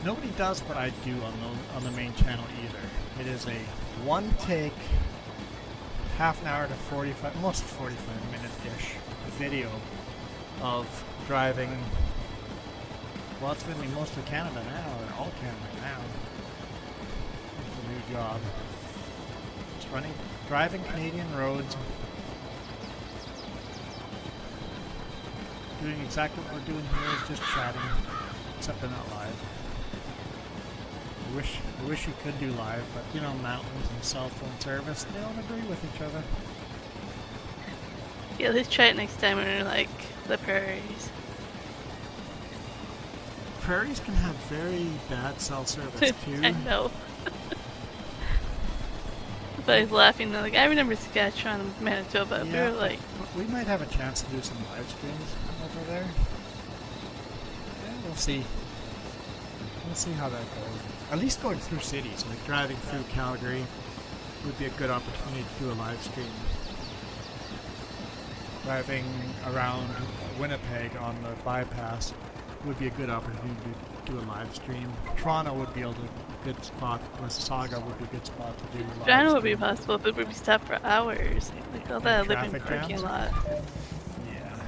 Speaker 2: Nobody does what I do on the main channel either. It is a one-take, half an hour to 45, most 45 minute-ish video of driving. Well, it's going to be mostly Canada now, or all Canada now. It's a new job. It's driving Canadian roads, doing exactly what we're doing here, is just chatting, except they're not live. I wish you could do live, but you know, mountains and cell phone service, they don't agree with each other.
Speaker 3: Yeah, let's try it next time when we're like the prairies.
Speaker 2: prairies can have very bad cell service too.
Speaker 3: I know. I was laughing. Like, I remember Saskatchewan and Manitoba. We were like,
Speaker 2: we might have a chance to do some live streams over there. Yeah, we'll see. We'll see how that goes. At least going through cities, like driving through Calgary, would be a good opportunity to do a live stream. Driving around Winnipeg on the bypass would be a good opportunity to do a live stream. Toronto would be a good spot. Mississauga would be a good spot to do a live
Speaker 3: Toronto would be
Speaker 2: stream.
Speaker 3: possible, but we'd be stopped for hours. Like all that living
Speaker 2: Traffic
Speaker 3: parking
Speaker 2: jams?
Speaker 3: lot.
Speaker 2: Yeah.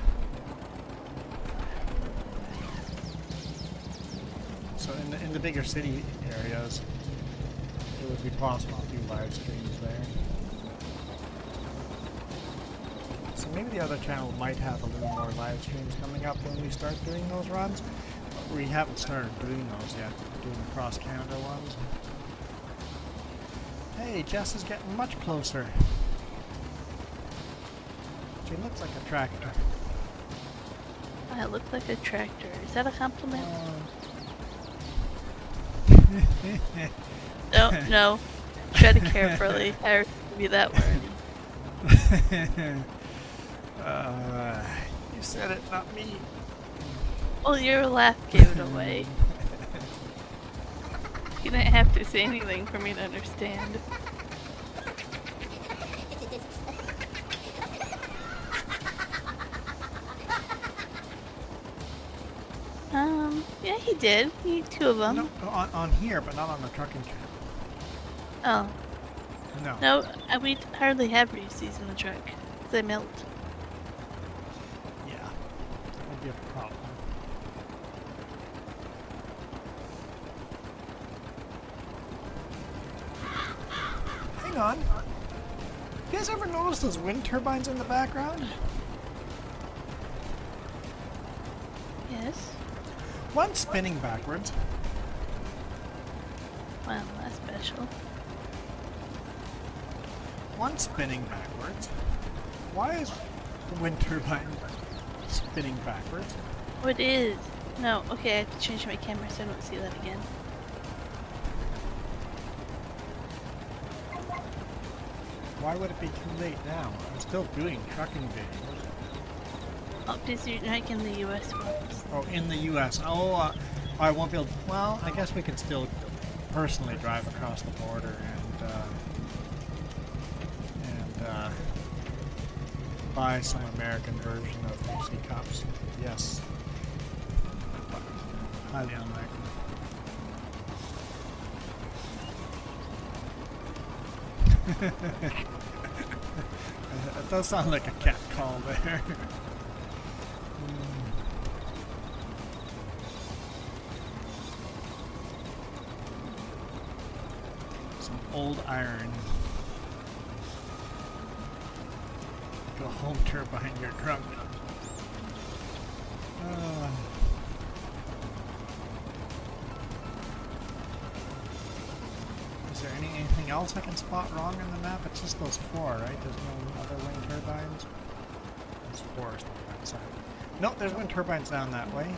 Speaker 2: So in the bigger city areas, it would be possible to do live streams there. So maybe the other channel might have a little more live streams coming up when we start doing those runs. But we haven't started doing those yet, doing the cross Canada ones. Hey, Jess is getting much closer. She looks like a tractor.
Speaker 3: I look like a tractor. Is that a compliment? No. Tread carefully. I refuse to be that word.
Speaker 2: You said it, not me.
Speaker 3: Well, your laugh gave it away. You didn't have to say anything for me to understand. Yeah, he did. He had 2 of them.
Speaker 2: No, on here, but not on the trucking channel.
Speaker 3: Oh.
Speaker 2: No.
Speaker 3: No, we hardly have Reese's in the truck. They melt.
Speaker 2: Yeah. That would be a problem. Hang on. You guys ever notice those wind turbines in the background?
Speaker 3: Yes.
Speaker 2: One's spinning backwards.
Speaker 3: Wow, that's special.
Speaker 2: One's spinning backwards. Why is the wind turbine spinning backwards?
Speaker 3: Oh, it is. No, okay, I have to change my camera so I don't see that again.
Speaker 2: Why would it be too late now? I'm still doing trucking videos.
Speaker 3: Oh, because you're not in the US ones.
Speaker 2: Oh, in the U.S. Oh, I won't be able to, well, I guess we can still personally drive across the border and buy some American version of MC Cups. Yes. But highly unlikely. It does sound like a cat call there. Some old iron. Go home turbine your trunk. Is there anything else I can spot wrong on the map? It's just those 4, right? There's no other wind turbines? There's 4 on that side. No, there's wind turbines down that way.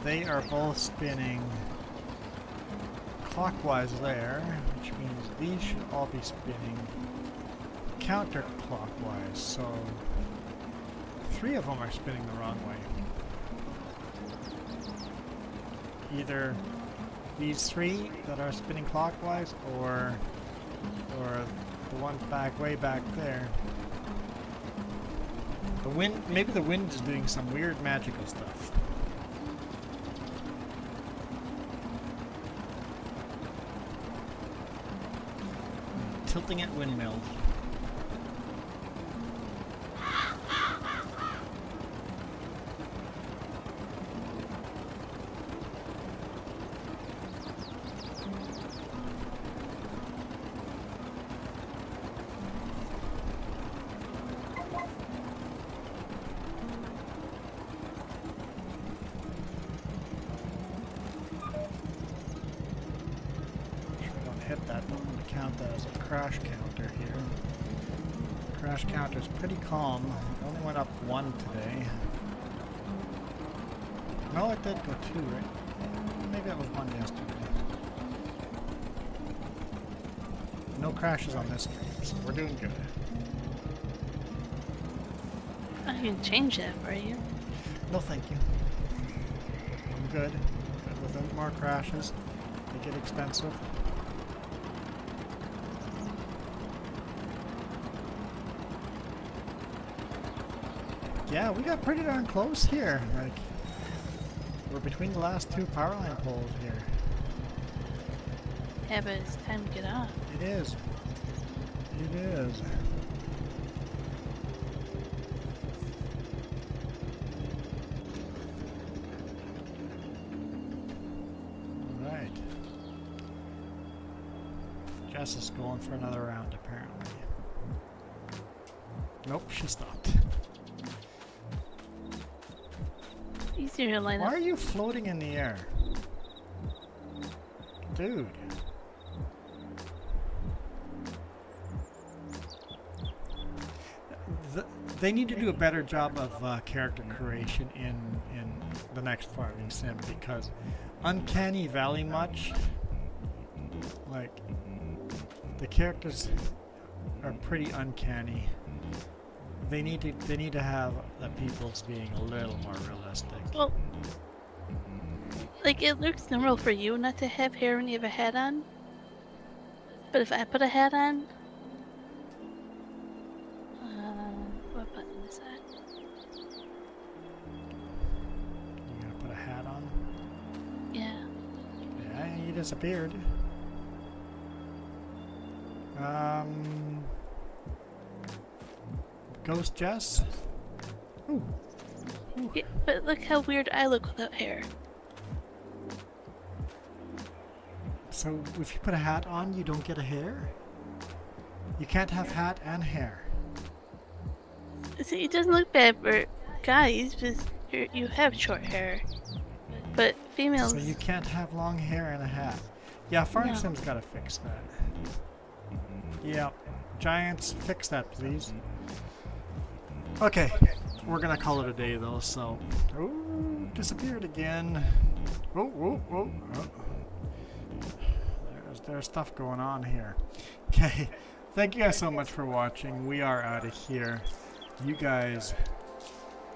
Speaker 2: They are both spinning clockwise there, which means these should all be spinning counterclockwise, so 3 of them are spinning the wrong way. Either these 3 that are spinning clockwise, or the one way back there. The wind, maybe the wind is doing some weird magical stuff. Tilting at windmills. Hit that, don't want to count that as a crash counter here. Crash counter's pretty calm. It only went up 1 today. No, it did go 2, right? Maybe it was 1 yesterday. No crashes on this stream, so we're doing good.
Speaker 3: I can change that for you.
Speaker 2: No, thank you. I'm good. Good without more crashes. They get expensive. Yeah, we got pretty darn close here. Like, we're between the last 2 power line poles here.
Speaker 3: Yeah, but it's time to get off.
Speaker 2: It is. It is. Alright. Jess is going for another round, apparently. Nope, she stopped.
Speaker 3: Easier to line
Speaker 2: Why
Speaker 3: up.
Speaker 2: are you floating in the air? Dude. They need to do a better job of character creation in the next farming sim, because Uncanny Valley much, like, the characters are pretty uncanny. They need to have the peoples being a little more realistic.
Speaker 3: Well, like, it looks normal for you not to have hair when you have a hat on. But if I put a hat on, what button is that?
Speaker 2: You gonna put a hat on?
Speaker 3: Yeah.
Speaker 2: Yeah, he disappeared. Ghost Jess? Ooh. Ooh.
Speaker 3: Yeah, but look how weird I look without hair.
Speaker 2: So if you put a hat on, you don't get a hair? You can't have hat and hair.
Speaker 3: See, it doesn't look bad for guys because you have short hair. But females...
Speaker 2: So you can't have long hair and a hat. Yeah, Farm
Speaker 3: No.
Speaker 2: Sim's gotta fix that. Yeah. Giants, fix that, please. Okay. We're gonna call it a day, though, so... Ooh, disappeared again. Oh. There's stuff going on here. Okay. Thank you guys so much for watching. We are out of here. You guys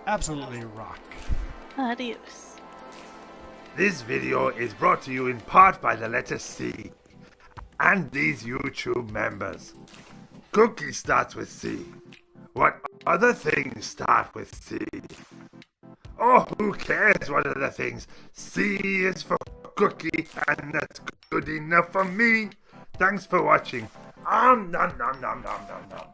Speaker 2: absolutely rock.
Speaker 3: Adios.
Speaker 1: This video is brought to you in part by the letter C and these YouTube members. Cookie starts with C. What other things start with C? Oh, who cares what other things? C is for cookie, and that's good enough for me. Thanks for watching. Nom nom nom nom nom nom.